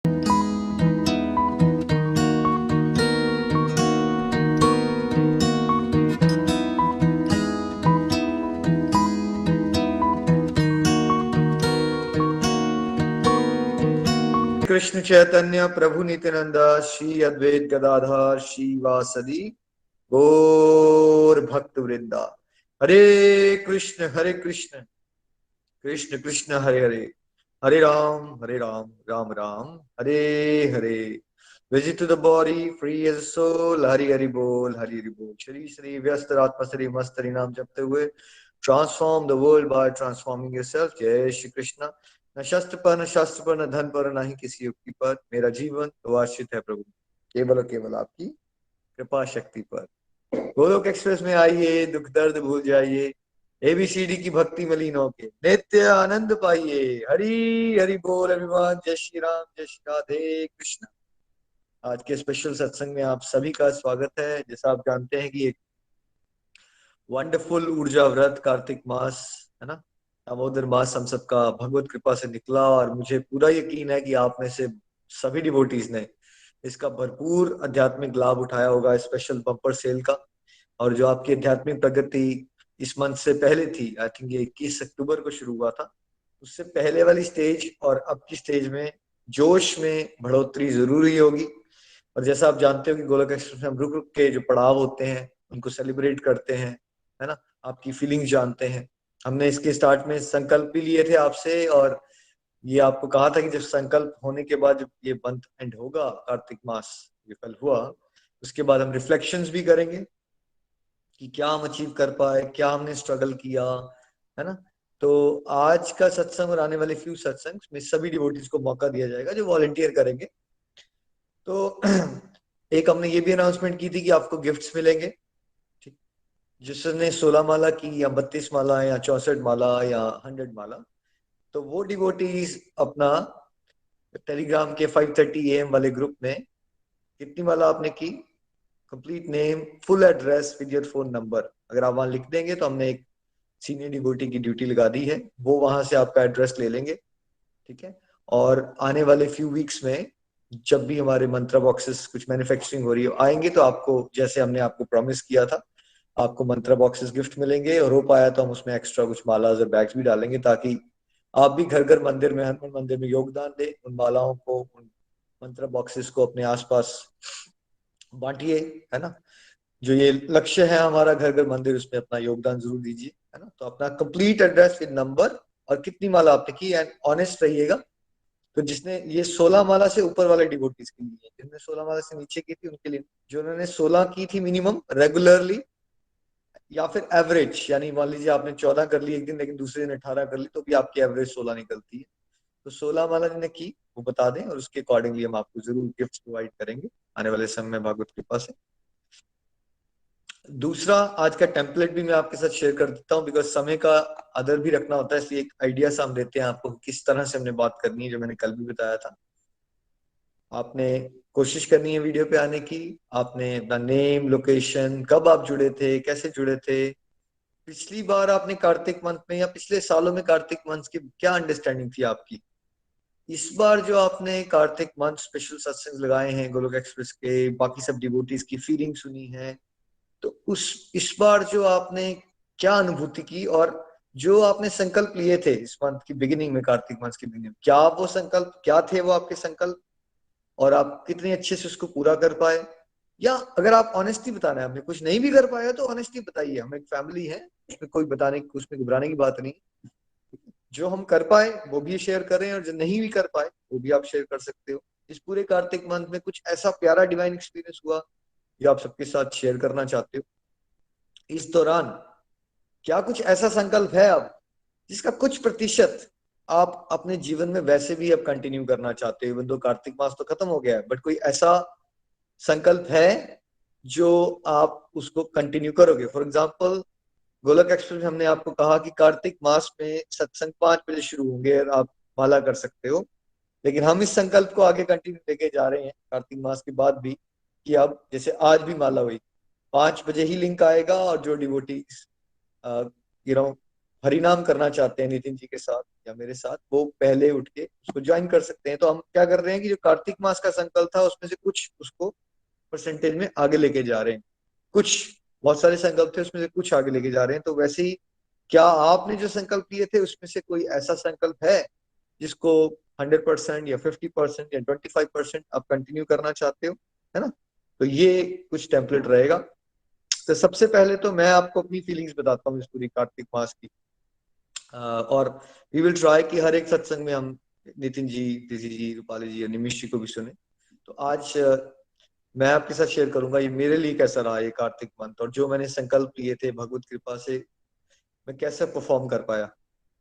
कृष्ण चैतन्य प्रभु नित्यानंद श्री अद्वैत गदाधर श्रीवासदि गौर भक्त वृंदा। Hare Krishna Krishna Krishna Hare Hare, Hare Ram Ram Ram Hare Hare. Visit to the body free as soul, Hari Hari बोल हरि हरि बोल। श्री श्री व्यस्त आत्मा श्री मस्त हरि नाम जपते हुए transform the world by transforming yourself. जय श्री कृष्ण। न शस्त्र पर न शास्त्र पर न धन पर न ही किसी युक्ति पर, मेरा जीवन तो आश्रित है प्रभु केवल और केवल आपकी कृपा शक्ति पर। गोलोक एक्सप्रेस में आइए, दुख दर्द भूल जाइए, एबीसीडी की भक्ति में लीन होके नित्य आनंद पाइए। हरि हरि बोल अभिमान। जय श्री राम, जय श्री राधे कृष्ण। आज के स्पेशल सत्संग में आप सभी का स्वागत है। जैसा आप जानते हैं कि एक वंडरफुल ऊर्जा व्रत कार्तिक मास है ना, दामोदर मास हम सबका भगवत कृपा से निकला, और मुझे पूरा यकीन है कि आप में से सभी डिवोटीज ने इसका भरपूर आध्यात्मिक लाभ उठाया होगा, स्पेशल बम्पर सेल का। और जो आपकी आध्यात्मिक प्रगति इस मंथ से पहले थी, आई थिंक ये 21 अक्टूबर को शुरू हुआ था, उससे पहले वाली स्टेज और अब की स्टेज में जोश में बढ़ोतरी जरूरी होगी। और जैसा आप जानते हो कि गोलोक एक्सप्रेस में हम रुक रुक के जो पड़ाव होते हैं उनको सेलिब्रेट करते हैं, है ना, आपकी फीलिंग्स जानते हैं। हमने इसके स्टार्ट में संकल्प भी लिए थे आपसे, और ये आपको कहा था कि जब संकल्प होने के बाद जब ये मंथ एंड होगा, कार्तिक मास ये कल हुआ, उसके बाद हम रिफ्लेक्शंस भी करेंगे कि क्या हम अचीव कर पाए, क्या हमने स्ट्रगल किया, है ना। तो आज का सत्संग और आने वाले फ्यू सत्संग में सभी डिवोटीज को मौका दिया जाएगा जो वॉलंटियर करेंगे। तो एक हमने ये भी अनाउंसमेंट की थी कि आपको गिफ्ट्स मिलेंगे, ठीक। जिसने 16 माला की या 32 माला या 64 माला या 100 माला, तो वो डिवोटीज अपना टेलीग्राम के 5:30 AM वाले ग्रुप में कितनी माला आपने की, complete name, full address with your phone number, अगर आप वहां लिख देंगे तो हमने एक सीनियर डिवोटी की ड्यूटी लगा दी है, वो वहां से आपका एड्रेस ले लेंगे, ठीक है। और आने वाले फ्यू वीक्स में जब भी हमारे मंत्रा बॉक्सेस कुछ मैन्युफैक्चरिंग हो रही हो आएंगे, तो आपको जैसे हमने आपको प्रॉमिस किया था, आपको मंत्रा बॉक्सेस गिफ्ट मिलेंगे, और हो पाया तो हम उसमें एक्स्ट्रा कुछ मालाज और बैग्स भी डालेंगे, ताकि आप भी घर घर मंदिर में, हनुमान मंदिर में योगदान दें, उन मालाओं को, उन मंत्र बॉक्सेस को अपने आसपास बांटिए, है ना। जो ये लक्ष्य है हमारा घर घर मंदिर, उसमें अपना योगदान जरूर दीजिए, है ना। तो अपना कंप्लीट एड्रेस विद नंबर और कितनी माला आपने की, एंड ऑनेस्ट रहिएगा। तो जिसने ये 16 माला से ऊपर वाले डिवोटीज के लिए, जिसने 16 माला से नीचे की थी उनके लिए, जो उन्होंने 16 की थी मिनिमम रेगुलरली, या फिर एवरेज, यानी मान लीजिए आपने 14 कर ली एक दिन लेकिन दूसरे दिन 18 कर ली, तो भी आपकी एवरेज 16 निकलती है। तो 16 माला जिन्हें की वो बता दें, और उसके अकॉर्डिंगली हम आपको जरूर गिफ्ट प्रोवाइड करेंगे आने वाले समय में भागवत कृपा से। दूसरा, आज का टेम्पलेट भी मैं आपके साथ शेयर कर देता हूँ, बिकॉज समय का आदर भी रखना होता है, इसलिए एक आइडिया सा हम देते हैं आपको किस तरह से हमने बात करनी है, जो मैंने कल भी बताया था। आपने कोशिश करनी है वीडियो पे आने की, आपने अपना नेम, लोकेशन, कब आप जुड़े थे, कैसे जुड़े थे, पिछली बार आपने कार्तिक मंथ में या पिछले सालों में कार्तिक मंथ की क्या अंडरस्टैंडिंग थी आपकी, इस बार जो आपने कार्तिक मंथ स्पेशल सत्संग लगाए हैं गोलोक एक्सप्रेस के, बाकी सब डिवोटीज की फीलिंग सुनी है, तो उस इस बार जो आपने क्या अनुभूति की, और जो आपने संकल्प लिए थे इस मंथ की बिगिनिंग में, कार्तिक मंथ की बिगिनिंग में, क्या वो संकल्प, क्या थे वो आपके संकल्प, और आप कितने अच्छे से उसको पूरा कर पाए। या अगर आप ऑनेस्टली बताना है, आपने कुछ नहीं भी कर पाया तो ऑनेस्टली बताइए, हम एक फैमिली है, उसमें कोई बताने, उसमें घबराने की बात नहीं। जो हम कर पाए वो भी शेयर करें, और जो नहीं भी कर पाए वो भी आप शेयर कर सकते हो। इस पूरे कार्तिक मंथ में कुछ ऐसा प्यारा डिवाइन एक्सपीरियंस हुआ जो आप सबके साथ शेयर करना चाहते हो। इस दौरान क्या कुछ ऐसा संकल्प है अब जिसका कुछ प्रतिशत आप अपने जीवन में वैसे भी अब कंटिन्यू करना चाहते हो, इवन दो कार्तिक मास तो खत्म हो गया है, बट कोई ऐसा संकल्प है जो आप उसको कंटिन्यू करोगे। फॉर एग्जाम्पल, गोलक एक्सप्रेस में हमने आपको कहा कि कार्तिक मास में सत्संग 5 बजे शुरू होंगे और आप माला कर सकते हो, लेकिन हम इस संकल्प को आगे कंटिन्यू लेके जा रहे हैं कार्तिक मास के बाद भी, कि अब जैसे आज भी माला हुई 5 बजे ही लिंक आएगा, और जो डिवोटी यू नो हरिनाम करना चाहते हैं नितिन जी के साथ या मेरे साथ, वो पहले उठ के उसको ज्वाइन कर सकते हैं। तो हम क्या कर रहे हैं कि जो कार्तिक मास का संकल्प था उसमें से कुछ उसको परसेंटेज में आगे लेके जा रहे हैं। कुछ, बहुत सारे संकल्प थे उसमें से कुछ आगे लेके जा रहे हैं। तो वैसे ही क्या आपने जो संकल्प लिए थे उसमें से कोई ऐसा संकल्प है जिसको 100% या 50% या 25% आप कंटिन्यू करना चाहते हो, है ना? तो ये कुछ टेम्पलेट रहेगा। तो सबसे पहले तो मैं आपको अपनी फीलिंग्स बताता हूँ इस पूरी कार्तिक मास की। और वी विल ट्राई कि हर एक सत्संग में हम नितिन जी, दीदी जी, रूपाली जी और निमिष जी को भी सुने। तो आज मैं आपके साथ शेयर करूंगा ये मेरे लिए कैसा रहा ये कार्तिक मंथ, और जो मैंने संकल्प लिए थे भगवत कृपा से मैं कैसे परफॉर्म कर पाया,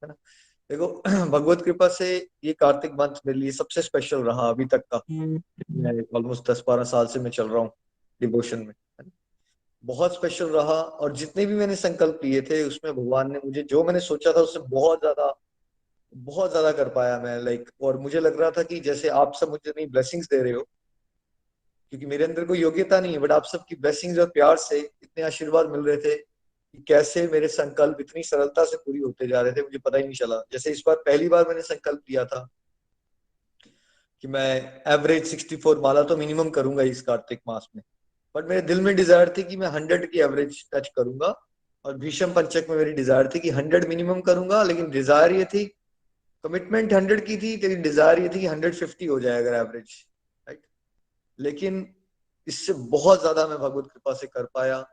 है ना? देखो, भगवत कृपा से ये कार्तिक मंथ मेरे लिए सबसे स्पेशल रहा अभी तक का। मैं ऑलमोस्ट 10-12 साल से मैं चल रहा हूँ डिवोशन में, है ना? बहुत स्पेशल रहा, और जितने भी मैंने संकल्प लिए थे उसमें भगवान ने मुझे जो मैंने सोचा था उससे बहुत ज्यादा कर पाया मैं, लाइक। और मुझे लग रहा था कि जैसे आप सब मुझे नई ब्लेसिंग्स दे रहे हो, क्योंकि मेरे अंदर कोई योग्यता नहीं है, बट आप सबकी ब्लेसिंग्स और प्यार से इतने आशीर्वाद मिल रहे थे कि कैसे मेरे संकल्प इतनी सरलता से पूरी होते जा रहे थे, मुझे पता ही नहीं चला। जैसे इस बार पहली बार मैंने संकल्प लिया था कि मैं एवरेज 64 माला तो मिनिमम करूंगा इस कार्तिक मास में, बट मेरे दिल में डिजायर थी कि मैं 100 की एवरेज टच करूंगा। और भीष्म पंचक में मेरी डिजायर थी कि 100 मिनिमम करूंगा, लेकिन डिजायर ये थी, कमिटमेंट 100 की थी, लेकिन डिजायर ये थी कि 150 हो जाए अगर एवरेज, राइट? लेकिन इससे बहुत ज्यादा मैं भगवत कृपा से कर पाया।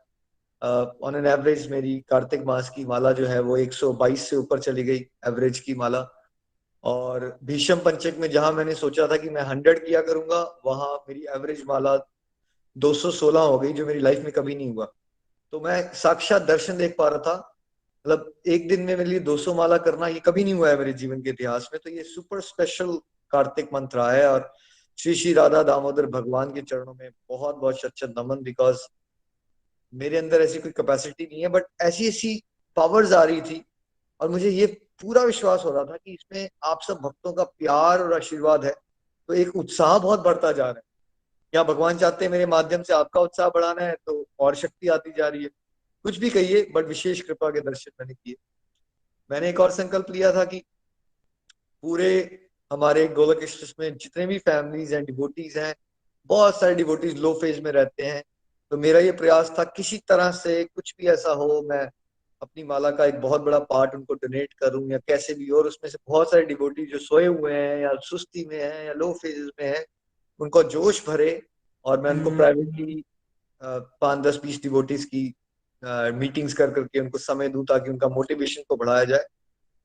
ऑन एन एवरेज मेरी कार्तिक मास की माला जो है वो 122 से ऊपर चली गई, एवरेज की माला। और भीष्म पंचक में जहां मैंने सोचा था कि मैं 100 किया करूंगा, वहां मेरी एवरेज माला 216 हो गई, जो मेरी लाइफ में कभी नहीं हुआ। तो मैं साक्षात दर्शन देख पा रहा था। मतलब एक दिन में मेरे लिए 200 माला करना ये कभी नहीं हुआ है मेरे जीवन के इतिहास में। तो ये सुपर स्पेशल कार्तिक मंथ रहा है, और श्री श्री राधा दामोदर भगवान के चरणों में बहुत बहुत शत शत नमन। बिकॉज मेरे अंदर ऐसी कोई कैपेसिटी नहीं है, बट ऐसी ऐसी पावर्स आ रही थी, और मुझे ये पूरा विश्वास हो रहा था कि इसमें आप सब भक्तों का प्यार और आशीर्वाद है। तो एक उत्साह बहुत बढ़ता जा रहा है। या भगवान चाहते हैं मेरे माध्यम से आपका उत्साह बढ़ाना है, तो और शक्ति आती जा रही है। कुछ भी कहिए, बट विशेष कृपा के दर्शन मैंने किए। मैंने एक और संकल्प लिया था कि पूरे हमारे गोलक एक्सप्रेस में जितने भी फैमिलीज हैं, डिवोटीज हैं, बहुत सारे डिवोटीज लो फेज में रहते हैं। तो मेरा ये प्रयास था किसी तरह से कुछ भी ऐसा हो, मैं अपनी माला का एक बहुत बड़ा पार्ट उनको डोनेट करूं या कैसे भी। और उसमें से बहुत सारे डिवोटी जो सोए हुए हैं या सुस्ती में हैं या लो फेजेस में हैं, उनको जोश भरे, और मैं उनको प्राइवेटली 5-10-20 डिवोटीज की मीटिंग्स कर करके उनको समय दूं, ताकि उनका मोटिवेशन को बढ़ाया जाए।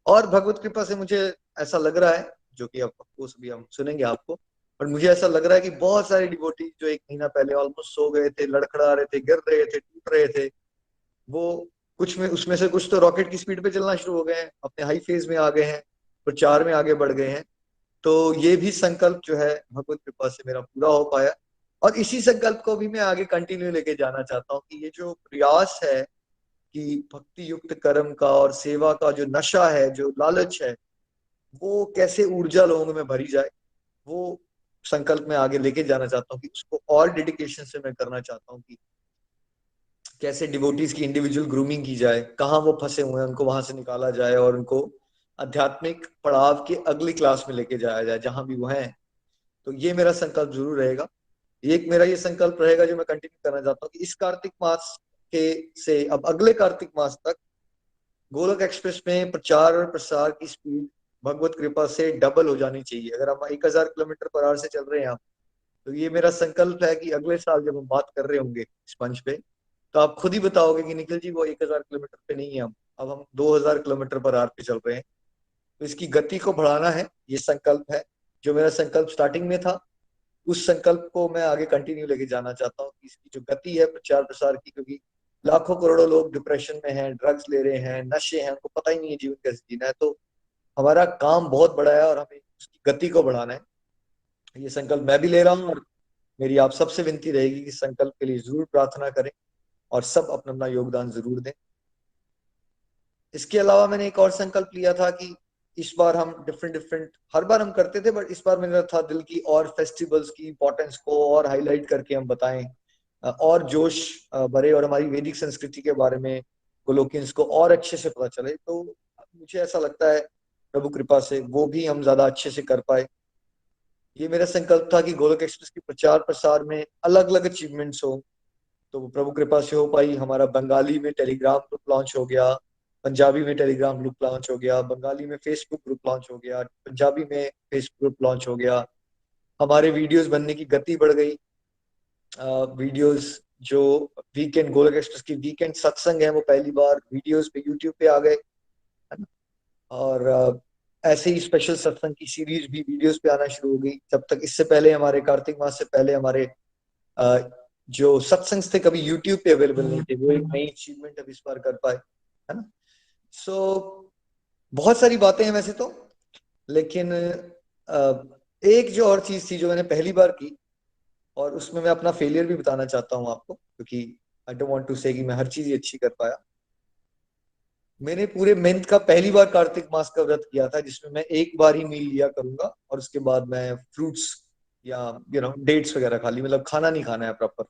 और भगवत कृपा से मुझे ऐसा लग रहा है, जो कि आपको भी हम सुनेंगे आपको, पर मुझे ऐसा लग रहा है कि बहुत सारे डिवोटी जो एक महीना पहले ऑलमोस्ट सो गए थे, लड़खड़ा रहे थे, गिर रहे थे, टूट रहे थे, वो कुछ में उसमें से कुछ तो रॉकेट की स्पीड पे चलना शुरू हो गए हैं, अपने हाई फेज में आ गए हैं, प्रचार में आगे बढ़ गए हैं। तो ये भी संकल्प जो है भगवत कृपा से मेरा पूरा हो पाया। और इसी संकल्प को भी मैं आगे कंटिन्यू लेके जाना चाहता हूँ कि ये जो प्रयास है कि भक्ति युक्त कर्म का और सेवा का जो नशा है, जो लालच है, वो कैसे ऊर्जा लोगों में भरी जाए, वो संकल्प में आगे लेके जाना चाहता हूँ कि उसको और डेडिकेशन से मैं करना चाहता हूँ कि कैसे डिवोटीज की इंडिविजुअल ग्रूमिंग की जाए, कहाँ वो फंसे हुए हैं उनको वहां से निकाला जाए, और उनको आध्यात्मिक पड़ाव के अगली क्लास में लेके जाया जाए जहां भी वो हैं। तो ये मेरा संकल्प जरूर रहेगा। एक मेरा ये संकल्प रहेगा जो मैं कंटिन्यू करना चाहता हूँ कि इस कार्तिक मास के से अब अगले कार्तिक मास तक गोलोक एक्सप्रेस में प्रचार और प्रसार की स्पीड भगवत कृपा से डबल हो जानी चाहिए। अगर हम 1000 किलोमीटर पर आवर से चल रहे हैं, तो ये मेरा संकल्प है कि अगले साल जब हम बात कर रहे होंगे इस मंच पे, तो आप खुद ही बताओगे कि निखिल जी वो 1000 किलोमीटर पे नहीं है, हम अब हम 2000 किलोमीटर पर आवर पे चल रहे हैं। तो इसकी गति को बढ़ाना है, ये संकल्प है। जो मेरा संकल्प स्टार्टिंग में था, उस संकल्प को मैं आगे कंटिन्यू लेके जाना चाहता हूँ कि इसकी जो गति है प्रचार प्रसार की, क्योंकि लाखों करोड़ों लोग डिप्रेशन में हैं, ड्रग्स ले रहे हैं, नशे हैं, उनको पता ही नहीं है जीवन कैसे जीना है। तो हमारा काम बहुत बड़ा है और हमें उसकी गति को बढ़ाना है। ये संकल्प मैं भी ले रहा हूँ, और मेरी आप सबसे विनती रहेगी कि संकल्प के लिए जरूर प्रार्थना करें और सब अपना अपना योगदान जरूर दें। इसके अलावा मैंने एक और संकल्प लिया था कि इस बार हम डिफरेंट डिफरेंट, हर बार हम करते थे, बट इस बार मेरा था दिल की और फेस्टिवल्स की इंपॉर्टेंस को और हाईलाइट करके हम बताएं, और जोश भरे, और हमारी वैदिक संस्कृति के बारे में गोलोकियंस को और अच्छे से पता चले। तो मुझे ऐसा लगता है प्रभु कृपा से वो भी हम ज्यादा अच्छे से कर पाए। ये मेरा संकल्प था कि गोलोक एक्सप्रेस की प्रचार प्रसार में अलग अलग अचीवमेंट्स हो, तो वो प्रभु कृपा से हो पाई। हमारा बंगाली में टेलीग्राम ग्रुप लॉन्च हो गया, पंजाबी में टेलीग्राम ग्रुप लॉन्च हो गया, बंगाली में फेसबुक ग्रुप लॉन्च हो गया, पंजाबी में फेसबुक ग्रुप लॉन्च हो गया। हमारे वीडियोस बनने की गति बढ़ गई। वीडियोस जो वीकेंड गोलोक एक्सप्रेस की वीकेंड सत्संग है वो पहली बार वीडियोस पे यूट्यूब पे आ गए, है ना। और ऐसे ही स्पेशल सत्संग की सीरीज भी वीडियोस पे आना शुरू हो गई। जब तक इससे पहले हमारे कार्तिक मास से पहले हमारे अ, जो सत्संग थे कभी यूट्यूब पे अवेलेबल नहीं थे, वो एक नई अचीवमेंट अब इस बार कर पाए, है ना। सो बहुत सारी बातें हैं वैसे तो, लेकिन एक जो और चीज थी जो मैंने पहली बार की, और उसमें मैं अपना फेलियर भी बताना चाहता हूँ आपको, क्योंकि आई डोंट वांट टू से कि मैं हर चीज ही अच्छी कर पाया। मैंने पूरे मंथ का पहली बार कार्तिक मास का व्रत किया था, जिसमें मैं एक बार ही मील लिया करूंगा और उसके बाद मैं फ्रूट्स या डेट्स वगैरह खा ली, मतलब खाना नहीं खाना है प्रॉपर।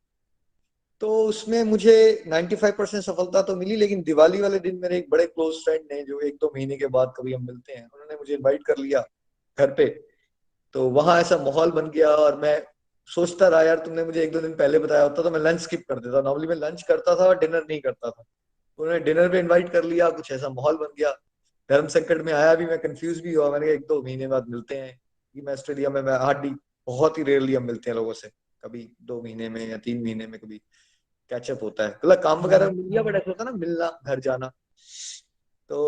तो उसमें मुझे 95% सफलता तो मिली, लेकिन दिवाली वाले दिन मेरे एक बड़े क्लोज फ्रेंड ने, जो 1-2 महीने के बाद कभी हम मिलते हैं, उन्होंने मुझे इनवाइट कर लिया घर पे। तो वहां ऐसा माहौल बन गया और मैं सोचता रहा, यार तुमने मुझे 1-2 दिन पहले बताया होता तो मैं लंच स्किप कर देता। नॉर्मली मैं लंच करता था और डिनर नहीं करता था। उन्होंने डिनर पे इनवाइट कर लिया, कुछ ऐसा माहौल बन गया। धर्म संकट में आया भी, मैं कंफ्यूज भी हुआ। मैंने कहा 1-2 महीने बाद मिलते हैं, कि मैं ऑस्ट्रेलिया में, मैं हार्डली, बहुत ही रेयरली हम मिलते हैं लोगों से, कभी 2 महीने में या 3 महीने में कभी कैचअप होता है, मतलब काम वगैरह मिल गया, बट ऐसा होता है ना मिलना, घर जाना। तो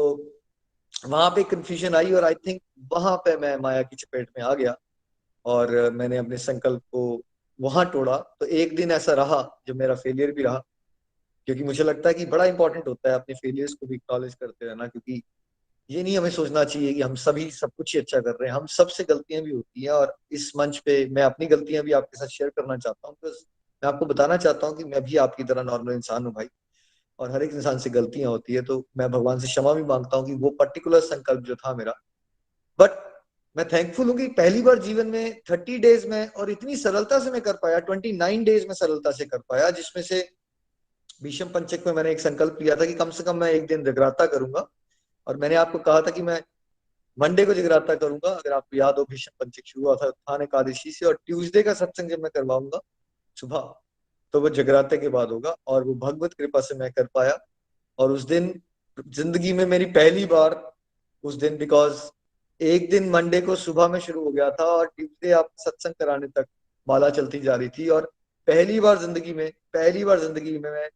वहां पे कंफ्यूजन आई और आई थिंक वहां पे मैं माया की चपेट में आ गया, और मैंने अपने संकल्प को वहां तोड़ा। तो एक दिन ऐसा रहा जो मेरा फेलियर भी रहा, क्योंकि मुझे लगता है कि बड़ा इंपॉर्टेंट होता है अपने फेलियर्स को भी एक्नॉलेज करते रहना, क्योंकि ये नहीं हमें सोचना चाहिए कि हम सभी सब कुछ ही अच्छा कर रहे हैं। हम सबसे गलतियां भी होती हैं, और इस मंच पे मैं अपनी गलतियां भी आपके साथ शेयर करना चाहता हूँ, बस मैं आपको बताना चाहता हूँ कि मैं भी आपकी तरह नॉर्मल इंसान हूँ भाई, और हर एक इंसान से गलतियां होती है। तो मैं भगवान से क्षमा भी मांगता हूँ कि वो पर्टिकुलर संकल्प जो था मेरा, बट मैं थैंकफुल हूँ कि पहली बार जीवन में 30 डेज में, और इतनी सरलता से मैं कर पाया, 29 डेज में सरलता से कर पाया, जिसमें से भीष्म पंचक में मैंने एक संकल्प लिया था कि कम से कम मैं एक दिन जगराता करूंगा। और मैंने आपको कहा था कि मैं मंडे को जगराता करूंगा, अगर आपको याद हो, भीष्म पंचक शुरू हुआ था उत्थान एकादशी से, और ट्यूसडे का सत्संग जब मैं करवाऊंगा सुबह, तो वो जगराते के बाद होगा, और वो भगवत कृपा से मैं कर पाया। और उस दिन जिंदगी में मेरी पहली बार, उस दिन, बिकॉज एक दिन मंडे को सुबह में शुरू हो गया था और ट्यूसडे आप सत्संग कराने तक माला चलती जा रही थी, और पहली बार जिंदगी में मैं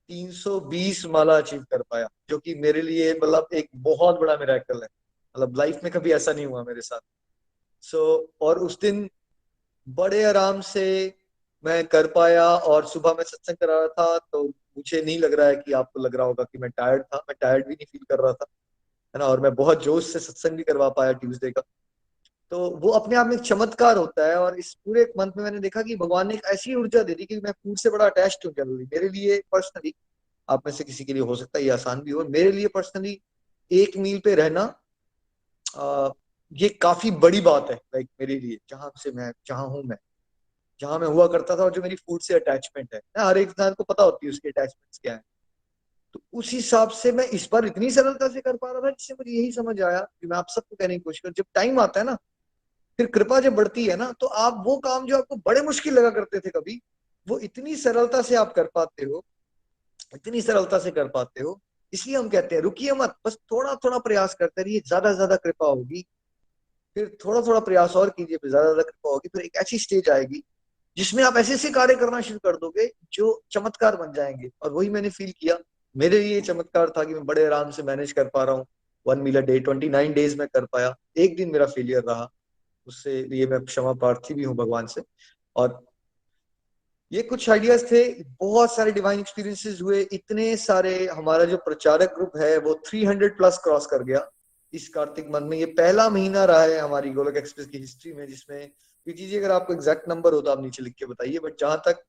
320 माला अचीव कर पाया, जो कि मेरे लिए मतलब एक बहुत बड़ा मिरेकल है। मतलब लाइफ में कभी ऐसा नहीं हुआ मेरे साथ। सो और उस दिन बड़े आराम से मैं कर पाया, और सुबह मैं सत्संग करा रहा था, तो मुझे नहीं लग रहा है कि आपको लग रहा होगा कि मैं टायर्ड था, मैं टायर्ड भी नहीं फील कर रहा था, है ना। और मैं बहुत जोश से सत्संग भी करवा पाया ट्यूसडे का। तो वो अपने आप में एक चमत्कार होता है, और इस पूरे मंथ में मैंने देखा कि भगवान ने एक ऐसी ऊर्जा दे दी कि मैं फूड से बड़ा अटैच्ड हूँ जनरली। मेरे लिए पर्सनली, आप में से किसी के लिए हो सकता है ये आसान भी हो, मेरे लिए पर्सनली एक मील पे रहना ये काफी बड़ी बात है, लाइक मेरे लिए, जहां हूं मैं, जहां मैं हुआ करता था, और जो मेरी फूड से अटैचमेंट है ना, हर एक इंसान को पता होती है उसकी अटैचमेंट्स क्या है। तो उस हिसाब से मैं इस बार इतनी सरलता से कर पा रहा था, जिससे मुझे यही समझ आया कि मैं आप सबको कहने की कोशिश कर, जब टाइम आता है ना, फिर कृपा जब बढ़ती है ना, तो आप वो काम जो आपको बड़े मुश्किल लगा करते थे कभी, वो इतनी सरलता से आप कर पाते हो, इतनी सरलता से कर पाते हो। इसलिए हम कहते हैं रुकिए मत, बस थोड़ा थोड़ा प्रयास करते रहिए, ज्यादा से ज्यादा कृपा होगी। फिर थोड़ा थोड़ा प्रयास और कीजिए, फिर ज्यादा ज्यादा कृपा होगी, फिर एक ऐसी स्टेज आएगी जिसमें आप ऐसे ऐसे कार्य करना शुरू कर दोगे जो चमत्कार बन जाएंगे। और वही मैंने फील किया। मेरे लिए चमत्कार था कि मैं बड़े आराम से मैनेज कर पा रहा हूँ 1 मील अ डे, 29 डेज में कर पाया। एक दिन मेरा फेलियर रहा, उससे लिए मैं क्षमा प्रार्थी भी हूँ भगवान से। और ये कुछ आइडियाज थे, बहुत सारे डिवाइन एक्सपीरियंसेस हुए, इतने सारे। हमारा जो प्रचारक ग्रुप है वो 300 प्लस क्रॉस कर गया इस कार्तिक मंथ में। ये पहला महीना रहा है हमारी गोलोक एक्सप्रेस की हिस्ट्री में जिसमें, विजय जी अगर आपको एग्जैक्ट नंबर हो तो आप नीचे लिख के बताइए, बट जहां तक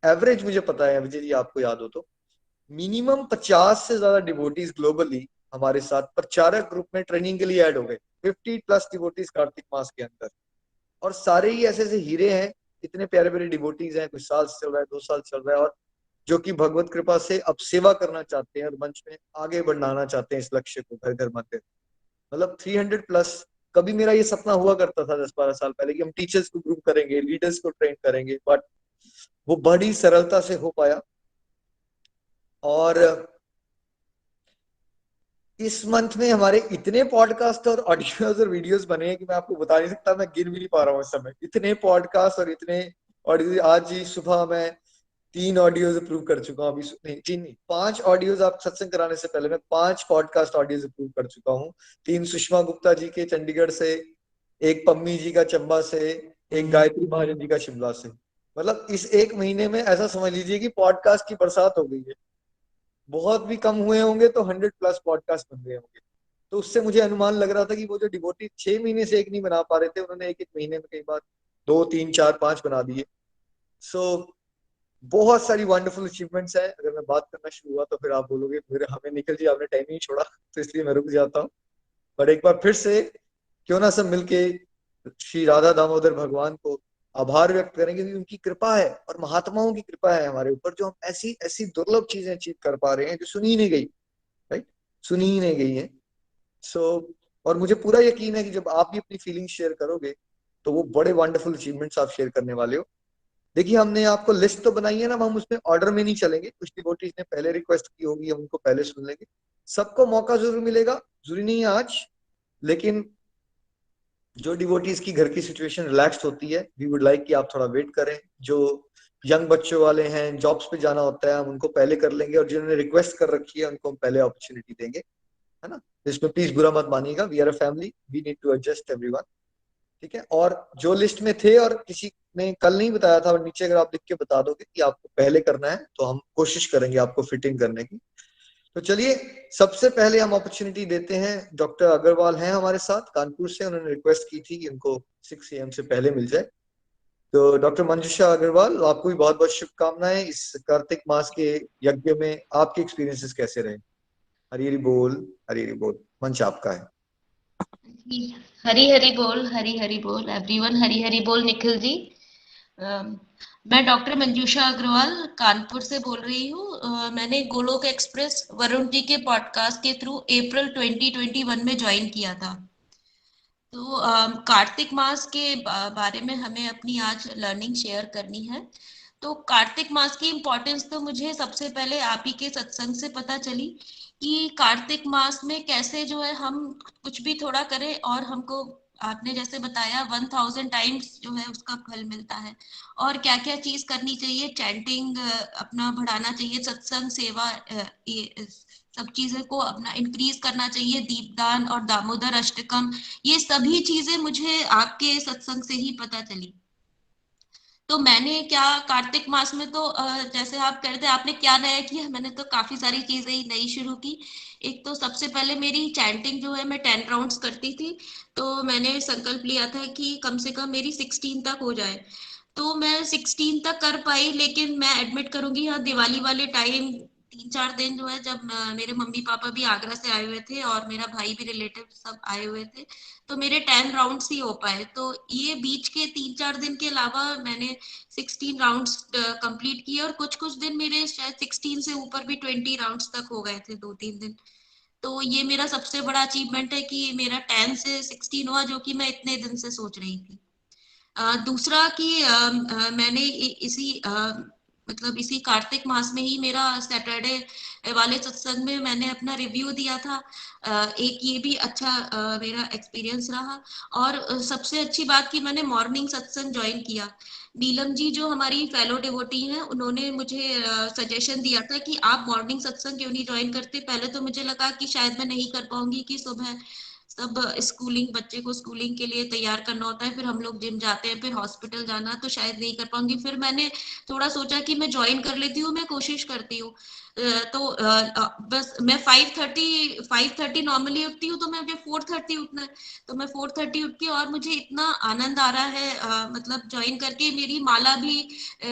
एवरेज मुझे पता है, विजय जी आपको याद हो तो, मिनिमम 50 से ज्यादा डिवोटीज ग्लोबली हमारे साथ प्रचारक ग्रुप में ट्रेनिंग के लिए ऐड हो गए। 50 प्लस डिवोटीज कार्तिक मास के अंदर, और सारे ही ऐसे ऐसे हीरे हैं, इतने प्यारे प्यारे डिवोटीज हैं। कुछ साल से चल रहा है, 2 साल चल रहा है, और जो कि भगवत कृपा से अब सेवा करना चाहते हैं और मंच में आगे बढ़ाना चाहते हैं इस लक्ष्य को, घर घर मंदिर। मतलब 300+। कभी मेरा ये सपना हुआ करता था 10-12 साल पहले कि हम टीचर्स को ग्रुप करेंगे, लीडर्स को ट्रेन करेंगे, बट वो बड़ी सरलता से हो पाया। और इस मंथ में हमारे इतने पॉडकास्ट और ऑडियोज और वीडियोस बने हैं कि मैं आपको बता नहीं सकता, मैं गिन भी नहीं पा रहा हूँ इस समय, इतने पॉडकास्ट और इतने ऑडियो। आज ही सुबह मैं 3 ऑडियोज अप्रूव कर चुका हूँ। अभी नहीं, 3 नहीं, 5 ऑडियोज। आप सत्संग कराने से पहले मैं 5 पॉडकास्ट ऑडियोज अप्रूव कर चुका हूँ। 3 सुषमा गुप्ता जी के चंडीगढ़ से, एक पम्मी जी का चंबा से, एक गायत्री महाजन जी का शिमला से। मतलब इस एक महीने में ऐसा समझ लीजिए कि पॉडकास्ट की बरसात हो गई है। बहुत भी कम हुए होंगे तो 100+ पॉडकास्ट बन गए होंगे। तो उससे मुझे अनुमान लग रहा था कि वो जो डिवोटी 6 महीने से एक नहीं बना पा रहे थे, उन्होंने एक एक महीने में कई बार 2, 3, 4, 5 बना दिए। सो बहुत सारी वंडरफुल अचीवमेंट्स है। अगर मैं बात करना शुरू हुआ तो फिर आप बोलोगे फिर हमें निखिल जी आपने टाइम ही नहीं छोड़ा, तो इसलिए मैं रुक जाता हूँ। पर एक बार फिर से क्यों ना सब मिलके श्री राधा दामोदर भगवान को आभार व्यक्त करेंगे, क्योंकि उनकी कृपा है और महात्माओं की कृपा है हमारे ऊपर, जो हम ऐसी ऐसी दुर्लभ चीजें अचीव कर पा रहे हैं जो सुनी ही नहीं गई। राइट, सुनी ही नहीं गई है। सो और मुझे पूरा यकीन है कि जब आप भी अपनी फीलिंग्स शेयर करोगे तो वो बड़े वंडरफुल अचीवमेंट्स आप शेयर करने वाले हो। देखिए हमने आपको लिस्ट तो बनाई है ना, हम उसमें ऑर्डर में नहीं चलेंगे। कुछ डिवोटीज ने पहले रिक्वेस्ट की होगी, हम उनको पहले सुन लेंगे। सबको मौका जरूर मिलेगा, जरूरी नहीं है आज, लेकिन जो डिवोटीज की घर की सिचुएशन रिलैक्स्ड होती है, वी वुड लाइक कि आप थोड़ा वेट करें। जो यंग बच्चों वाले हैं, जॉब्स पे जाना होता है, हम उनको पहले कर लेंगे, और जिन्होंने रिक्वेस्ट कर रखी है उनको हम पहले अपॉर्चुनिटी देंगे, है ना। तो इसमें प्लीज बुरा मत मानिएगा, we are a family, we need to adjust everyone. ठीक है। और जो लिस्ट में थे और किसी ने कल नहीं बताया था, और नीचे अगर आप लिख के बता दोगे कि आपको पहले करना है, तो हम कोशिश करेंगे आपको फिटिंग करने की। तो चलिए, सबसे पहले हम अपॉर्चुनिटी देते हैं, डॉक्टर अग्रवाल हैं हमारे साथ कानपुर से, उन्होंने रिक्वेस्ट की थी कि उनको 6 AM से पहले मिल जाए। तो डॉक्टर मंजुषा अग्रवाल, आपको भी बहुत बहुत शुभकामनाएं इस कार्तिक मास के यज्ञ में। आपके एक्सपीरियंसेस कैसे रहे? हरी हरी बोल, हरी हरी बोल, मंच आपका है। जी, हरी हरी बोल, हरी हरी बोल एवरीवन, हरी हरी बोल निखिल जी। अम, मैं डॉक्टर मंजूषा अग्रवाल कानपुर से बोल रही हूँ। मैंने गोलोक एक्सप्रेस वरुण जी के पॉडकास्ट के थ्रू अप्रैल 2021 में ज्वाइन किया था। तो कार्तिक मास के बारे में हमें अपनी आज लर्निंग शेयर करनी है। तो कार्तिक मास की इम्पोर्टेंस तो मुझे सबसे पहले आप ही के सत्संग से पता चली कि कार्तिक मास में कैसे जो है हम कुछ भी थोड़ा करें और हमको आपने जैसे बताया 1000 टाइम्स जो है उसका फल मिलता है। और क्या क्या चीज करनी चाहिए, चैंटिंग अपना बढ़ाना चाहिए, सत्संग सेवा, ये सब चीजों को अपना इंक्रीज करना चाहिए, दीपदान और दामोदर अष्टकम, ये सभी चीजें मुझे आपके सत्संग से ही पता चली। तो मैंने क्या कार्तिक मास में तो जैसे आप कह रहे थे आपने क्या नया किया, मैंने तो काफी सारी चीजें ही नई शुरू की। एक तो सबसे पहले मेरी चैंटिंग जो है मैं 10 राउंड्स करती थी। तो मैंने संकल्प लिया था कि कम से कम मेरी 16 तक हो जाए। तो मैं 16 तक कर पाई, लेकिन मैं एडमिट करूंगी, हाँ दिवाली वाले टाइम 3-4 दिन जो है जब मेरे मम्मी पापा भी आगरा से आए हुए थे और मेरा भाई भी, रिलेटिव सब आए हुए थे, तो मेरे 10 राउंड्स ही हो पाए। तो ये बीच के 3-4 दिन के अलावा मैंने 16 राउंड्स कंप्लीट किए, और कुछ कुछ दिन मेरे शायद 16 से ऊपर भी 20 राउंड्स तक हो गए थे 2-3 दिन। तो ये मेरा सबसे बड़ा अचीवमेंट है कि मेरा 10 से 16 हुआ, जो कि मैं इतने दिन से सोच रही थी। दूसरा कि मैंने इसी मतलब इसी कार्तिक मास में ही मेरा सैटरडे वाले सत्संग में मैंने अपना रिव्यू दिया था। एक ये भी अच्छा मेरा एक्सपीरियंस रहा। और सबसे अच्छी बात कि मैंने मॉर्निंग सत्संग ज्वाइन किया। नीलम जी जो हमारी फेलो डिवोटी हैं, उन्होंने मुझे सजेशन दिया था कि आप मॉर्निंग सत्संग क्यों नहीं ज्वाइन करते। पहले तो मुझे लगा कि शायद मैं नहीं कर पाऊंगी, कि सुबह सब स्कूलिंग, बच्चे को स्कूलिंग के लिए तैयार करना होता है, फिर हम लोग जिम जाते हैं, फिर हॉस्पिटल जाना, तो शायद नहीं कर पाऊंगी। फिर मैंने थोड़ा सोचा कि मैं ज्वाइन कर लेती हूँ, मैं कोशिश करती हूँ। तो बस मैं 5:30 नॉर्मली उठती हूँ, तो मैं अभी 4:30 उठना है। तो मैं 4:30 उठ के, और मुझे इतना आनंद आ रहा है मतलब ज्वाइन करके। मेरी माला भी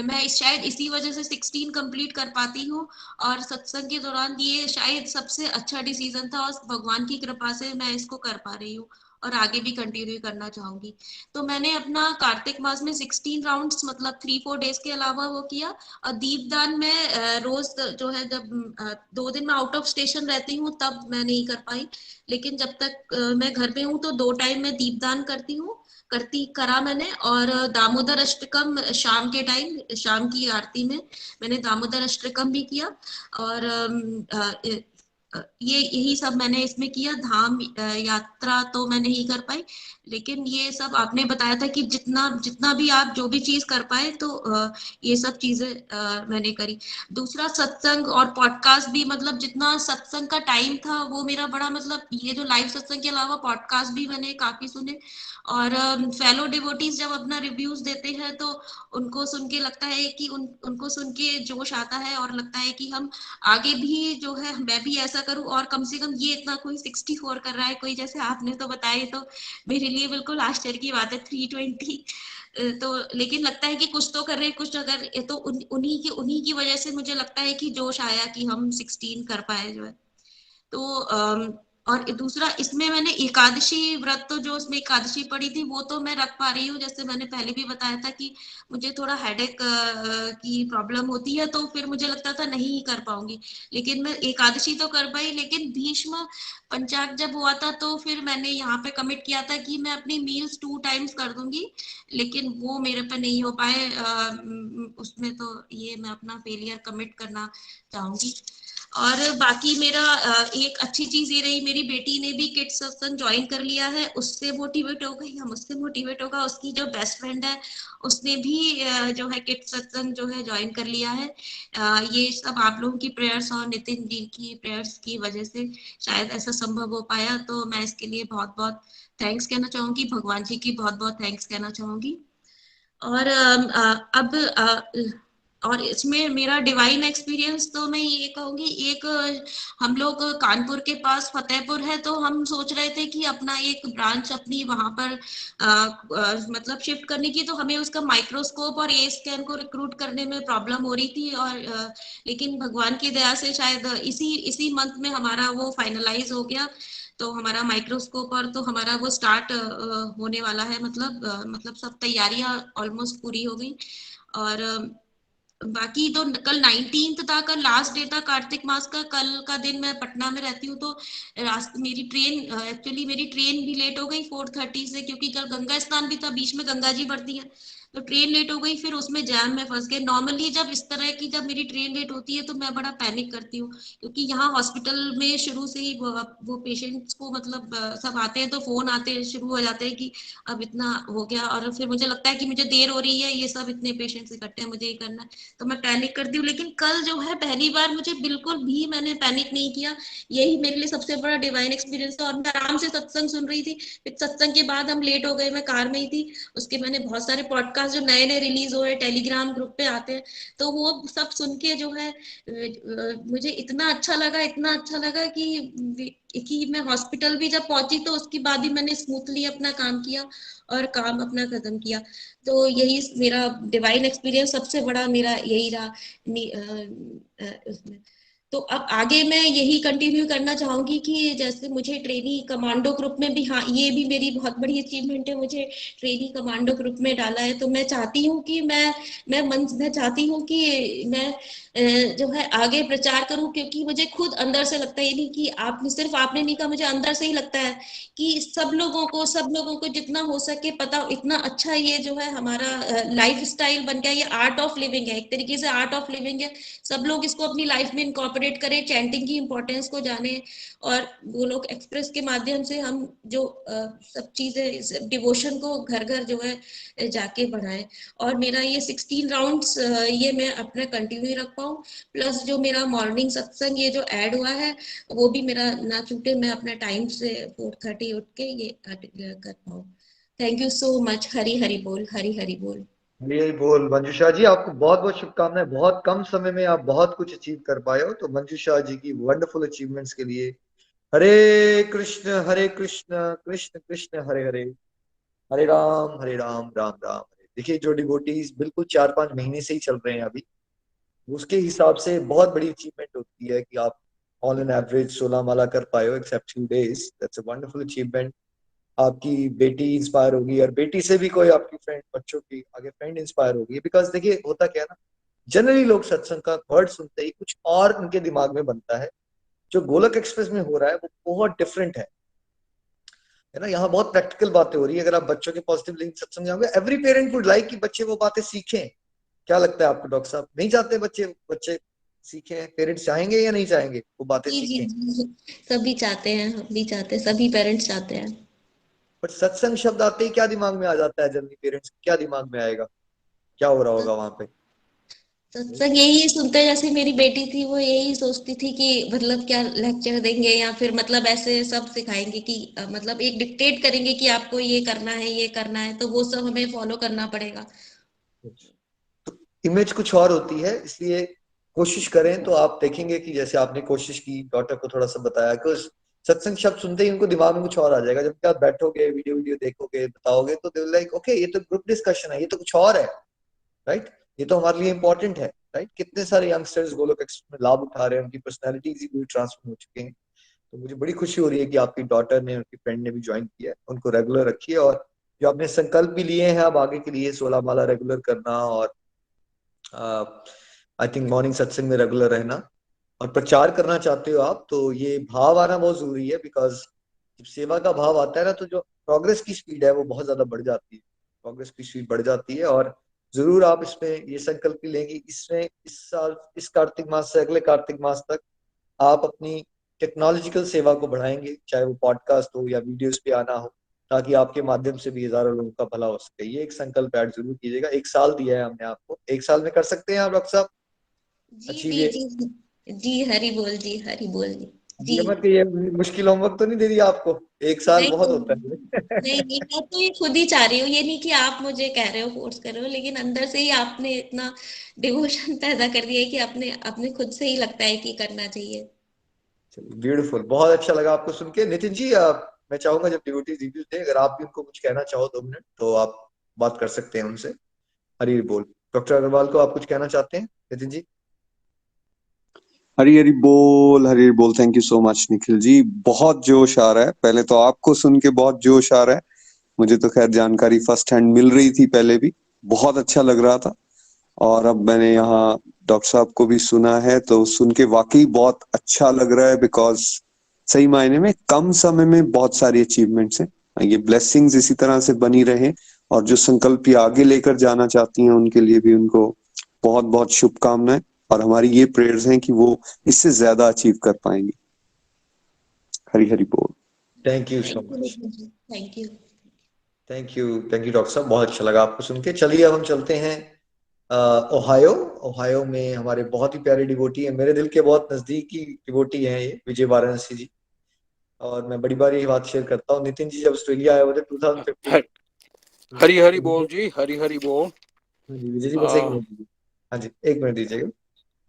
मैं शायद इसी वजह से 16 कंप्लीट कर पाती हूँ। और सत्संग के दौरान ये शायद सबसे अच्छा डिसीजन था, और भगवान की कृपा से मैं इसको कर पा रही हूँ। और आगे भी कंटिन्यू करना चाहूंगी। तो मैंने अपना कार्तिक मास में 16 राउंड्स मतलब 3-4 डेज के अलावा वो किया। और दीपदान में रोज जो है, जब 2 दिन में आउट ऑफ स्टेशन रहती हूँ तब मैं नहीं कर पाई, लेकिन जब तक मैं घर पे हूँ तो 2 टाइम मैं दीपदान करती हूँ, करती करा मैंने। और दामोदर अष्टकम शाम के टाइम, शाम की आरती में मैंने दामोदर अष्टकम भी किया। और ये यही सब मैंने इसमें किया। धाम यात्रा तो मैं नहीं कर पाई, लेकिन ये सब आपने बताया था कि जितना जितना भी आप जो भी चीज कर पाए तो ये सब चीजें मैंने करी। दूसरा, सत्संग और पॉडकास्ट भी, मतलब जितना सत्संग का टाइम था वो मेरा बड़ा, मतलब ये जो लाइव सत्संग के अलावा पॉडकास्ट भी मैंने काफी सुने। और फेलो डिवोटीज जब अपना रिव्यूज देते हैं तो उनको सुन के लगता है कि उनको सुन के जोश आता है, और लगता है कि हम आगे भी जो है मैं भी ऐसा करूं। और कम से कम ये इतना कोई 64 कर रहा है, कोई जैसे आपने तो बताया, तो मेरे लिए बिल्कुल आश्चर्य की बात है 320। तो लेकिन लगता है कि कुछ तो कर रहे हैं, कुछ अगर तो उन्हीं की वजह से मुझे लगता है कि जोश आया कि हम 16 कर पाए जो है। तो और दूसरा, इसमें मैंने एकादशी व्रत, तो जो उसमें एकादशी पड़ी थी वो तो मैं रख पा रही हूँ, जैसे मैंने पहले भी बताया था कि मुझे थोड़ा हेडेक की प्रॉब्लम होती है, तो फिर मुझे लगता था नहीं कर पाऊंगी। लेकिन मैं एकादशी तो कर पाई, लेकिन भीष्म पंचाक जब हुआ था तो फिर मैंने यहाँ पे कमिट किया था कि मैं अपनी मील्स 2 टाइम्स कर दूंगी, लेकिन वो मेरे पे नहीं हो पाए। उसमें तो ये मैं अपना फेलियर कमिट करना चाहूंगी। और बाकी मेरा एक अच्छी चीज ये रही, मेरी बेटी ने भी किड्स सत्संग ज्वाइन कर लिया है, उससे मोटिवेट हो गई, हम उससे मोटिवेट होगा। उसकी जो बेस्ट फ्रेंड है उसने भी जो है किड्स सत्संग जो है ज्वाइन कर लिया है। ये सब आप लोगों की प्रेयर्स और नितिन जी की प्रेयर्स की वजह से शायद ऐसा संभव हो पाया, तो मैं इसके लिए बहुत बहुत थैंक्स कहना चाहूंगी, भगवान जी की बहुत बहुत थैंक्स कहना चाहूंगी। और अब और इसमें मेरा डिवाइन एक्सपीरियंस तो मैं ये कहूंगी, एक हम लोग कानपुर के पास फतेहपुर है, तो हम सोच रहे थे कि अपना एक ब्रांच अपनी वहां पर मतलब शिफ्ट करने की, तो हमें उसका माइक्रोस्कोप और ए स्कैन को रिक्रूट करने में प्रॉब्लम हो रही थी। और लेकिन भगवान की दया से शायद इसी इसी मंथ में हमारा वो फाइनलाइज हो गया, तो हमारा माइक्रोस्कोप और तो हमारा वो स्टार्ट होने वाला है, मतलब सब तैयारियां ऑलमोस्ट पूरी हो गई। और बाकी तो कल 19th था, कल लास्ट डे था कार्तिक मास का। कल का दिन मैं पटना में रहती हूँ, तो रास्ते मेरी ट्रेन, एक्चुअली मेरी ट्रेन भी लेट हो गई 4:30 से, क्योंकि कल गंगा स्नान भी था, बीच में गंगा जी बढ़ती है, तो ट्रेन लेट हो गई, फिर उसमें जैम में फंस गए। नॉर्मली जब इस तरह की जब मेरी ट्रेन लेट होती है तो मैं बड़ा पैनिक करती हूँ, क्योंकि यहाँ हॉस्पिटल में शुरू से ही वो पेशेंट्स को मतलब सब आते हैं तो फोन आते शुरू हो जाते हैं कि अब इतना हो गया, और फिर मुझे लगता है कि मुझे देर हो रही है, ये सब इतने पेशेंट्स इकट्ठे हैं, मुझे ये करना है, तो मैं पैनिक करती हूँ। लेकिन कल जो है पहली बार मुझे बिल्कुल भी मैंने पैनिक नहीं किया, यही मेरे लिए सबसे बड़ा डिवाइन एक्सपीरियंस था। और मैं आराम से सत्संग सुन रही थी, फिर सत्संग के बाद हम लेट हो गए, मैं कार में ही थी, उसके मैंने बहुत सारे पॉडकास्ट जो नए नए रिलीज हुए टेलीग्राम ग्रुप पे आते हैं, तो वो सब सुन के जो है मुझे इतना अच्छा लगा, इतना अच्छा लगा कि मैं हॉस्पिटल भी जब पहुंची तो उसके बाद भी मैंने स्मूथली अपना काम किया और काम अपना खत्म किया। तो यही मेरा डिवाइन एक्सपीरियंस सबसे बड़ा मेरा यही रहा उसमें। तो अब आगे मैं यही कंटिन्यू करना चाहूंगी कि जैसे मुझे ट्रेनी कमांडो ग्रुप में भी, हाँ ये भी मेरी बहुत बड़ी अचीवमेंट है, मुझे ट्रेनी कमांडो ग्रुप में डाला है। तो मैं चाहती हूँ कि मैं चाहती हूँ कि मैं जो है आगे प्रचार करूं, क्योंकि मुझे खुद अंदर से लगता है, ये नहीं कि आप सिर्फ आपने नहीं कहा, मुझे अंदर से ही लगता है कि सब लोगों को जितना हो सके पता, इतना अच्छा ये जो है हमारा लाइफ स्टाइल बन गया, ये आर्ट ऑफ लिविंग है, एक तरीके से आर्ट ऑफ लिविंग है। सब लोग इसको अपनी लाइफ में इनकॉर्पोरेट करें, चैंटिंग की इंपॉर्टेंस को जाने, और वो लोग एक्सप्रेस के माध्यम से हम जो सब चीजें डिवोशन को घर घर जो है जाके बढ़ाएं। और मेरा ये 16 राउंड्स ये मैं अपना कंटिन्यू रख पाऊँ, प्लस जो मेरा मॉर्निंग सत्संग ये जो ऐड हुआ है वो भी मेरा ना छूटे, मैं अपने टाइम से 4:30 उठ के ये कर पाऊँ। Thank you so much. Hari Hari बोल, हरी हरी बोल। यही बोल मंजूषा जी, आपको बहुत बहुत शुभकामनाएं। बहुत कम समय में आप बहुत कुछ अचीव कर पाए हो, तो मंजूषा जी की वंडरफुल अचीवमेंट्स के लिए हरे कृष्ण कृष्ण कृष्ण हरे हरे, हरे राम राम राम हरे। देखिए, जो डिवोटीज बिल्कुल 4-5 महीने से ही चल रहे हैं अभी, उसके हिसाब से बहुत बड़ी अचीवमेंट होती है कि आप ऑन एन एवरेज 16 माला कर पाए हो except 2 days। That's a wonderful achievement. आपकी बेटी इंस्पायर होगी और बेटी से भी कोई आपकी फ्रेंड, बच्चों की आगे फ्रेंड इंस्पायर होगी। बिकॉज देखिए होता क्या है ना, जनरली लोग सत्संग का वर्ड सुनते ही कुछ और उनके दिमाग में बनता है। जो गोलक एक्सप्रेस में हो रहा है वो बहुत डिफरेंट है ना। यहाँ बहुत प्रैक्टिकल बातें हो रही है। अगर आप बच्चों के पॉजिटिव लिंक सत्संग जाओगे, एवरी पेरेंट वुड लाइक कि बच्चे वो बातें सीखें। क्या लगता है आपको डॉक्टर साहब, नहीं चाहते बच्चे बच्चे सीखें? पेरेंट्स चाहेंगे या नहीं चाहेंगे वो बातें जी जी सीखें? जी, सभी चाहते हैं, हम भी चाहते हैं, सभी पेरेंट्स चाहते हैं। बट सत्संग शब्द आते ही क्या दिमाग में आ जाता है? जनरली पेरेंट्स क्या दिमाग में आएगा? क्या हो रहा होगा वहां पे? सत्संग यही सुनते हैं, जैसे मेरी बेटी थी वो यही सोचती थी कि मतलब क्या लेक्चर देंगे या फिर मतलब ऐसे सब सिखाएंगे कि मतलब एक डिक्टेट करेंगे कि आपको ये करना है, ये करना है, तो वो सब हमें फॉलो करना पड़ेगा। तो इमेज कुछ और होती है, इसलिए कोशिश करें तो आप देखेंगे कि जैसे आपने कोशिश की डॉक्टर को थोड़ा सा बताया कि उस सत्संग शब्द सुनते ही उनको दिमाग में कुछ और आ जाएगा। जब आप बैठोगे, वीडियो वीडियो देखोगे, बताओगे, तो दे लाइक ओके ये तो ग्रुप डिस्कशन है, ये तो कुछ और है, राइट। ये तो हमारे लिए इंपॉर्टेंट है, राइट। कितने सारे यंगस्टर्स गोलोक एक्सप्रेस में लाभ उठा रहे हैं, उनकी पर्सनैलिटीज ही पूरी ट्रांसफॉर्म हो चुके हैं। तो मुझे बड़ी खुशी हो रही है कि आपकी डॉटर ने, उनकी फ्रेंड ने भी ज्वाइन किया है। उनको रेगुलर रखिए, और जो आपने संकल्प भी लिए हैं अब आगे के लिए, 16 माला रेगुलर करना और आई थिंक मॉर्निंग सत्संग में रेगुलर रहना और प्रचार करना चाहते हो आप, तो ये भाव आना बहुत जरूरी है। बिकॉज जब सेवा का भाव आता है ना, तो जो प्रोग्रेस की स्पीड है वो बहुत ज्यादा बढ़ जाती है। प्रोग्रेस की स्पीड बढ़ जाती है। और जरूर आप इसमें ये संकल्प भी लेंगे, इसमें इस साल, इस कार्तिक मास से अगले कार्तिक मास तक आप अपनी टेक्नोलॉजिकल सेवा को बढ़ाएंगे, चाहे वो पॉडकास्ट हो या वीडियोस पे आना हो, ताकि आपके माध्यम से भी हजारों लोगों का भला हो सके। ये एक संकल्प ऐड जरूर कीजिएगा। 1 साल दिया है हमने आपको, 1 साल में कर सकते हैं आप डॉक्टर साहब जी अचीव जी ये? जी जी, हरि बोल जी, हरि बोल जी। जी ये मत, ये मुश्किल होमवर्क तो नहीं दे दिया आपको? 1 साल नहीं बहुत नहीं होता नहीं है। नहीं, मैं तो ये खुद ही चाह रही हूँ, ये नहीं कि आप मुझे कह रहे हो, फोर्स कर रहे हो, लेकिन अंदर से ही आपने इतना डिवोशन पैदा कर दिया है कि अपने अपने खुद से ही लगता है कि करना चाहिए। चलिए ब्यूटीफुल, बहुत अच्छा लगा आपको सुन के। नितिन जी, मैं चाहूंगा जब डिवोटीज रिव्यू दें, अगर आप भी उनको कुछ कहना चाहो 2 मिनट, तो आप बात कर सकते हैं उनसे। हरी बोल। डॉक्टर अग्रवाल को आप कुछ कहना चाहते हैं, नितिन जी? हरी हरी बोल, हरी हरी बोल। Thank you so much Nikhil ji, बहुत जोश आ रहा है। पहले तो आपको सुन के बहुत जोश आ रहा है। मुझे तो खैर जानकारी फर्स्ट हैंड मिल रही थी पहले भी, बहुत अच्छा लग रहा था। और अब मैंने यहाँ डॉक्टर साहब को भी सुना है तो सुन के वाकई बहुत अच्छा लग रहा है। बिकॉज सही मायने में कम समय में बहुत सारी अचीवमेंट्स हैं। ये ब्लेसिंग्स इसी तरह से बनी रहे, और जो संकल्प ये आगे लेकर जाना चाहती हैं उनके लिए भी उनको बहुत बहुत शुभकामनाएं। और हमारी ये प्रेयर्स हैं कि वो इससे ज्यादा अचीव कर पाएंगी। हरी हरी बोल। Thank you so thank you much. Nitin ji, thank you. Thank you, thank you doctor साहब, बहुत अच्छा लगा आपको सुन के। चलिए अब हम चलते हैं ओहायो। ओहायो में हमारे बहुत ही प्यारे डिवोटी है, मेरे दिल के बहुत नजदीकी डिवोटी हैं ये, विजय वाराणसी जी। और मैं बड़ी बार ये बात शेयर करता हूँ, नितिन जी जब ऑस्ट्रेलिया आए हुए थे 2015 हर- में। हरी हरी बोल जी, हरी हरी बोल। हाँ जी विजय जी, बस एक आ, मिनट दीजिए। हाँ जी, 1 मिनट दीजिएगा।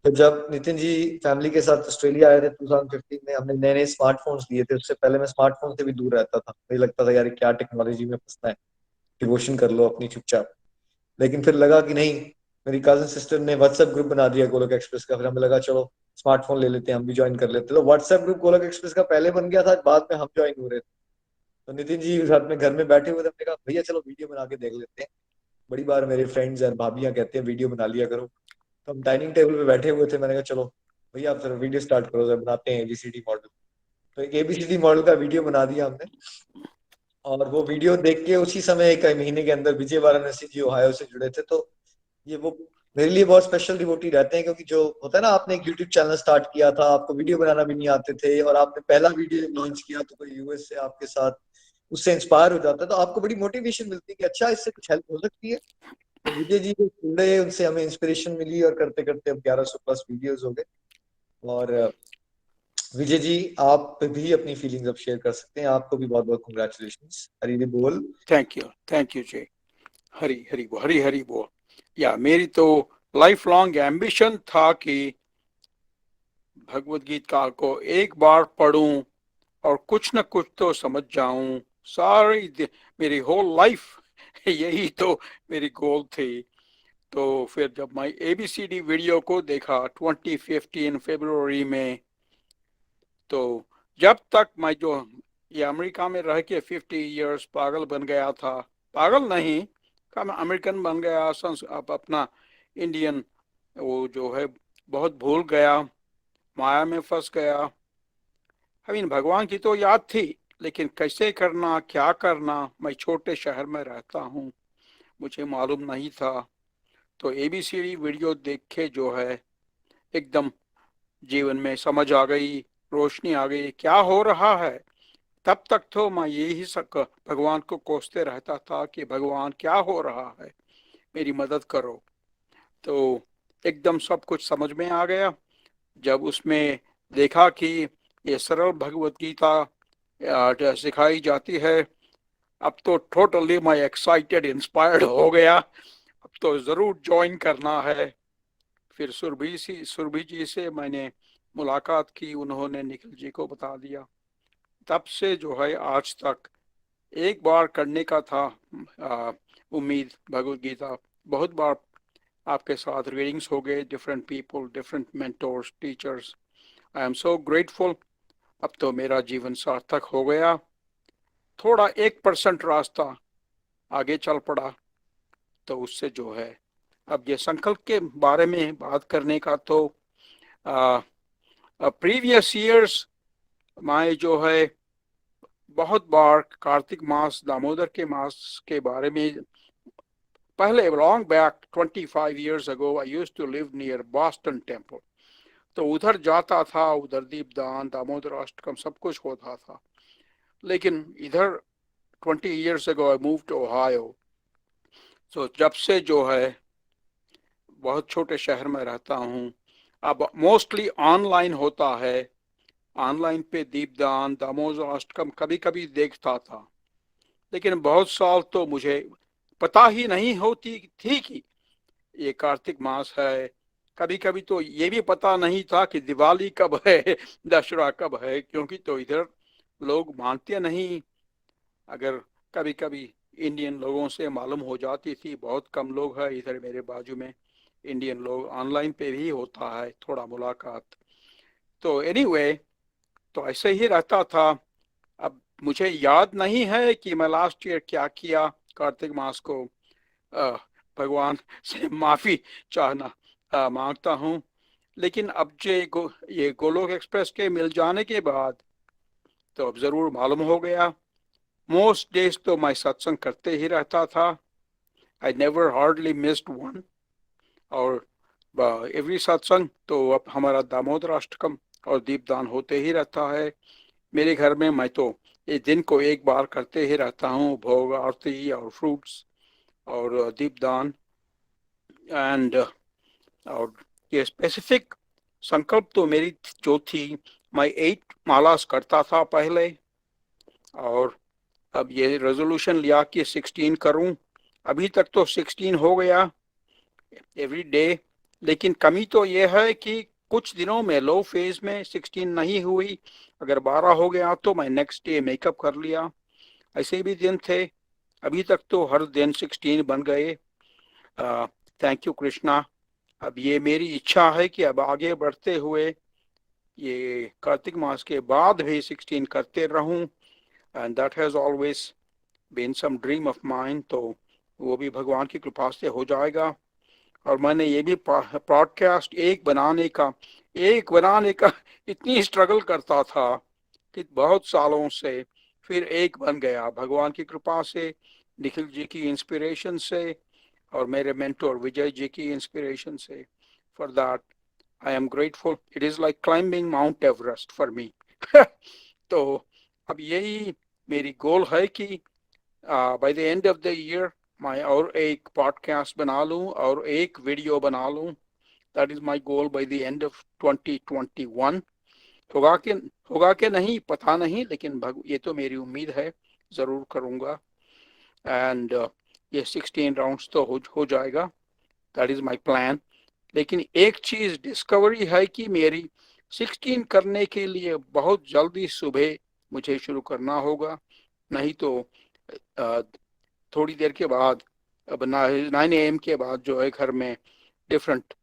तो जब नितिन जी फैमिली के साथ ऑस्ट्रेलिया आए थे 2015 में, हमने नए नए स्मार्टफोन्स लिए थे। उससे पहले मैं स्मार्टफोन से भी दूर रहता था, मुझे लगता था यार क्या टेक्नोलॉजी में फंसना है, डिवोशन कर लो अपनी चुपचाप। लेकिन फिर लगा कि नहीं, मेरी कजन सिस्टर ने व्हाट्सएप ग्रुप बना दिया गोलोक एक्सप्रेस का। फिर हमें लगा चलो स्मार्टफोन ले लेते हैं, हम भी ज्वाइन कर लेते हैं। तो व्हाट्सएप ग्रुप गोलोक एक्सप्रेस का पहले बन गया था, बाद में हम ज्वाइन हो रहे थे। तो नितिन जी साथ में घर में बैठे हुए थे, हमने कहा भैया चलो वीडियो बना के देख लेते हैं। बड़ी बार मेरे फ्रेंड्स और भाभियां कहते हैं वीडियो बना लिया करो। तो हम डाइनिंग टेबल पे बैठे हुए थे, मैंने कहा चलो भैया आप जरा वीडियो स्टार्ट करो, जरा बनाते हैं एबीसीडी मॉडल। तो एक एबीसीडी मॉडल का वीडियो बना दिया हमने। और वो वीडियो देख के उसी समय, 1 महीने के अंदर, विजय वाराणसी जी ओहायो से जुड़े थे। तो ये वो मेरे लिए बहुत स्पेशल डिवोटी रहते हैं, क्योंकि जो होता है ना, आपने एक यूट्यूब चैनल स्टार्ट किया था, आपको वीडियो बनाना भी नहीं आते थे, और आपने पहला वीडियो लॉन्च किया तो कोई यूएस से आपके साथ उससे इंस्पायर हो जाता है, तो आपको बड़ी मोटिवेशन मिलती है कि अच्छा इससे कुछ हेल्प हो सकती है। तो विजय जी को जुड़े, उनसे हमें इंस्पिरेशन मिली, और करते करते अब 1100 प्लस वीडियोस हो गए। और विजय जी आप भी अपनी फीलिंग्स अब शेयर कर सकते हैं। आपको भी बहुत बहुत कंग्रेचुलेशंस। हरी बोल। थैंक यू जी। हरी हरी बोल, हरी हरी बोल। या मेरी तो लाइफ लॉन्ग एम्बिशन था कि भगवत गीता को एक बार पढूं और कुछ न कुछ तो समझ जाऊं। मेरी होल लाइफ यही तो मेरी गोल थी। तो फिर जब मैं एबीसीडी वीडियो को देखा 2015 फरवरी में, तो जब तक मैं जो ये अमेरिका में रह के 50 इयर्स पागल बन गया था। पागल नहीं, कम अमेरिकन बन गया, अब अपना इंडियन वो जो है बहुत भूल गया, माया में फंस गया। आई मीन भगवान की तो याद थी, लेकिन कैसे करना, क्या करना, मैं छोटे शहर में रहता हूँ, मुझे मालूम नहीं था। तो एबीसीडी वीडियो देख के जो है एकदम जीवन में समझ आ गई, रोशनी आ गई, क्या हो रहा है। तब तक तो मैं यही भगवान को कोसते रहता था कि भगवान क्या हो रहा है, मेरी मदद करो। तो एकदम सब कुछ समझ में आ गया जब उसमें देखा कि ये सरल भगवत गीता सिखाई जाती है। अब तो टोटली मैं एक्साइटेड, इंस्पायर्ड हो गया, अब तो जरूर ज्वाइन करना है। फिर सुरभि जी से मैंने मुलाकात की, उन्होंने निखिल जी को बता दिया। तब से जो है आज तक एक बार करने का था उम्मीद भगवत गीता, बहुत बार आपके साथ रीडिंग्स हो गए, different people, different mentors, teachers. I am so grateful. अब तो मेरा जीवन सार्थक हो गया, थोड़ा 1% रास्ता आगे चल पड़ा। तो उससे जो है अब ये संकल्प के बारे में बात करने का, तो प्रीवियस ईयर्स मैं जो है बहुत बार कार्तिक मास, दामोदर के मास के बारे में, पहले long back 25 years ago I used to live near Boston Temple, तो उधर जाता था, उधर दीपदान, दामोदर अष्टकम सब कुछ होता था। लेकिन इधर 20 years ago I moved to Ohio, तो जब से जो है बहुत छोटे शहर में रहता हूँ, अब मोस्टली ऑनलाइन होता है। ऑनलाइन पे दीपदान, दामोदर अष्टकम कभी कभी देखता था, लेकिन बहुत साल तो मुझे पता ही नहीं होती थी कि ये कार्तिक मास है। कभी कभी तो ये भी पता नहीं था कि दिवाली कब है, दशहरा कब है, क्योंकि तो इधर लोग मानते नहीं। अगर कभी कभी इंडियन लोगों से मालूम हो जाती थी, बहुत कम लोग हैं इधर मेरे बाजू में इंडियन लोग, ऑनलाइन पे भी होता है थोड़ा मुलाकात। तो एनीवे, तो ऐसे ही रहता था। अब मुझे याद नहीं है कि मैं लास्ट ईयर क्या किया कार्तिक मास को। अ, भगवान से माफी चाहना मांगता हूँ। लेकिन अब ये गोलोक एक्सप्रेस के मिल जाने के बाद तो अब जरूर मालूम हो गया। मोस्ट डेज तो मैं सत्संग करते ही रहता था, I never hardly missed one. और एवरी सत्संग तो अब हमारा दामोदर अष्टकम और दीपदान होते ही रहता है मेरे घर में। मैं तो ये दिन को एक बार करते ही रहता हूँ, भोग आरती और फ्रूट्स और दीपदान। एंड और ये स्पेसिफिक संकल्प तो मेरी जो थी, मैं 8 मालास करता था पहले, और अब ये रेजोल्यूशन लिया कि 16 करूं। अभी तक तो 16 हो गया एवरी डे। लेकिन कमी तो ये है कि कुछ दिनों में लो फेज में 16 नहीं हुई। अगर 12 हो गया तो मैं नेक्स्ट डे मेकअप कर लिया। ऐसे भी दिन थे, अभी तक तो हर दिन 16 बन गए। Thank you Krishna. अब ये मेरी इच्छा है कि अब आगे बढ़ते हुए ये कार्तिक मास के बाद भी 16 करते रहूं, and that has always been some dream of mine. तो वो भी भगवान की कृपा से हो जाएगा। और मैंने ये भी पॉडकास्ट एक बनाने का इतनी स्ट्रगल करता था कि बहुत सालों से, फिर एक बन गया भगवान की कृपा से, निखिल जी की इंस्पिरेशन से और मेरे मेंटोर विजय जी की इंस्पिरेशन से। For that I am grateful. It is like climbing mount Everest for me. तो अब यही मेरी गोल है कि by the end of the year मैं और एक पॉडकास्ट बना लूं और एक वीडियो बना लूं। That is my goal by the end of 2021। होगा कि नहीं पता नहीं, लेकिन ये तो मेरी उम्मीद है, जरूर करूंगा। एंड ये 16 राउंड्स तो हो जाएगा, दैट इज माय प्लान। लेकिन एक चीज डिस्कवरी है कि मेरी 16 करने के लिए बहुत जल्दी सुबह मुझे शुरू करना होगा, नहीं तो थोड़ी देर के बाद, अब 9 AM के बाद जो है घर में डिफरेंट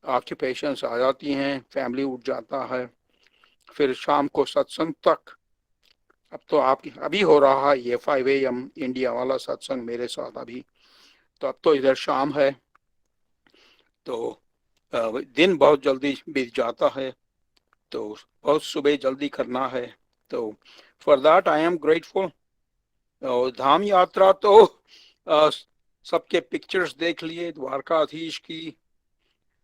ऑक्यूपेशंस आ जाती हैं, फैमिली उठ जाता है, फिर शाम को सत्संग तक अब तो आप अभी हो रहा है ये 5 AM इंडिया वाला सत्संग मेरे साथ अभी, तो अब तो इधर शाम है, तो दिन बहुत जल्दी बीत जाता है, तो बहुत सुबह जल्दी करना है, तो for that I am grateful. और धाम यात्रा तो सबके पिक्चर्स देख लिए द्वारकाधीश की।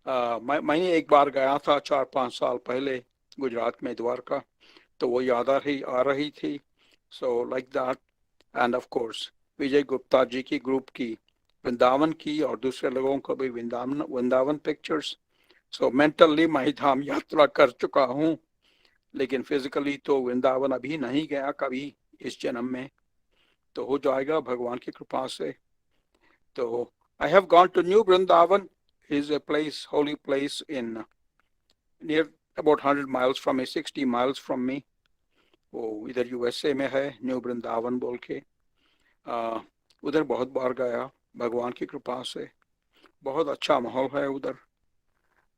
मैंने एक बार गया था 4-5 साल पहले गुजरात में द्वारका, तो वो याद आ रही थी। So like that, and of course Vijay Gupta ji की ग्रुप की वृंदावन की, और दूसरे लोगों को भी वृंदावन वृंदावन पिक्चर्स। सो मेंटली मैं धाम यात्रा कर चुका हूँ, लेकिन फिजिकली तो वृंदावन अभी नहीं गया कभी इस जन्म में, तो हो जाएगा भगवान की कृपा से। तो I have gone to New Vrindavan, is a place, holy place in near about 100 miles from me, 60 miles from me. वो इधर यूएसए में है, न्यू वृंदावन बोल के। उधर बहुत बार गया भगवान की कृपा से, बहुत अच्छा माहौल है उधर,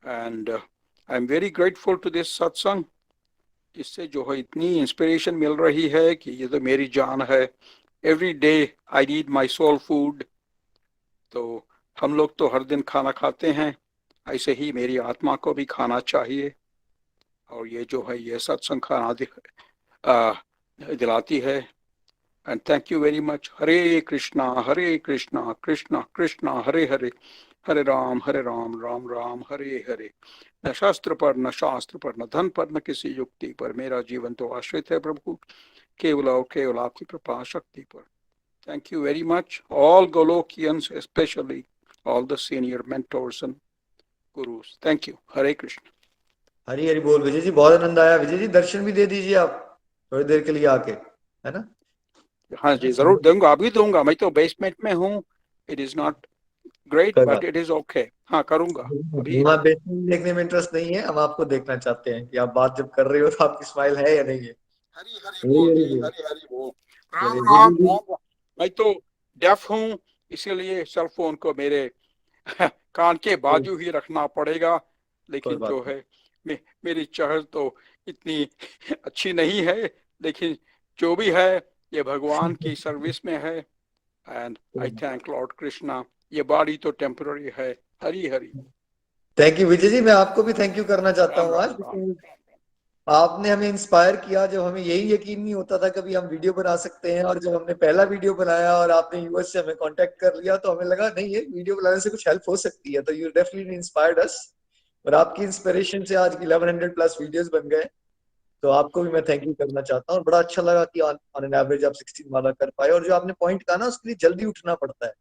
and I am very grateful to this satsang. इससे जो है इतनी इंस्पिरेशन मिल रही है कि ये तो मेरी जान है। Every day I need my soul food. तो हम लोग तो हर दिन खाना खाते हैं, ऐसे ही मेरी आत्मा को भी खाना चाहिए, और ये जो है ये सत्संग खाना दिलाती है। And thank you very much. Hare Krishna Krishna Krishna Hare Hare, Hare Ram Ram Ram Hare Hare. न शास्त्र पर, न शास्त्र पर, न धन पर, न किसी युक्ति पर, मेरा जीवन तो आश्रित है प्रभु केवल और केवल आपकी कृपा शक्ति पर। Thank you very much, all Golokians, especially all the senior mentors and gurus. Thank you. Hare Krishna. हरी हरी बोल विजय जी, बहुत आनंद आया। विजय जी दर्शन भी दे दीजिए आप थोड़ी देर के लिए आके, है ना? हाँ जी, जरूर दूंगा, अभी दूंगा। मैं तो बेसमेंट में हूँ। It is not great, but it is okay. हाँ, करूंगा अभी। हमारा बेसमेंट देखने में इंटरेस्ट नहीं है, हम आपको देखना चाहते हैं कि आप बात जब कर रहे हो तो आपकी स्माइल है या नहीं है। हरी हरी हरी बोल हरी जी, बोल। हरी हरी बोल। राम चलिए राम विजय जी, राम। मैं तो डेफ हूँ, इसीलिए सेल फोन को मेरे कान के बाजू ही रखना पड़ेगा। कोई लेकिन बात जो है मेरी चहल तो इतनी अच्छी नहीं है, लेकिन जो भी है ये भगवान की सर्विस में है, एंड आई नहीं। Thank Lord Krishna. ये बॉडी तो टेम्पररी है। हरी हरी। थैंक यू विजय जी, मैं आपको भी थैंक यू करना चाहता राम हूँ आज, राम राम। because आपने हमें इंस्पायर किया। जब हमें यही यकीन नहीं होता था कभी हम वीडियो बना सकते हैं, और जब हमने पहला वीडियो बनाया और आपने यूएस से हमें कांटेक्ट कर लिया, तो हमें लगा नहीं, ये वीडियो बनाने से कुछ हेल्प हो सकती है। तो यू डेफिनेटली इंस्पायर्ड अस, और आपकी इंस्पिरेशन से आज 1100 प्लस वीडियोस बन गए। तो आपको भी मैं थैंक यू करना चाहता हूँ, और बड़ा अच्छा लगा कि ऑन एन एवरेज आप 16 माला कर पाए। और जो आपने पॉइंट कहा ना, उसके लिए जल्दी उठना पड़ता है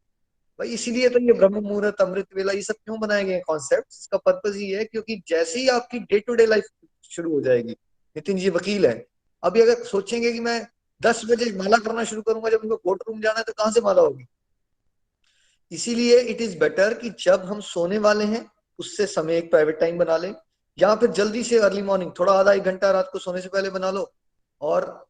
भाई, इसीलिए तो ये ब्रह्म मुहूर्त, अमृत वेला, ये सब क्यों बनाए गए कॉन्सेप्ट। इसका पर्पज ये है क्योंकि जैसे ही आपकी डे टू डे लाइफ शुरू हो जाएगी, नितिन जी वकील है, अभी अगर सोचेंगे कि मैं 10 बजे माला करना शुरू करूंगा, जब उनको कोर्ट रूम जाना है, तो कहाँ से माला होगी। इसीलिए इट इज बेटर कि जब हम सोने वाले हैं उससे समय एक प्राइवेट टाइम बना लें, या फिर जल्दी से अर्ली मॉर्निंग थोड़ा आधा 1 घंटा रात को सोने से पहले बना लो, और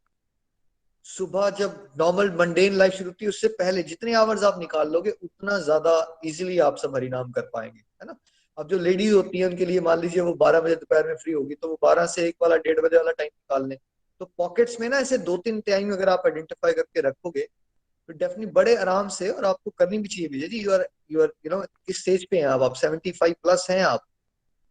सुबह जब नॉर्मल मंडेन लाइफ शुरू होती है उससे पहले जितने आवर्स आप निकाल लोगे, उतना ज्यादा इजीली आप सब हरिनाम कर पाएंगे, है ना। अब जो लेडीज होती है उनके लिए मान लीजिए वो 12 बजे दोपहर में फ्री होगी, तो वो 12 से 1 वाला 1:30 बजे वाला टाइम निकाल लें। तो पॉकेट्स में ना ऐसे 2-3 टाइम अगर आप आइडेंटिफाई करके रखोगे, तो डेफिनेटली बड़े आराम से, और आपको करनी भी चाहिए विजय जी। यू आर इस स्टेज पे हैं आप 75 प्लस हैं आप,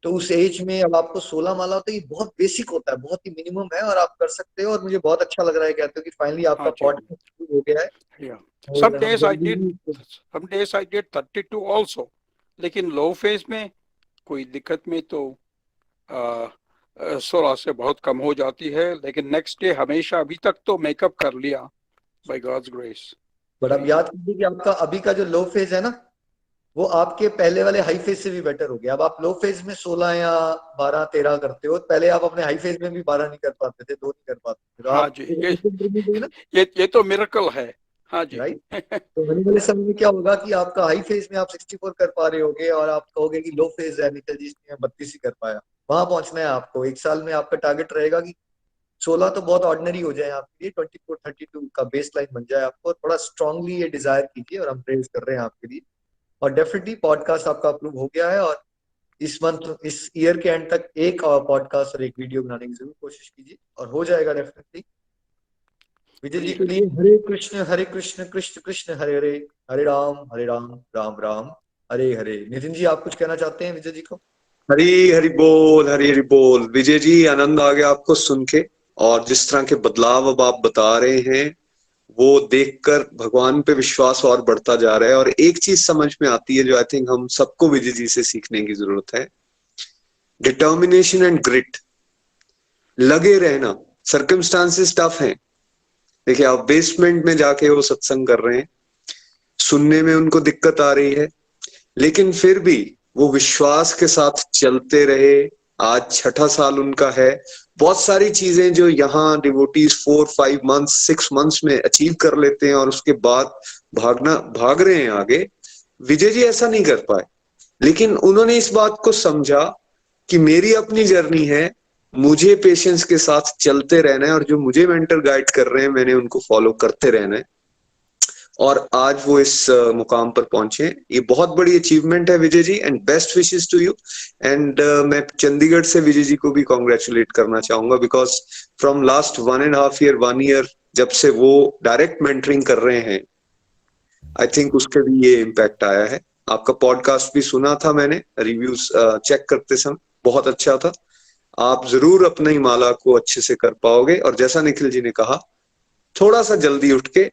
तो उस एज में अब आपको 16 माला होता है, ये बहुत बेसिक होता है, बहुत ही मिनिमम है, और आप कर सकते हो। और मुझे बहुत अच्छा लग रहा है कहते हो कि फाइनली आपका हाँ जी। पॉडकास्ट शुरू हो गया है, Yeah. और हम जल्दी ही। Some days I did 32 also, लेकिन लो फेज में कोई दिक्कत में तो 16 से बहुत कम हो जाती है, लेकिन नेक्स्ट डे हमेशा अभी तक तो मेकअप कर लिया बाय गॉड्स ग्रेस। बट अब याद कीजिए कि आपका अभी का जो लो फेज है ना, वो आपके पहले वाले हाई फेज से भी बेटर हो गया। अब आप लो फेज में 16 या 12-13 करते हो, पहले आप अपने हाई फेज में भी 12 नहीं कर पाते थे, 2 नहीं कर पाते थे, तो हाँ आप जी, improvement हुई ना, ये तो मिरेकल है। हाँ जी। राइट। तो आने वाले समय में क्या होगा कि आपका हाई फेज में आप 64 कर पा रहे होगे, और आप कहोगे कि लो फेज है निखिल जी, इसमें 32 ही कर पाया। वहां पहुंचना है आपको। 1 साल में आपका टारगेट रहेगा कि 16 तो बहुत ऑर्डिनरी हो जाए आपके लिए, 24-32 का बेस लाइन बन जाए आपको। थोड़ा स्ट्रांगली ये डिजायर कीजिए, और हम प्रेज कर रहे हैं आपके लिए। और डेफिनेटली पॉडकास्ट आपका अप्रूव हो गया है, और इस मंथ, इस ईयर के एंड तक एक पॉडकास्ट और एक वीडियो बनाने की जरूर कोशिश कीजिए, और हो जाएगा डेफिनेटली। विजय जी के लिए हरे कृष्ण कृष्ण कृष्ण हरे हरे, हरे राम राम राम हरे हरे। नितिन जी आप कुछ कहना चाहते हैं विजय जी को? हरी हरी बोल, हरी हरी बोल। विजय जी, आनंद आ गया आपको सुन के, और जिस तरह के बदलाव अब आप बता रहे हैं वो देखकर भगवान पे विश्वास और बढ़ता जा रहा है। और एक चीज समझ में आती है जो आई थिंक हम सबको विजय जी से सीखने की जरूरत है, डिटर्मिनेशन एंड ग्रिट। लगे रहना। सर्कमस्टांसेस टफ हैं। देखिए, आप बेसमेंट में जाके वो सत्संग कर रहे हैं, सुनने में उनको दिक्कत आ रही है, लेकिन फिर भी वो विश्वास के साथ चलते रहे। आज छठा साल उनका है। बहुत सारी चीजें जो यहाँ डिवोटीज 4 5 मंथ्स 6 मंथ्स में अचीव कर लेते हैं और उसके बाद भाग रहे हैं आगे, विजय जी ऐसा नहीं कर पाए। लेकिन उन्होंने इस बात को समझा कि मेरी अपनी जर्नी है, मुझे पेशेंस के साथ चलते रहना है, और जो मुझे मेंटर गाइड कर रहे हैं मैंने उनको फॉलो करते रहना है। और आज वो इस मुकाम पर पहुंचे। ये बहुत बड़ी अचीवमेंट है Vijay ji, and best wishes to you. And मैं चंडीगढ़ से विजय जी को भी कॉन्ग्रेचुलेट करना चाहूंगा, because from last 1.5 year 1 year जब से वो डायरेक्ट मेंटरिंग कर रहे हैं, आई थिंक उसके भी ये इम्पैक्ट आया है। आपका पॉडकास्ट भी सुना था मैंने, रिव्यूज चेक करते समय, बहुत अच्छा था। आप जरूर अपनी माला को अच्छे से कर पाओगे। और जैसा निखिल जी ने कहा, थोड़ा सा जल्दी उठ के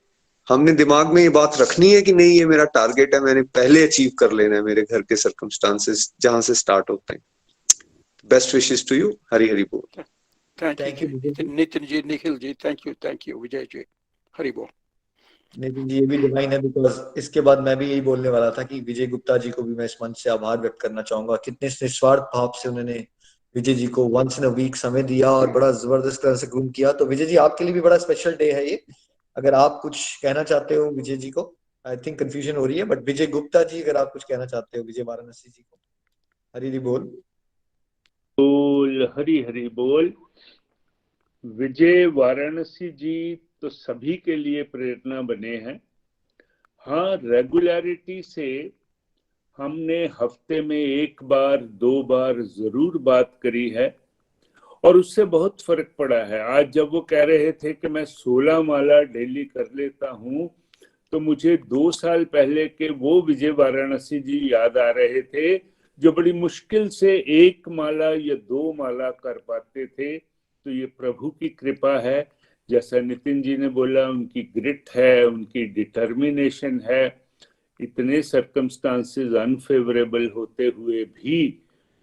हमने दिमाग में ये बात रखनी है कि नहीं ये मेरा टारगेट है, मैंने पहले अचीव कर लेना है मेरे घर के सर्कमस्टांसेस जहां से स्टार्ट होते हैं। Best wishes to you. Hari Hari बोल। Thank you thank ji, you Vijay ji. Nitin ji, Nikhil ji, thank you Vijay ji. Hari बोल। नितिन जी ये भी डिवाइन है, बिकॉज इसके बाद मैं भी यही बोलने वाला था कि विजय गुप्ता जी को भी मैं इस मंच से आभार व्यक्त करना चाहूंगा। कितने निस्वार्थ भाव से उन्होंने विजय जी को वंस इन अ वीक समय दिया और बड़ा जबरदस्त तरह से ग्रूम किया। तो विजय जी आपके लिए भी बड़ा स्पेशल डे है ये। अगर आप कुछ कहना चाहते हो विजय जी को, आई थिंक कंफ्यूजन हो रही है, बट विजय गुप्ता जी अगर आप कुछ कहना चाहते हो विजय वाराणसी जी को, हरी हरी बोल। बोल हरी हरी बोल। विजय वाराणसी जी तो सभी के लिए प्रेरणा बने हैं। हाँ, रेगुलरिटी से हमने हफ्ते में 1 बार 2 बार जरूर बात करी है, और उससे बहुत फर्क पड़ा है। आज जब वो कह रहे थे कि मैं 16 माला डेली कर लेता हूँ, तो मुझे 2 साल पहले के वो विजय वाराणसी जी याद आ रहे थे जो बड़ी मुश्किल से 1 माला या 2 माला कर पाते थे। तो ये प्रभु की कृपा है। जैसा नितिन जी ने बोला, उनकी ग्रिट है, उनकी डिटर्मिनेशन है। इतने सर्कमस्टांसेस अनफेवरेबल होते हुए भी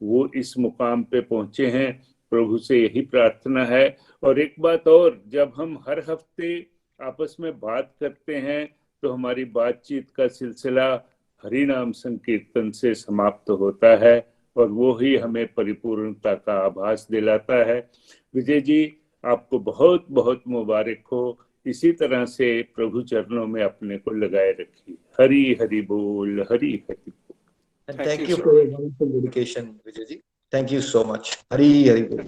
वो इस मुकाम पे पहुंचे हैं। प्रभु से यही प्रार्थना है। और एक बात और, जब हम हर हफ्ते आपस में बात करते हैं तो हमारी बातचीत का सिलसिला हरि नाम संकीर्तन से समाप्त होता है, और वो ही हमें परिपूर्णता का आभास दिलाता है। विजय जी, आपको बहुत बहुत मुबारक हो। इसी तरह से प्रभु चरणों में अपने को लगाए रखिए। हरि हरि बोल, हरि हरि बोल। And thank you thank you sir. For your wonderful dedication Vijay ji. Thank you so much. Hari Hari बोल।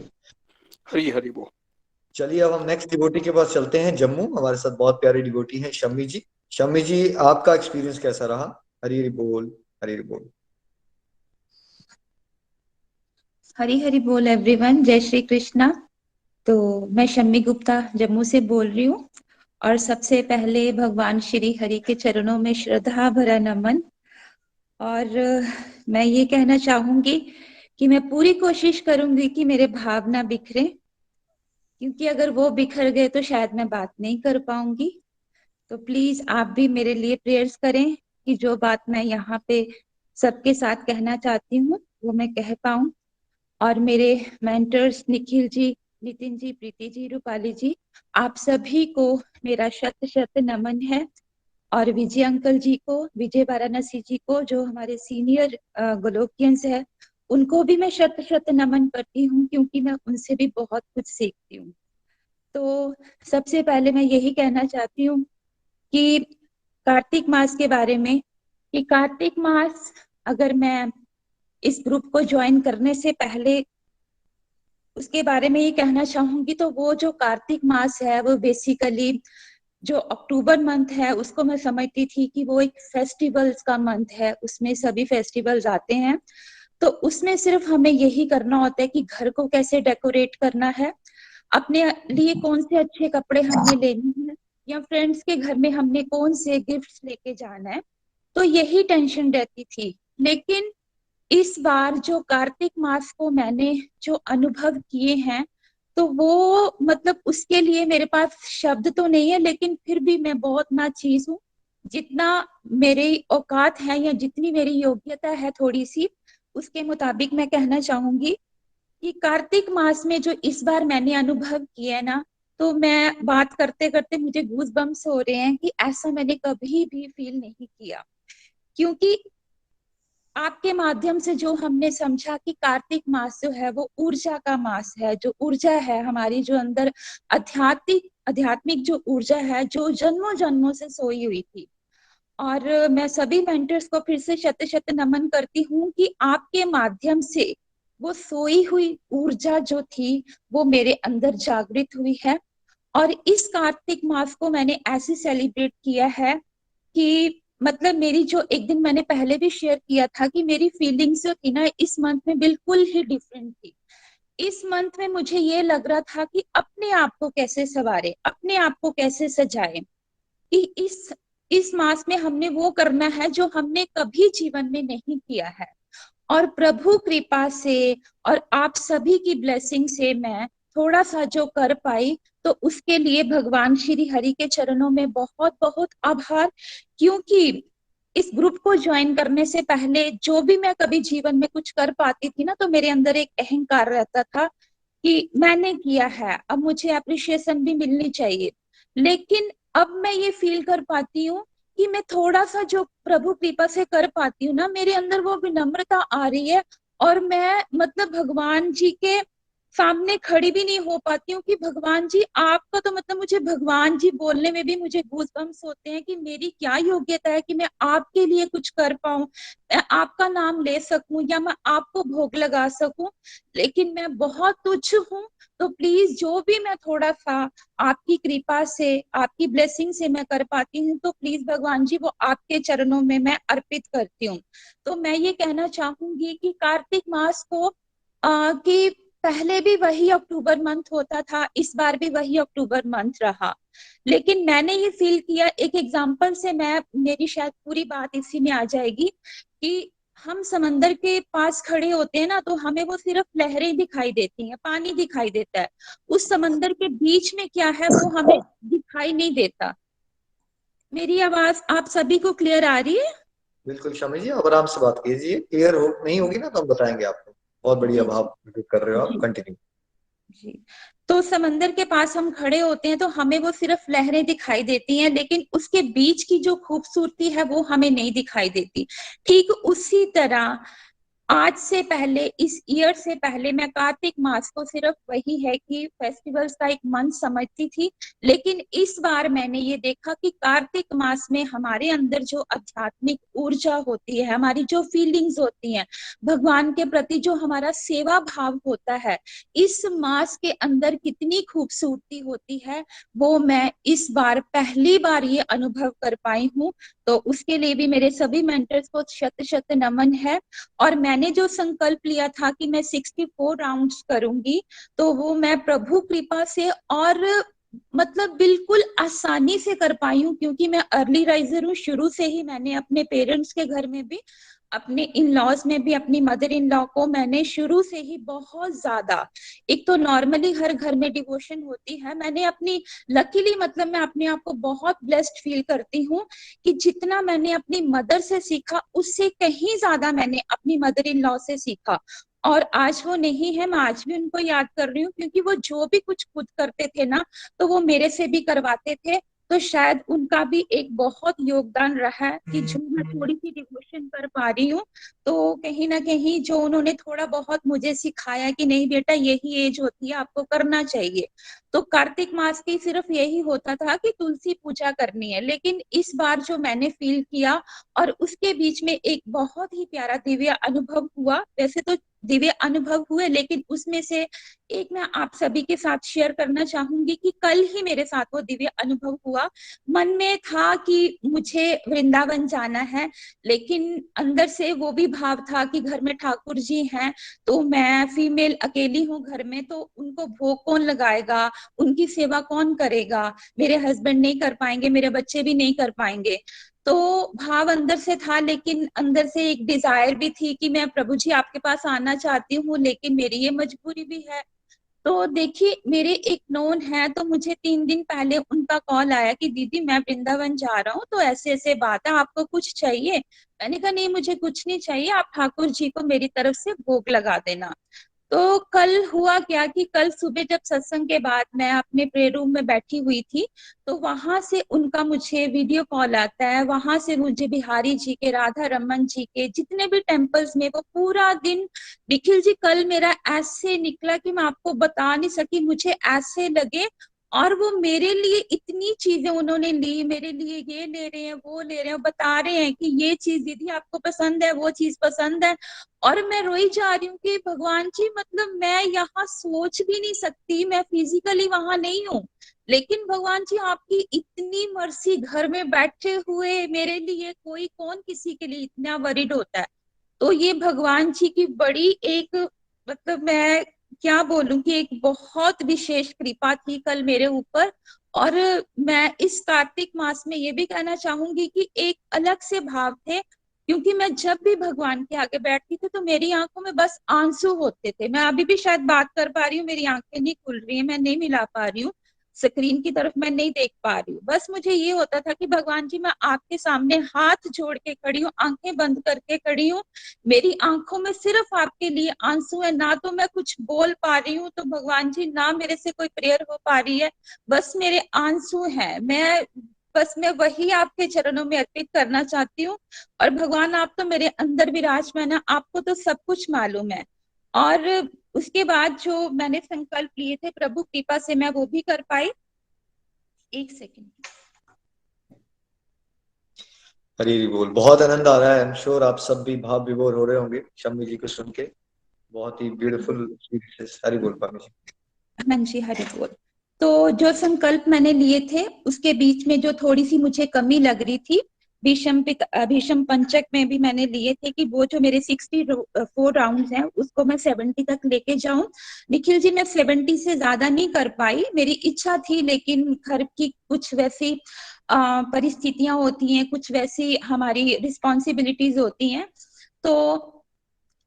हरी हरी बोल। चलिए अब हम नेक्स्ट डिवोटी के पास चलते हैं। जम्मू हमारे साथ बहुत प्यारी डिवोटी हैं शम्मी जी। शम्मी जी आपका एक्सपीरियंस कैसा रहा? हरी हरी बोल, हरी हरी बोल। हरी हरी बोल एवरीवन, जय श्री कृष्णा। तो मैं शम्मी गुप्ता जम्मू से बोल रही हूँ, और सबसे पहले भगवान श्री हरि के चरणों में श्रद्धा भरा नमन। और मैं ये कहना चाहूंगी कि मैं पूरी कोशिश करूंगी कि मेरे भाव ना बिखरे, क्योंकि अगर वो बिखर गए तो शायद मैं बात नहीं कर पाऊंगी। तो प्लीज आप भी मेरे लिए प्रेयर्स करें कि जो बात मैं यहाँ पे सबके साथ कहना चाहती हूँ वो मैं कह पाऊं। और मेरे मेंटर्स निखिल जी, नितिन जी, प्रीति जी, रूपाली जी, आप सभी को मेरा शत शत नमन है। और विजय अंकल जी को, विजय वाराणसी जी को, जो हमारे सीनियर गोलोकियंस है, उनको भी मैं शत शत नमन करती हूँ, क्योंकि मैं उनसे भी बहुत कुछ सीखती हूँ। तो सबसे पहले मैं यही कहना चाहती हूँ कि कार्तिक मास के बारे में, कि कार्तिक मास, अगर मैं इस ग्रुप को ज्वाइन करने से पहले उसके बारे में ये कहना चाहूंगी, तो वो जो कार्तिक मास है वो बेसिकली जो अक्टूबर मंथ है उसको मैं समझती थी कि वो एक फेस्टिवल्स का मंथ है, उसमें सभी फेस्टिवल्स आते हैं। तो उसमें सिर्फ हमें यही करना होता है कि घर को कैसे डेकोरेट करना है, अपने लिए कौन से अच्छे कपड़े हमें लेने हैं, या फ्रेंड्स के घर में हमने कौन से गिफ्ट्स लेके जाना है, तो यही टेंशन रहती थी। लेकिन इस बार जो कार्तिक मास को मैंने जो अनुभव किए हैं, तो वो मतलब उसके लिए मेरे पास शब्द तो नहीं है, लेकिन फिर भी मैं बहुत नाचीज हूँ। जितना मेरी औकात है या जितनी मेरी योग्यता है थोड़ी सी, उसके मुताबिक मैं कहना चाहूंगी कि कार्तिक मास में जो इस बार मैंने अनुभव किया है ना, तो मैं बात करते करते मुझे गूज बम्स हो रहे हैं कि ऐसा मैंने कभी भी फील नहीं किया। क्योंकि आपके माध्यम से जो हमने समझा कि कार्तिक मास जो है वो ऊर्जा का मास है, जो ऊर्जा है हमारी जो अंदर आध्यात्मिक जो ऊर्जा है, जो जन्मों जन्मों से सोई हुई थी। और मैं सभी मेंटर्स को फिर से शत शत नमन करती हूँ कि आपके माध्यम से वो सोई हुई ऊर्जा जो थी वो मेरे अंदर जागृत हुई है। और इस कार्तिक मास को मैंने ऐसे सेलिब्रेट किया है कि मतलब मेरी जो एक दिन मैंने पहले भी शेयर किया था कि मेरी फीलिंग्स जो थी ना इस मंथ में बिल्कुल ही डिफरेंट थी। इस मंथ में मुझे ये लग रहा था कि अपने आप को कैसे संवारे, अपने आप को कैसे सजाए, कि इस मास में हमने वो करना है जो हमने कभी जीवन में नहीं किया है। और प्रभु कृपा से और आप सभी की ब्लेसिंग से मैं थोड़ा सा जो कर पाई, तो उसके लिए भगवान श्री हरि के चरणों में बहुत बहुत आभार। क्योंकि इस ग्रुप को ज्वाइन करने से पहले जो भी मैं कभी जीवन में कुछ कर पाती थी ना, तो मेरे अंदर एक अहंकार रहता था कि मैंने किया है, अब मुझे अप्रिशिएशन भी मिलनी चाहिए। लेकिन अब मैं ये फील कर पाती हूँ कि मैं थोड़ा सा जो प्रभु कृपा से कर पाती हूँ ना, मेरे अंदर वो विनम्रता आ रही है। और मैं मतलब भगवान जी के सामने खड़ी भी नहीं हो पाती हूँ कि भगवान जी आपका, तो मतलब मुझे भगवान जी बोलने में भी मुझे गूज़बम्स होते हैं कि मेरी क्या योग्यता है कि मैं आपके लिए कुछ कर पाऊं, मैं आपका नाम ले सकूं या मैं आपको भोग लगा सकूं। लेकिन मैं बहुत तुच्छ हूँ। तो प्लीज जो भी मैं थोड़ा सा आपकी कृपा से, आपकी ब्लेसिंग से मैं कर पाती हूँ, तो प्लीज भगवान जी वो आपके चरणों में मैं अर्पित करती हूँ। तो मैं ये कहना चाहूंगी कि कार्तिक मास को कि पहले भी वही अक्टूबर मंथ होता था, इस बार भी वही अक्टूबर मंथ रहा। लेकिन मैंने ये फील किया, एक एग्जांपल से मैं, मेरी शायद पूरी बात इसी में आ जाएगी, कि हम समंदर के पास खड़े होते हैं ना, तो हमें वो सिर्फ लहरें दिखाई देती हैं, पानी दिखाई देता है। उस समंदर के बीच में क्या है वो हमें दिखाई नहीं देता। मेरी आवाज आप सभी को क्लियर आ रही है? बिल्कुल शामी जी, आप आराम से बात कीजिए, क्लियर हो नहीं होगी ना तो हम बताएंगे आपको। बहुत बढ़िया जी भाव कर रहे हो आप, जी कंटिन्यू। जी। तो समंदर के पास हम खड़े होते हैं तो हमें वो सिर्फ लहरें दिखाई देती हैं, लेकिन उसके बीच की जो खूबसूरती है वो हमें नहीं दिखाई देती। ठीक उसी तरह आज से पहले, इस ईयर से पहले, मैं कार्तिक मास को सिर्फ वही है कि फेस्टिवल्स का एक मंथ समझती थी। लेकिन इस बार मैंने ये देखा कि कार्तिक मास में हमारे अंदर जो आध्यात्मिक ऊर्जा होती है, हमारी जो फीलिंग्स होती हैं, भगवान के प्रति जो हमारा सेवा भाव होता है, इस मास के अंदर कितनी खूबसूरती होती है, वो मैं इस बार पहली बार ये अनुभव कर पाई हूँ। तो उसके लिए भी मेरे सभी मेंटर्स को शत शत नमन है। और मैंने जो संकल्प लिया था कि मैं 64 राउंड्स करूंगी, तो वो मैं प्रभु कृपा से और मतलब बिल्कुल आसानी से कर पाई हूँ। क्योंकि मैं अर्ली राइजर हूँ, शुरू से ही मैंने अपने पेरेंट्स के घर में भी, अपने इन लॉज में भी, अपनी मदर इन लॉ को मैंने शुरू से ही बहुत ज्यादा, एक तो नॉर्मली हर घर में डिवोशन होती है, मैंने अपनी लकीली मतलब मैं अपने आप को बहुत ब्लेस्ड फील करती हूँ कि जितना मैंने अपनी मदर से सीखा उससे कहीं ज्यादा मैंने अपनी मदर इन लॉ से सीखा। और आज वो नहीं है, मैं आज भी उनको याद कर रही हूँ, क्योंकि वो जो भी कुछ खुद करते थे ना, तो वो मेरे से भी करवाते थे। तो शायद उनका भी एक बहुत योगदान रहा है कि जो मैं थोड़ी सी डिवोशन कर पा रही हूँ। तो कहीं ना कहीं जो उन्होंने थोड़ा बहुत मुझे सिखाया कि नहीं बेटा यही एज होती है, आपको करना चाहिए। तो कार्तिक मास की सिर्फ यही होता था कि तुलसी पूजा करनी है। लेकिन इस बार जो मैंने फील किया, और उसके बीच में एक बहुत ही प्यारा दिव्य अनुभव हुआ, वैसे तो दिव्य अनुभव हुए, लेकिन उसमें से एक मैं आप सभी के साथ शेयर करना चाहूंगी कि कल ही मेरे साथ वो दिव्य अनुभव हुआ। मन में था कि मुझे वृंदावन जाना है, लेकिन अंदर से वो भी भाव था कि घर में ठाकुर जी हैं, तो मैं फीमेल अकेली हूँ घर में, तो उनको भोग कौन लगाएगा, उनकी सेवा कौन करेगा, मेरे हस्बैंड नहीं कर पाएंगे, मेरे बच्चे भी नहीं कर पाएंगे। तो भाव अंदर से था, लेकिन अंदर से एक डिजायर भी थी कि मैं प्रभु जी आपके पास आना चाहती हूँ, लेकिन मेरी ये मजबूरी भी है। तो देखिए, मेरे एक नोन है, तो मुझे 3 दिन पहले उनका कॉल आया कि दीदी मैं वृंदावन जा रहा हूँ, तो ऐसे ऐसे बात है, आपको कुछ चाहिए? मैंने कहा नहीं, मुझे कुछ नहीं चाहिए, आप ठाकुर जी को मेरी तरफ से भोग लगा देना। तो कल हुआ क्या कि कल सुबह जब सत्संग के बाद मैं अपने प्रे रूम में बैठी हुई थी, तो वहां से उनका मुझे वीडियो कॉल आता है, वहां से मुझे बिहारी जी के, राधा रमन जी के, जितने भी टेम्पल्स में वो पूरा दिन। निखिल जी, कल मेरा ऐसे निकला कि मैं आपको बता नहीं सकी, मुझे ऐसे लगे। और वो मेरे लिए इतनी चीजें उन्होंने ली, मेरे लिए ये ले रहे हैं, वो ले रहे हैं, बता रहे हैं कि ये चीज दीदी आपको पसंद है, वो चीज पसंद है। और मैं रोई जा रही हूँ कि भगवान जी, मतलब मैं यहाँ सोच भी नहीं सकती, मैं फिजिकली वहां नहीं हूँ, लेकिन भगवान जी आपकी इतनी मर्सी, घर में बैठे हुए मेरे लिए कोई, कौन किसी के लिए इतना वरिड होता है। तो ये भगवान जी की बड़ी एक, मतलब मैं क्या बोलूं कि एक बहुत विशेष कृपा थी कल मेरे ऊपर। और मैं इस कार्तिक मास में ये भी कहना चाहूंगी कि एक अलग से भाव थे, क्योंकि मैं जब भी भगवान के आगे बैठती थी तो मेरी आंखों में बस आंसू होते थे। मैं अभी भी शायद बात कर पा रही हूँ, मेरी आंखें नहीं खुल रही है, मैं नहीं मिला पा रही हूँ स्क्रीन की तरफ, मैं नहीं देख पा रही हूँ। बस मुझे ये होता था कि भगवान जी मैं आपके सामने हाथ जोड़ के खड़ी हूँ, आंखें बंद करके खड़ी हूँ, मेरी आंखों में सिर्फ आपके लिए आंसू है, ना तो मैं कुछ बोल पा रही हूँ, तो भगवान जी ना मेरे से कोई प्रेयर हो पा रही है, बस मेरे आंसू हैं। मैं वही आपके चरणों में अर्पित करना चाहती हूँ। और भगवान आप तो मेरे अंदर विराजमान है, आपको तो सब कुछ मालूम है। और उसके बाद जो मैंने संकल्प लिए थे, प्रभु कृपा से मैं वो भी कर पाई। एक सेकंड। हरी हरी बोल। बहुत आनंद आ रहा है, आई एम श्योर आप सब भी भाव विभोर हो रहे होंगे शम्मी जी को सुन के। बहुत ही ब्यूटीफुल। हरी बोल पामी जी। हाँ जी, हरि बोल। तो जो संकल्प मैंने लिए थे, उसके बीच में जो थोड़ी सी मुझे कमी लग रही थी, भीषम पंचक में भी मैंने लिए थे कि वो जो मेरे 64 राउंड्स हैं उसको मैं 70 तक लेके जाऊं। निखिल जी, मैं 70 से ज्यादा नहीं कर पाई, मेरी इच्छा थी, लेकिन घर की कुछ वैसी परिस्थितियां होती हैं, कुछ वैसी हमारी रिस्पॉन्सिबिलिटीज होती हैं। तो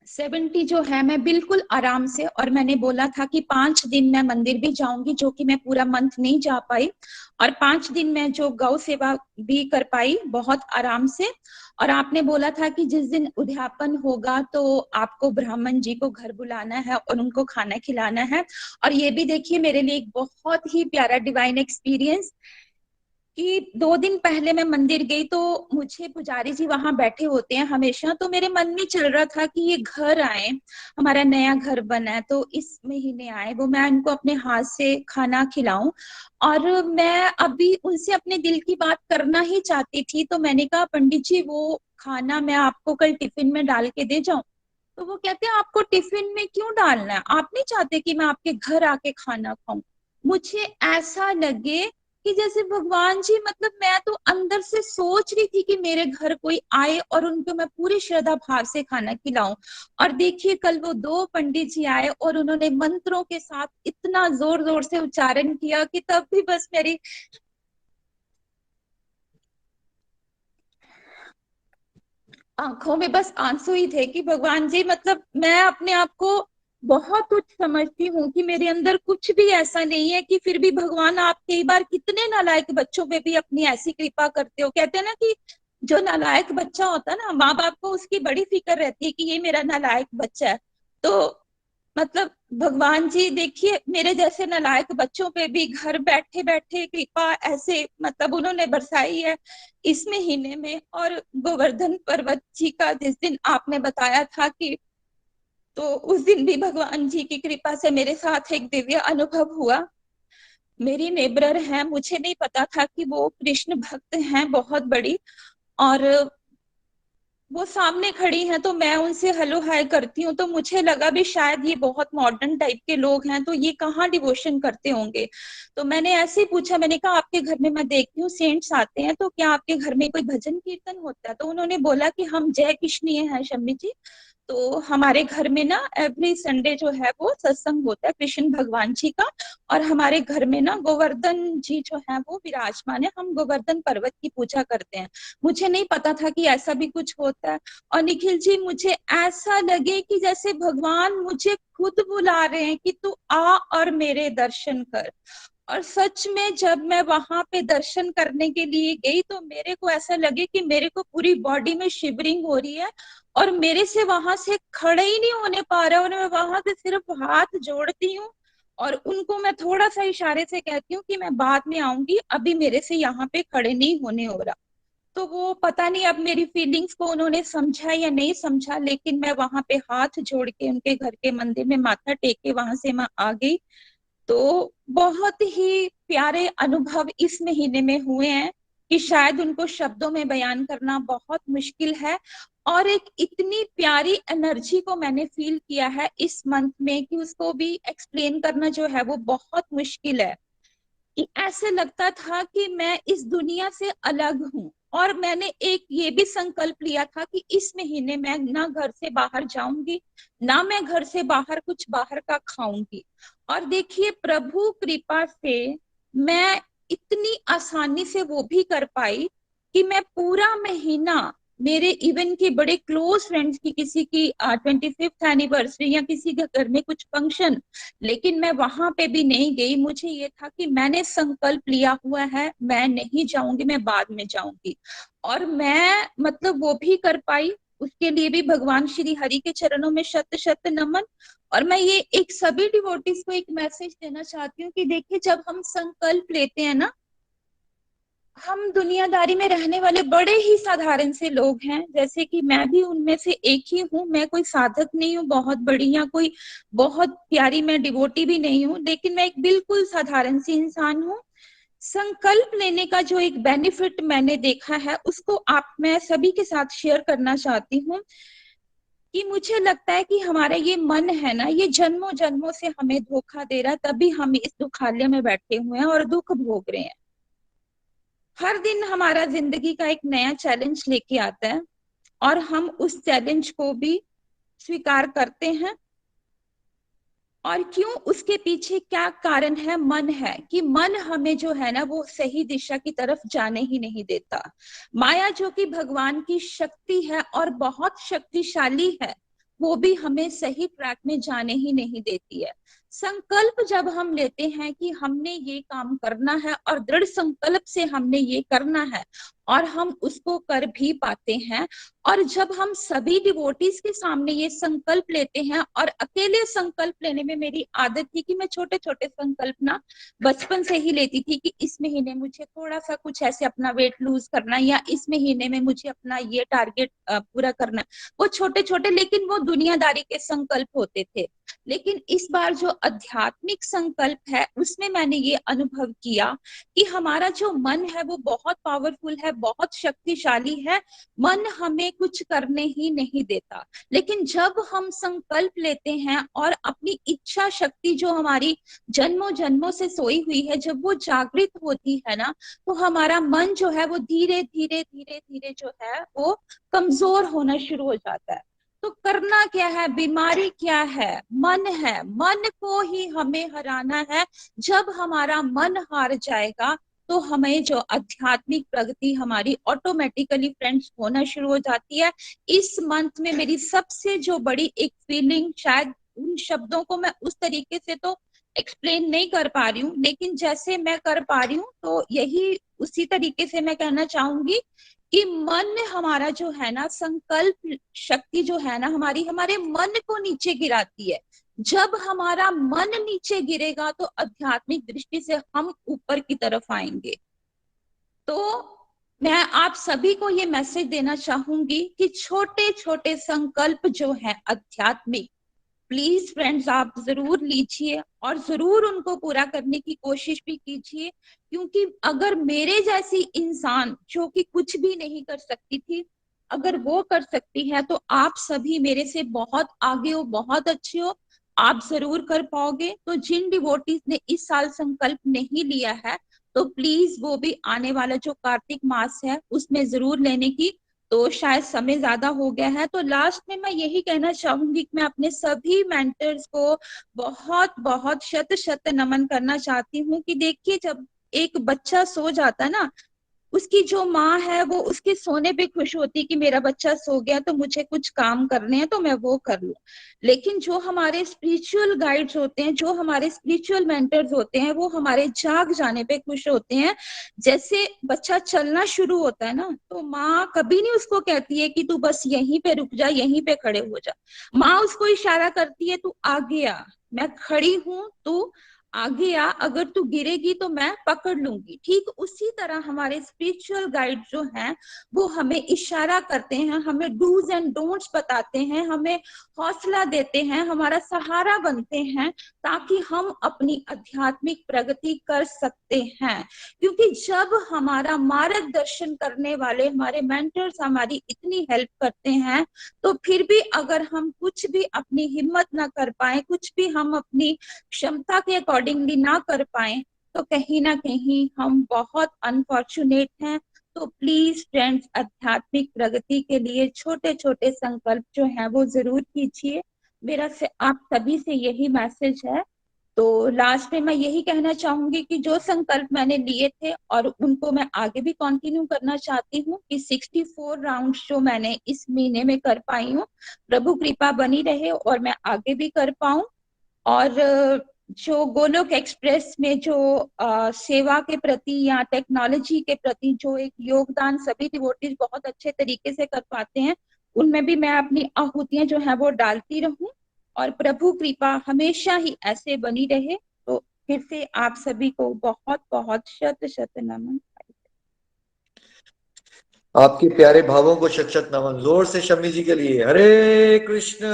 70 जो है मैं बिल्कुल आराम से, और मैंने बोला था कि 5 दिन मैं मंदिर भी जाऊंगी, जो कि मैं पूरा मंथ नहीं जा पाई, और 5 दिन मैं जो गौ सेवा भी कर पाई बहुत आराम से। और आपने बोला था कि जिस दिन उद्यापन होगा तो आपको ब्राह्मण जी को घर बुलाना है और उनको खाना खिलाना है। और ये भी देखिए, मेरे लिए एक बहुत ही प्यारा डिवाइन एक्सपीरियंस कि 2 दिन पहले मैं मंदिर गई, तो मुझे पुजारी जी वहां बैठे होते हैं हमेशा, तो मेरे मन में चल रहा था कि ये घर आए, हमारा नया घर बना है, तो इस महीने आए, वो मैं उनको अपने हाथ से खाना खिलाऊं। और मैं अभी उनसे अपने दिल की बात करना ही चाहती थी, तो मैंने कहा पंडित जी वो खाना मैं आपको कल टिफिन में डाल के दे जाऊं? तो वो कहते हैं आपको टिफिन में क्यों डालना है, आप नहीं चाहते कि मैं आपके घर आके खाना खाऊं? मुझे ऐसा लगे कि जैसे भगवान जी, मतलब मैं तो अंदर से सोच रही थी कि मेरे घर कोई आए और उनको मैं पूरी श्रद्धा भाव से खाना खिलाऊं। और देखिए, कल वो 2 पंडित जी आए और उन्होंने मंत्रों के साथ इतना जोर जोर से उच्चारण किया कि तब भी बस मेरी आंखों में बस आंसू ही थे कि भगवान जी, मतलब मैं अपने आप को बहुत कुछ समझती हूँ कि मेरे अंदर कुछ भी ऐसा नहीं है, कि फिर भी भगवान आप कई बार कितने नालायक बच्चों पे भी अपनी ऐसी कृपा करते हो। कहते हैं ना कि जो नालायक बच्चा होता है ना, माँ बाप को उसकी बड़ी फिक्र रहती है कि ये मेरा नालायक बच्चा है। तो मतलब भगवान जी देखिए, मेरे जैसे नालायक बच्चों पे भी घर बैठे बैठे कृपा ऐसे, मतलब उन्होंने बरसाई है इस महीने में। और गोवर्धन पर्वत जी का जिस दिन आपने बताया था कि, तो उस दिन भी भगवान जी की कृपा से मेरे साथ एक दिव्य अनुभव हुआ। मेरी नेबर है, मुझे नहीं पता था कि वो कृष्ण भक्त हैं बहुत बड़ी। और वो सामने खड़ी हैं तो मैं उनसे हेलो हाय करती हूँ, तो मुझे लगा भी शायद ये बहुत मॉडर्न टाइप के लोग हैं, तो ये कहाँ डिवोशन करते होंगे। तो मैंने ऐसे ही पूछा, मैंने कहा आपके घर में मैं देखती हूँ सेंट्स आते हैं, तो क्या आपके घर में कोई भजन कीर्तन होता है? तो उन्होंने बोला कि हम जय कृष्णीय हैं शम्मी जी, तो हमारे घर में ना एवरी संडे जो है वो सत्संग होता है कृष्ण भगवान जी का, और हमारे घर में ना गोवर्धन जी जो है वो विराजमान है, हम गोवर्धन पर्वत की पूजा करते हैं। मुझे नहीं पता था कि ऐसा भी कुछ होता है। और निखिल जी, मुझे ऐसा लगे कि जैसे भगवान मुझे खुद बुला रहे हैं कि तू आ और मेरे दर्शन कर। और सच में जब मैं वहां पे दर्शन करने के लिए गई तो मेरे को ऐसा लगे कि मेरे को पूरी बॉडी में शिवरिंग हो रही है, और मेरे से वहां से खड़े ही नहीं होने पा रहा, और मैं वहां से सिर्फ हाथ जोड़ती हूँ और उनको मैं थोड़ा सा इशारे से कहती हूँ कि मैं बाद में आऊंगी, अभी मेरे से यहाँ पे खड़े नहीं होने हो रहा। तो वो पता नहीं अब मेरी फीलिंग्स को उन्होंने समझा या नहीं समझा, लेकिन मैं वहां पे हाथ जोड़ के उनके घर के मंदिर में माथा टेक के वहां से मैं आ गई। तो बहुत ही प्यारे अनुभव इस महीने में हुए हैं कि शायद उनको शब्दों में बयान करना बहुत मुश्किल है। और एक इतनी प्यारी एनर्जी को मैंने फील किया है इस मंथ में कि उसको भी एक्सप्लेन करना जो है वो बहुत मुश्किल है। कि ऐसे लगता था कि मैं इस दुनिया से अलग हूँ, और मैंने एक ये भी संकल्प लिया था कि इस महीने मैं ना घर से बाहर जाऊंगी, ना मैं घर से बाहर कुछ बाहर का खाऊंगी। और देखिए प्रभु कृपा से मैं इतनी आसानी से वो भी कर पाई कि मैं पूरा महीना, मेरे इवन के बड़े क्लोज फ्रेंड्स की किसी की 25th एनिवर्सरी या किसी के घर में कुछ फंक्शन, लेकिन मैं वहां पे भी नहीं गई। मुझे ये था कि मैंने संकल्प लिया हुआ है, मैं नहीं जाऊंगी, मैं बाद में जाऊंगी। और मैं मतलब वो भी कर पाई, उसके लिए भी भगवान श्री हरि के चरणों में शत शत नमन। और मैं ये एक सभी डिवोटीज को एक मैसेज देना चाहती हूँ कि देखिए जब हम संकल्प लेते हैं ना, हम दुनियादारी में रहने वाले बड़े ही साधारण से लोग हैं, जैसे कि मैं भी उनमें से एक ही हूँ। मैं कोई साधक नहीं हूँ बहुत बड़ी, या कोई बहुत प्यारी मैं डिवोटी भी नहीं हूँ, लेकिन मैं एक बिल्कुल साधारण सी इंसान हूँ। संकल्प लेने का जो एक बेनिफिट मैंने देखा है उसको आप मैं सभी के साथ शेयर करना चाहती हूँ। कि मुझे लगता है कि हमारा ये मन है ना, ये जन्मों जन्मों से हमें धोखा दे रहा है, तभी हम इस दुखालय में बैठे हुए हैं और दुख भोग रहे हैं। हर दिन हमारा जिंदगी का एक नया चैलेंज लेके आता है, और हम उस चैलेंज को भी स्वीकार करते हैं। और क्यों, उसके पीछे क्या कारण है? मन है कि मन हमें जो है ना वो सही दिशा की तरफ जाने ही नहीं देता। माया जो कि भगवान की शक्ति है और बहुत शक्तिशाली है, वो भी हमें सही ट्रैक में जाने ही नहीं देती है। संकल्प जब हम लेते हैं कि हमने ये काम करना है और दृढ़ संकल्प से हमने ये करना है, और हम उसको कर भी पाते हैं। और जब हम सभी डिवोटीज के सामने ये संकल्प लेते हैं, और अकेले संकल्प लेने में मेरी आदत थी कि मैं छोटे छोटे संकल्प ना बचपन से ही लेती थी कि इस महीने मुझे थोड़ा सा कुछ ऐसे अपना वेट लूज करना है, या इस महीने में मुझे अपना ये टारगेट पूरा करना है। वो छोटे छोटे लेकिन वो दुनियादारी के संकल्प होते थे। लेकिन इस बार जो आध्यात्मिक संकल्प है उसमें मैंने ये अनुभव किया कि हमारा जो मन है वो बहुत पावरफुल है, बहुत शक्तिशाली है। मन हमें कुछ करने ही नहीं देता। लेकिन जब हम संकल्प लेते हैं और अपनी इच्छा शक्ति जो हमारी जन्मों जन्मों से सोई हुई है, जब वो जागृत होती है ना, तो हमारा मन जो है वो धीरे धीरे धीरे धीरे जो है वो कमजोर होना शुरू हो जाता है। तो करना क्या है, बीमारी क्या है? मन है, मन को ही हमें हराना है। जब हमारा मन हार जाएगा तो हमें जो आध्यात्मिक प्रगति हमारी ऑटोमेटिकली फ्रेंड्स होना शुरू हो जाती है। इस मंथ में मेरी सबसे जो बड़ी एक फीलिंग, शायद उन शब्दों को मैं उस तरीके से तो एक्सप्लेन नहीं कर पा रही हूँ, लेकिन जैसे मैं कर पा रही हूँ तो यही उसी तरीके से मैं कहना चाहूंगी कि मन हमारा जो है ना, संकल्प शक्ति जो है ना हमारी, हमारे मन को नीचे गिराती है। जब हमारा मन नीचे गिरेगा तो आध्यात्मिक दृष्टि से हम ऊपर की तरफ आएंगे। तो मैं आप सभी को ये मैसेज देना चाहूंगी कि छोटे छोटे संकल्प जो है आध्यात्मिक, प्लीज फ्रेंड्स आप जरूर लीजिए और जरूर उनको पूरा करने की कोशिश भी कीजिए। क्योंकि अगर मेरे जैसी इंसान जो कि कुछ भी नहीं कर सकती थी, अगर वो कर सकती है तो आप सभी मेरे से बहुत आगे हो, बहुत अच्छे हो, आप जरूर कर पाओगे। तो जिन डिवोटीज ने इस साल संकल्प नहीं लिया है तो प्लीज वो भी आने वाला जो कार्तिक मास है उसमें जरूर लेने की। तो शायद समय ज्यादा हो गया है, तो लास्ट में मैं यही कहना चाहूंगी कि मैं अपने सभी मेंटर्स को बहुत बहुत शत शत नमन करना चाहती हूँ कि देखिए, जब एक बच्चा सो जाता है ना, उसकी जो माँ है वो उसके सोने पे खुश होती कि मेरा बच्चा सो गया तो मुझे कुछ काम करने हैं तो मैं वो कर लूं। लेकिन जो हमारे स्पिरिचुअल गाइड्स होते हैं, जो हमारे स्पिरिचुअल मेंटर्स होते हैं, वो हमारे जाग जाने पे खुश होते हैं। जैसे बच्चा चलना शुरू होता है ना, तो माँ कभी नहीं उसको कहती है कि तू बस यहीं पे रुक जा, यहीं पे खड़े हो जा। माँ उसको इशारा करती है, तू आगे आ, मैं खड़ी हूं, तू आगे आ, अगर तू गिरेगी तो मैं पकड़ लूंगी। ठीक उसी तरह हमारे स्पिरिचुअल गाइड जो हैं वो हमें इशारा करते हैं, हमें डूज एंड डोंट्स बताते हैं, हमें हौसला देते हैं, हमारा सहारा बनते हैं, ताकि हम अपनी आध्यात्मिक प्रगति कर सकते हैं। क्योंकि जब हमारा मार्गदर्शन करने वाले हमारे मेंटर्स हमारी इतनी हेल्प करते हैं, तो फिर भी अगर हम कुछ भी अपनी हिम्मत ना कर पाए, कुछ भी हम अपनी क्षमता के अकॉर्डिंगली ना कर पाए, तो कहीं ना कहीं हम बहुत अनफॉर्चुनेट हैं। तो प्लीज फ्रेंड्स, आध्यात्मिक प्रगति के लिए छोटे छोटे संकल्प जो हैं वो जरूर कीजिए। मेरा से आप सभी से यही मैसेज है। तो लास्ट में मैं यही कहना चाहूंगी कि जो संकल्प मैंने लिए थे और उनको मैं आगे भी कंटिन्यू करना चाहती हूँ कि 64 राउंड्स जो मैंने इस महीने में कर पाई हूँ, प्रभु कृपा बनी रहे और मैं आगे भी कर पाऊं। और जो गोलोक एक्सप्रेस में जो सेवा के प्रति या टेक्नोलॉजी के प्रति जो एक योगदान सभी डिवोटीज बहुत अच्छे तरीके से कर पाते हैं, उनमें भी मैं अपनी आहुतियां जो है वो डालती रहूं और प्रभु कृपा हमेशा ही ऐसे बनी रहे। तो फिर से आप सभी को बहुत बहुत शत शत नमन। आपके प्यारे भावों को शत शत नमन। जोर से शम्मी जी के लिए हरे कृष्ण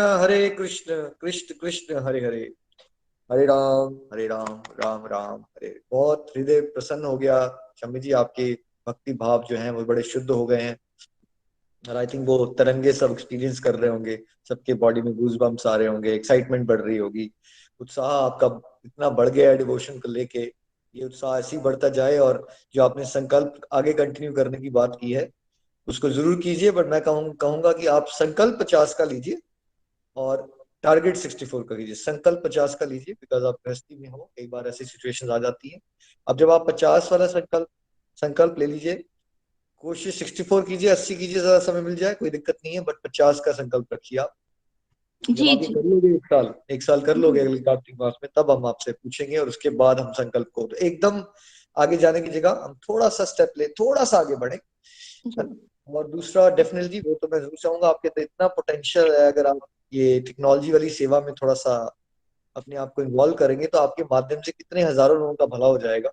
कृष्ण कृष्ण हरे हरे, हरे राम राम राम हरे। बहुत हृदय प्रसन्न हो गया शम्मी जी, आपके भक्ति भाव जो हैं वो बड़े शुद्ध हो गए हैं। और आई थिंक वो तरंगे सब एक्सपीरियंस कर रहे होंगे, सबके बॉडी में गूज बम्स आ रहे होंगे, एक्साइटमेंट बढ़ रही होगी, उत्साह आपका इतना बढ़ गया है डिवोशन को लेके। ये उत्साह ऐसे ही बढ़ता जाए, और जो आपने संकल्प आगे कंटिन्यू करने की बात की है उसको जरूर कीजिए। बट मैं कहूंगा कि आप संकल्प 50 का लीजिए और टारगेट 64 का कीजिए। संकल्प 50 का लीजिए बिकॉज आप गृहस्थी में हो, कई बार ऐसी सिचुएशंस आ जाती हैं। अब जब आप 50 वाला संकल्प संकल्प ले लीजिए, कोशिश 64 कीजिए, 80 कीजिए, ज्यादा समय मिल जाए कोई दिक्कत नहीं है, बट 50 का संकल्प रखिए आप। जब जी आप ये जी। कर लोगे, एक साल कर लोगे अगले कार्तिक मास में, तब हम आपसे पूछेंगे और उसके बाद हम संकल्प को तो एकदम आगे जाने की जगह हम थोड़ा सा स्टेप ले, थोड़ा सा आगे बढ़े, है ना? और दूसरा डेफिनेटली वो तो मैं जरूर चाहूंगा, आपके अंदर इतना पोटेंशियल है, अगर आप ये टेक्नोलॉजी वाली सेवा में थोड़ा सा अपने आप को इन्वॉल्व करेंगे तो आपके माध्यम से कितने हजारों लोगों का भला हो जाएगा।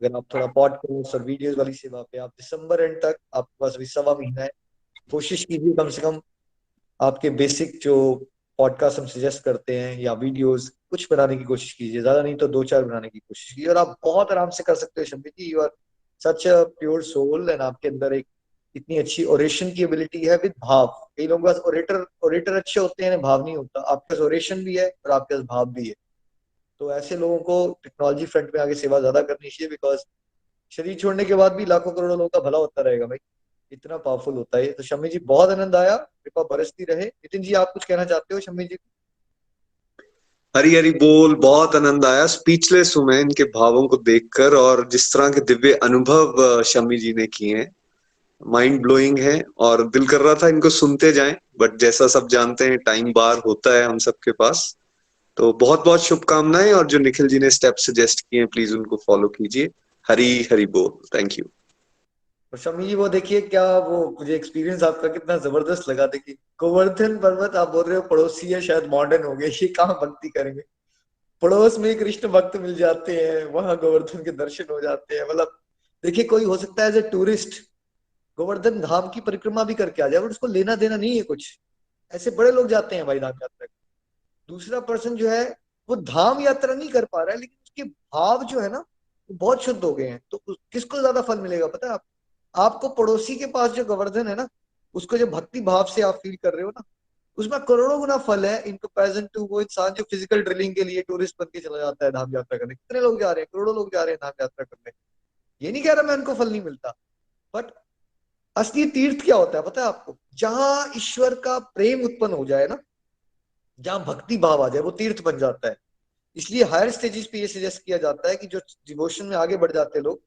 अगर आप थोड़ा पॉडकास्ट और वीडियोस वाली सेवा पे, आप दिसंबर एंड तक, आपके पास अभी 1.25 महीना है, कोशिश कीजिए कम से कम आपके बेसिक जो पॉडकास्ट हम सजेस्ट करते हैं या वीडियोस कुछ बनाने की कोशिश कीजिए, ज्यादा नहीं तो 2-4 बनाने की कोशिश कीजिए, और आप बहुत आराम से कर सकते हो Shammi ji. You are such a pure soul, and आपके अंदर एक इतनी अच्छी ओरेशन की एबिलिटी है विद भाव। कई लोगों के पास ओरेटर अच्छे होते हैं, भाव नहीं होता। आपके पास ओरेशन भी है और आपके पास भाव भी है। तो ऐसे लोगों को टेक्नोलॉजी फ्रंट में आगे सेवा ज्यादा करनी चाहिए, बिकॉज शरीर छोड़ने के बाद भी लाखों करोड़ों लोगों का भला होता रहेगा भाई, इतना पावरफुल होता है। तो शम्मी जी बहुत आनंद आया, कृपा बरसती रहे। नितिन जी आप कुछ कहना चाहते हो शम्मी जी? हरी हरी बोल, बहुत आनंद आया, स्पीचलेस हूं मैं इनके भावों को देखकर, और जिस तरह के दिव्य अनुभव शम्मी जी ने किए हैं, माइंड ब्लोइंग है। और दिल कर रहा था इनको सुनते जाएं, बट जैसा सब जानते हैं टाइम बार होता है हम सबके पास। तो बहुत बहुत शुभकामनाएं, और जो निखिल जी ने स्टेप सजेस्ट किए हैं प्लीज उनको फॉलो कीजिए। हरी हरी बोल, थैंक यू। और शम्मी जी वो देखिए क्या, वो मुझे एक्सपीरियंस आपका कितना जबरदस्त लगा। देखिए गोवर्धन पर्वत आप बोल रहे हो पड़ोसी है, शायद मॉडर्न हो गए, ये कहाँ भक्ति करेंगे। पड़ोस में ही कृष्ण भक्त मिल जाते हैं, वहां गोवर्धन के दर्शन हो जाते हैं। मतलब देखिए, कोई हो सकता है एज ए टूरिस्ट गोवर्धन धाम की परिक्रमा भी करके आ जाए, बट उसको लेना देना नहीं है कुछ। ऐसे बड़े लोग जाते हैं भाई धाम यात्रा। दूसरा पर्सन जो है वो धाम यात्रा नहीं कर पा रहा है, लेकिन उसके भाव जो है ना वो बहुत शुद्ध हो गए हैं। तो किसको ज्यादा फल मिलेगा पता है आपको पड़ोसी के पास जो गोवर्धन है ना, उसको जब भक्ति भाव से आप फील कर रहे हो ना, उसमें करोड़ों गुना फल है इन कंपैरिजन टू वो इंसान जो फिजिकल ड्रिलिंग के लिए टूरिस्ट बन के चला जाता है धाम यात्रा करने। कितने लोग जा रहे हैं, करोड़ों लोग जा रहे हैं धाम यात्रा करने। ये नहीं कह रहा मैं उनको फल नहीं मिलता, बट असली तीर्थ क्या होता है पता है आपको? जहां ईश्वर का प्रेम उत्पन्न हो जाए ना, जहां भक्ति भाव आ जाए, वो तीर्थ बन जाता है। इसलिए हायर स्टेजेस पे ये सजेस्ट किया जाता है कि जो डिवोशन में आगे बढ़ जाते हैं लोग,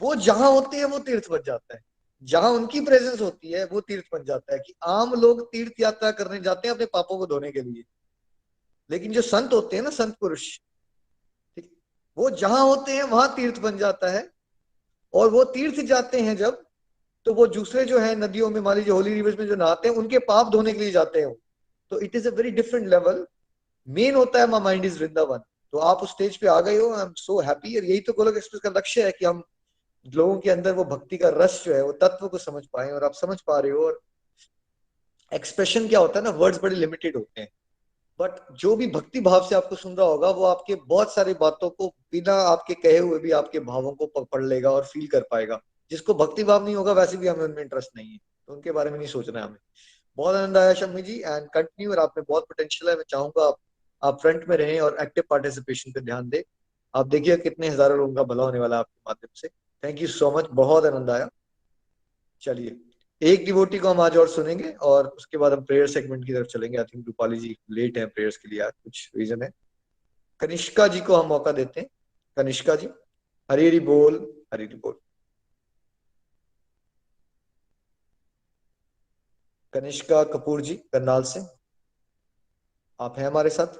वो जहां होते हैं वो तीर्थ बन जाता है। जहां उनकी प्रेजेंस होती है वो तीर्थ बन जाता है। कि आम लोग तीर्थ यात्रा करने जाते हैं अपने पापों को धोने के लिए, लेकिन जो संत होते हैं ना, संत पुरुष, ठीक, वो जहां होते हैं वहां तीर्थ बन जाता है। और वो तीर्थ जाते हैं जब, तो वो दूसरे जो है नदियों में, मान लीजिए होली रिवर्स में जो नहाते हैं, उनके पाप धोने के लिए जाते हैं। तो it is a very different level. Main होता है माई माइंड इज वृंदावन। तो आप उस स्टेज पे आ गए हो, आई एम सो हैप्पी। और यही तो गोलोक एक्सप्रेस का लक्ष्य है कि हम लोगों के अंदर वो भक्ति का रस जो है, वो तत्व को समझ पाए। और आप समझ पा रहे हो। और एक्सप्रेशन क्या होता है ना, वर्ड्स बड़े लिमिटेड होते हैं, बट जो भी भक्ति भाव से आपको सुन रहा होगा, वो आपके बहुत सारी बातों को बिना आपके कहे हुए भी आपके भावों को पढ़ लेगा और फील कर पाएगा। जिसको भक्ति भाव नहीं होगा, वैसे भी हमें उनमें इंटरेस्ट नहीं है, तो उनके बारे में नहीं सोचना है हमें। बहुत आनंद आया शम्मी जी, एंड कंटिन्यू। और आप में बहुत पोटेंशियल है। मैं चाहूंगा आप फ्रंट में रहें और एक्टिव पार्टिसिपेशन पे ध्यान दें। आप देखिए कितने हजारों लोगों का भला होने वाला है आपके माध्यम से। थैंक यू सो मच, बहुत आनंद आया। चलिए, एक डिवोटी को हम आज और सुनेंगे और उसके बाद हम प्रेयर सेगमेंट की तरफ चलेंगे। I think Rupali ji late है प्रेयर्स के लिए, आज कुछ रीजन है। कनिष्का जी को हम मौका देते हैं। कनिष्का जी, हरी हरी बोल, हरी हरी बोल। कनिष्का कपूर जी करनाल से, आप हैं हमारे साथ?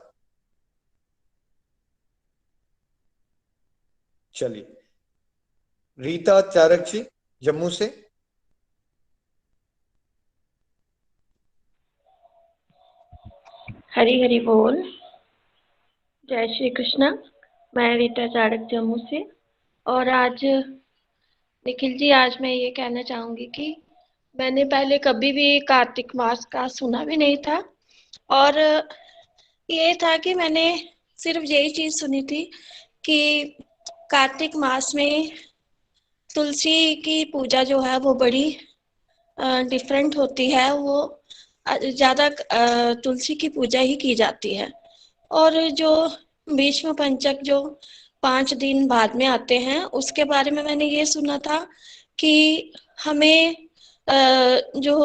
चलिए, रीता चारक जी जम्मू से। हरी हरी बोल। जय श्री कृष्णा। मैं रीता चाड़क जम्मू से। और आज निखिल जी, आज मैं ये कहना चाहूंगी कि मैंने पहले कभी भी कार्तिक मास का सुना भी नहीं था। और ये था कि मैंने सिर्फ यही चीज सुनी थी कि कार्तिक मास में तुलसी की पूजा जो है वो बड़ी डिफरेंट होती है। वो ज्यादा तुलसी की पूजा ही की जाती है। और जो भीष्म पंचक जो 5 दिन बाद में आते हैं, उसके बारे में मैंने ये सुना था कि हमें जो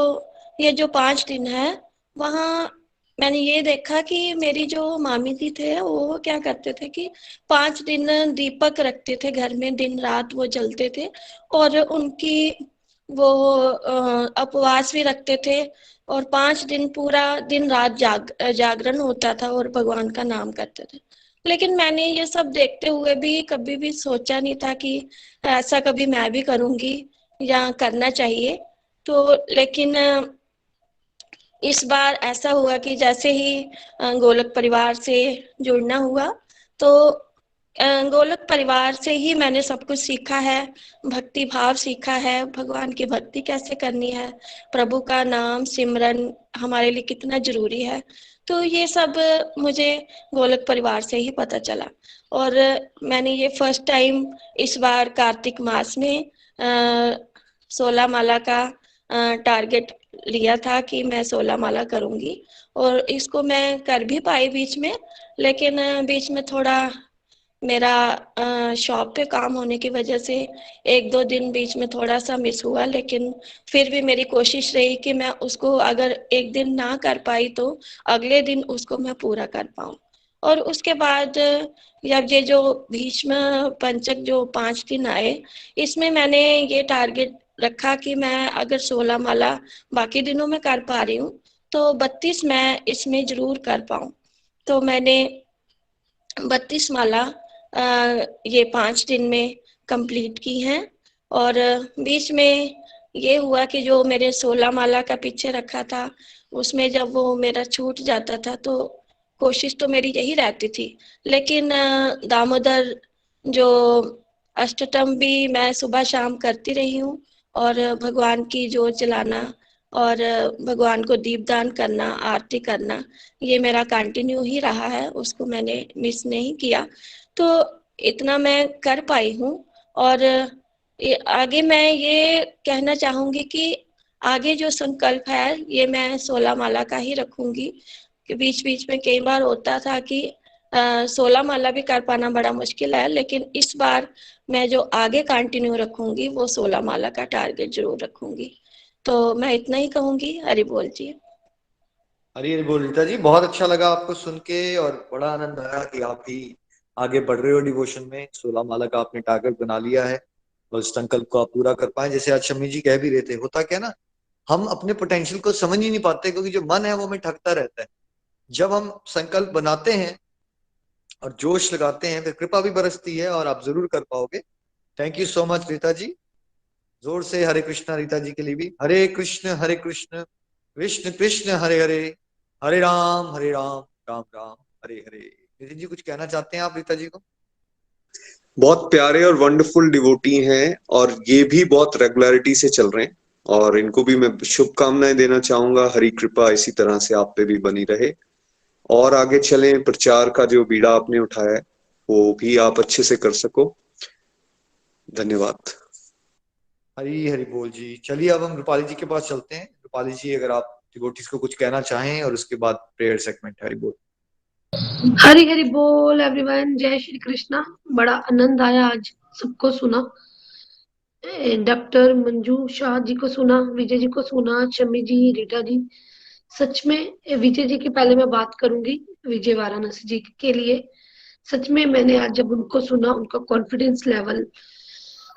ये जो 5 दिन है, वहाँ मैंने ये देखा कि मेरी जो मामी जी थे वो क्या करते थे कि 5 दिन दीपक रखते थे घर में, दिन रात वो जलते थे। और उनकी वो उपवास भी रखते थे। और 5 दिन पूरा दिन रात जागरण होता था और भगवान का नाम करते थे। लेकिन मैंने ये सब देखते हुए भी कभी भी सोचा नहीं था कि ऐसा कभी मैं भी करूंगी या करना चाहिए। तो लेकिन इस बार ऐसा हुआ कि जैसे ही गोलक परिवार से जुड़ना हुआ, तो गोलक परिवार से ही मैंने सब कुछ सीखा है। भक्ति भाव सीखा है, भगवान की भक्ति कैसे करनी है, प्रभु का नाम सिमरन हमारे लिए कितना जरूरी है। तो ये सब मुझे गोलक परिवार से ही पता चला। और मैंने ये फर्स्ट टाइम इस बार कार्तिक मास में 16 माला का टारगेट लिया था कि मैं 16 माला करूंगी। और इसको मैं कर भी पाई बीच में। लेकिन बीच में थोड़ा मेरा शॉप पे काम होने की वजह से 1-2 दिन बीच में थोड़ा सा मिस हुआ। लेकिन फिर भी मेरी कोशिश रही कि मैं उसको अगर एक दिन ना कर पाई तो अगले दिन उसको मैं पूरा कर पाऊं। और उसके बाद जब ये जो भीष्म पंचक जो 5 दिन आए, इसमें मैंने ये टारगेट रखा कि मैं अगर 16 माला बाकी दिनों में कर पा रही हूँ, तो 32 मैं इसमें जरूर कर पाऊं। तो मैंने 32 माला ये 5 दिन में कंप्लीट की हैं। और बीच में ये हुआ कि जो मेरे 16 माला का पीछे रखा था, उसमें जब वो मेरा छूट जाता था तो कोशिश तो मेरी यही रहती थी। लेकिन दामोदर जो अष्टकम भी मैं सुबह शाम करती रही हूँ। और भगवान की जोत जलाना और भगवान को दीपदान करना, आरती करना, ये मेरा कंटिन्यू ही रहा है, उसको मैंने मिस नहीं किया। तो इतना मैं कर पाई हूँ। और आगे मैं ये कहना चाहूंगी कि आगे जो संकल्प है ये मैं 16 माला का ही रखूंगी, कि बीच बीच में कई बार होता था कि 16 माला भी कर पाना बड़ा मुश्किल है, लेकिन इस बार मैं जो आगे कंटिन्यू रखूंगी वो 16 माला का टारगेट जरूर रखूंगी। तो मैं इतना ही कहूंगी। हरि बोल जी। हरी हरी बोल रीता जी, बहुत अच्छा लगा आपको सुन के और बड़ा आनंद आया कि आप भी आगे बढ़ रहे हो डिवोशन में। 16 माला का आपने टारगेट बना लिया है और इस संकल्प को आप पूरा कर पाए। जैसे आज शम्मी जी कह भी रहे थे, होता क्या ना, हम अपने पोटेंशियल को समझ ही नहीं पाते क्योंकि जो मन है वो हमें ठगता रहता है। जब हम संकल्प बनाते हैं और जोश लगाते हैं फिर कृपा भी बरसती है और आप जरूर कर पाओगे। Thank you so much Rita ji. जोर से हरे कृष्णा रीता जी के लिए भी। हरे कृष्ण कृष्ण कृष्ण हरे हरे, हरे राम राम राम हरे हरे। नितिन जी कुछ कहना चाहते हैं आप रीता जी को? बहुत प्यारे और वंडरफुल डिवोटी हैं और ये भी बहुत रेगुलरिटी से चल रहे हैं और इनको भी मैं शुभकामनाएं देना चाहूंगा। हरी कृपा इसी तरह से आप पे भी बनी रहे और आगे चलें। प्रचार का जो बीड़ा आपने उठाया है वो भी आप अच्छे से कर सको। धन्यवाद। हरी हरी बोल जी। चलिए अब हम रूपाली जी के पास चलते हैं। रूपाली जी अगर आप डिवोटीज को कुछ कहना चाहें और उसके बाद प्रेयर सेगमेंट। हरी बोल। हरी हरी बोल एवरीवन। जय श्री कृष्णा। बड़ा आनंद आया आज सबको सुना। डॉक्टर मंजू शाह जी को सुना, विजय जी को सुना, शम्मी जी, रीटा जी। सच में विजय जी की पहले मैं बात करूंगी, विजय वाराणसी जी के लिए। सच में मैंने आज जब उनको सुना, उनका कॉन्फिडेंस लेवल,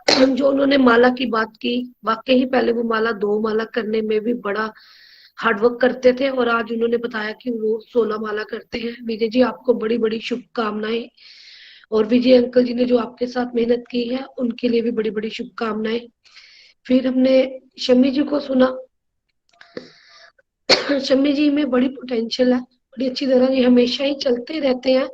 जो उन्होंने माला की बात की, वाकई ही पहले वो माला 2 माला करने में भी बड़ा हार्डवर्क करते थे और आज उन्होंने बताया कि वो 16 माला करते हैं। विजय जी आपको बड़ी बड़ी शुभकामनाएं। और विजय अंकल जी ने जो आपके साथ मेहनत की है उनके लिए भी बड़ी बड़ी शुभकामनाएं। फिर हमने शम्मी जी को सुना। शम्मी जी में बड़ी पोटेंशियल है, बड़ी अच्छी तरह ये हमेशा ही चलते रहते हैं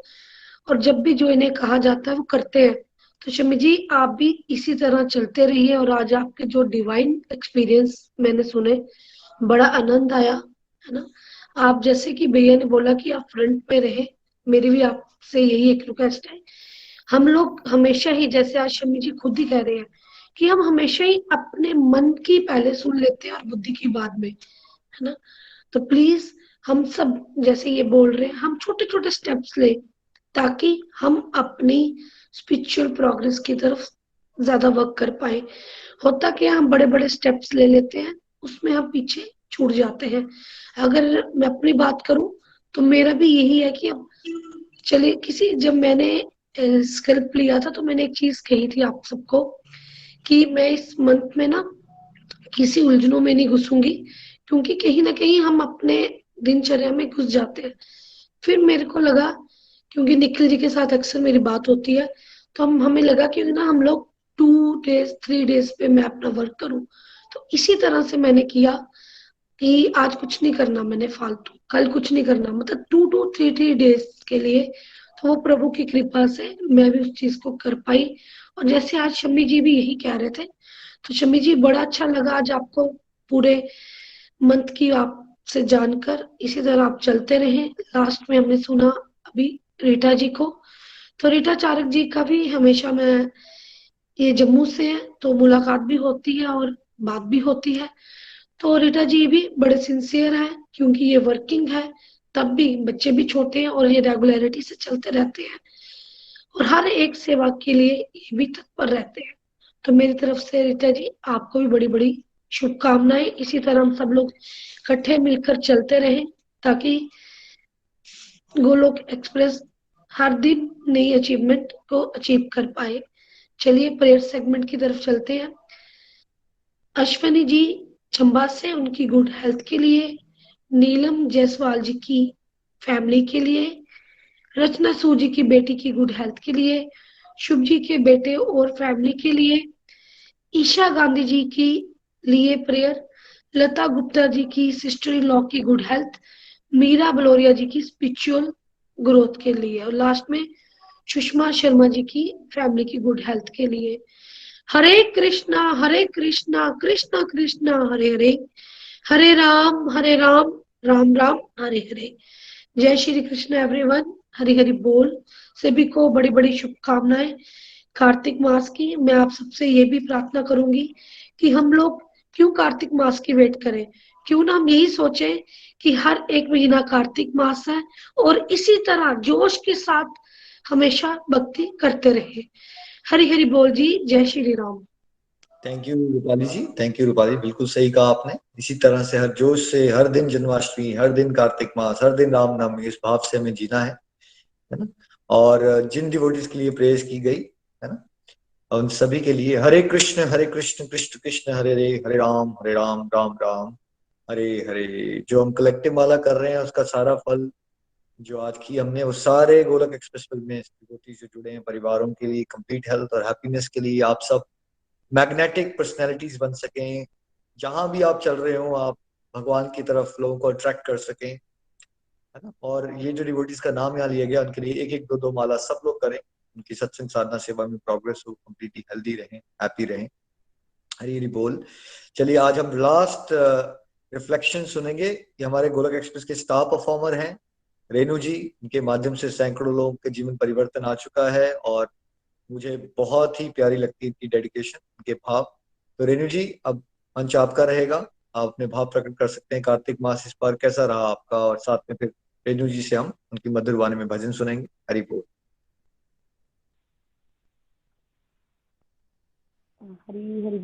और जब भी जो इन्हें कहा जाता है वो करते हैं। तो शम्मी जी आप भी इसी तरह चलते रहिए और आज आपके जो डिवाइन एक्सपीरियंस मैंने सुने, बड़ा आनंद आया, है ना। आप जैसे कि भैया ने बोला कि आप फ्रंट पे रहे, मेरी भी आपसे यही एक रिक्वेस्ट है। हम लोग हमेशा ही, जैसे आज शम्मी जी खुद ही कह रहे हैं कि हम हमेशा ही अपने मन की पहले सुन लेते हैं और बुद्धि की बाद में, है ना। तो प्लीज हम सब जैसे ये बोल रहे हैं, हम छोटे छोटे स्टेप्स ले ताकि हम अपनी स्पिरिचुअल प्रोग्रेस की तरफ ज्यादा वर्क कर पाए। होता क्या, हम बड़े बड़े स्टेप्स ले लेते हैं, उसमें हम पीछे छूट जाते हैं। अगर मैं अपनी बात करूं तो मेरा भी यही है कि अब चलिए किसी, जब मैंने स्कल्प लिया था तो मैंने एक चीज कही थी आप सबको कि मैं इस मंथ में ना किसी उलझनों में नहीं घुसूंगी, क्योंकि कहीं ना कहीं हम अपने दिनचर्या में घुस जाते हैं। फिर मेरे को लगा, क्योंकि निखिल जी के साथ अक्सर मेरी बात होती है, तो हमें लगा कि ना हम लोग 2 डेज 3 डेज पे मैं अपना वर्क करूं। तो इसी तरह से मैंने किया कि आज कुछ नहीं करना मैंने फालतू, कल कुछ नहीं करना, मतलब 2 to 3 डेज के लिए। तो वो प्रभु की कृपा से मैं भी उस चीज को कर पाई। और जैसे आज शम्मी जी भी यही कह रहे थे, तो शम्मी जी बड़ा अच्छा लगा आज आपको पूरे मंथ की आपसे जानकर। इसी तरह आप चलते रहे। लास्ट में हमने सुना अभी रीटा जी को, तो रीटा चारक जी का भी हमेशा, मैं ये जम्मू से है तो मुलाकात भी होती है और बात भी होती है। तो रीटा जी भी बड़े सिंसियर हैं, क्योंकि ये वर्किंग है, तब भी बच्चे भी छोटे हैं और ये रेगुलरिटी से चलते रहते हैं और हर एक सेवा के लिए ये भी तत्पर रहते हैं। तो मेरी तरफ से रीटा जी आपको भी बड़ी बड़ी शुभकामनाएं। इसी तरह हम सब लोग इकट्ठे मिलकर चलते रहें ताकि गोलोक एक्सप्रेस हर दिन नई अचीवमेंट को अचीव कर पाए। चलिए प्रेयर सेगमेंट की तरफ चलते हैं। अश्विनी जी चंबा से, उनकी गुड हेल्थ के लिए। नीलम जायसवाल जी की फैमिली के लिए। रचना सूजी की बेटी की गुड हेल्थ के लिए। शुभ जी के बेटे और फैमिली के लिए। ईशा गांधी जी की लिए प्रेयर। लता गुप्ता जी की सिस्टर इन लॉ की गुड हेल्थ। मीरा बलोरिया जी की स्पिरिचुअल ग्रोथ के लिए। और लास्ट में सुषमा शर्मा जी की फैमिली की गुड हेल्थ के लिए। हरे कृष्णा कृष्णा कृष्णा हरे हरे, हरे राम राम राम हरे हरे। जय श्री कृष्ण एवरीवन। हरि हरि बोल। सभी को बड़ी बड़ी शुभकामनाएं कार्तिक मास की। मैं आप सबसे ये भी प्रार्थना करूंगी कि हम लोग क्यों कार्तिक मास की वेट करें? क्यों ना हम यही सोचें कि हर एक महीना कार्तिक मास है और इसी तरह जोश के साथ हमेशा भक्ति करते रहे। हरि हरि बोल जी, जय Shri Ram. Thank you Rupali ji, thank you Rupali, बिल्कुल सही कहा आपने। इसी तरह से हर जोश से हर दिन जन्माष्टमी, हर दिन कार्तिक मास, हर दिन रामनवमी, इस भाव से हमें जीना है ना। और जिन डिवोटीज के लिए प्रेयर्स की गई है ना, उन सभी के लिए हरे कृष्ण कृष्ण कृष्ण हरे राम राम राम हरे हरे। जो हम कलेक्टिव माला कर रहे हैं उसका सारा फल जो आज की हमने, वो सारे गोलक एक्सप्रेस में डिवोटी से जुड़े हैं परिवारों के लिए कंप्लीट हेल्थ और हैप्पीनेस के लिए आप सब मैग्नेटिक पर्सनैलिटीज बन सकें। जहां भी आप चल रहे हो आप भगवान की तरफ लोगों को अट्रैक्ट कर सकें, है ना। और ये जो डिवोटीज का नाम यहाँ लिया गया उनके लिए एक एक दो दो माला सब लोग करें, उनकी सत्संग साधना सेवा में प्रोग्रेस हो, कंप्लीटली हेल्दी रहें, हैप्पी रहें। हरी हरी बोल। चलिए आज हम लास्ट रिफ्लेक्शन सुनेंगे। ये हमारे गोलक एक्सप्रेस के स्टार परफॉर्मर हैं रेणु जी। इनके माध्यम से सैकड़ों लोगों के जीवन परिवर्तन आ चुका है और मुझे बहुत ही प्यारी लगती है इनकी डेडिकेशन, इनके भाव। तो रेणु जी अब मंच आपका रहेगा, आप अपने भाव प्रकट कर सकते हैं। कार्तिक मास इस बार कैसा रहा आपका, और साथ में फिर रेणु जी से हम उनकी मधुर वाणी में भजन सुनेंगे। हरि बोल। हरि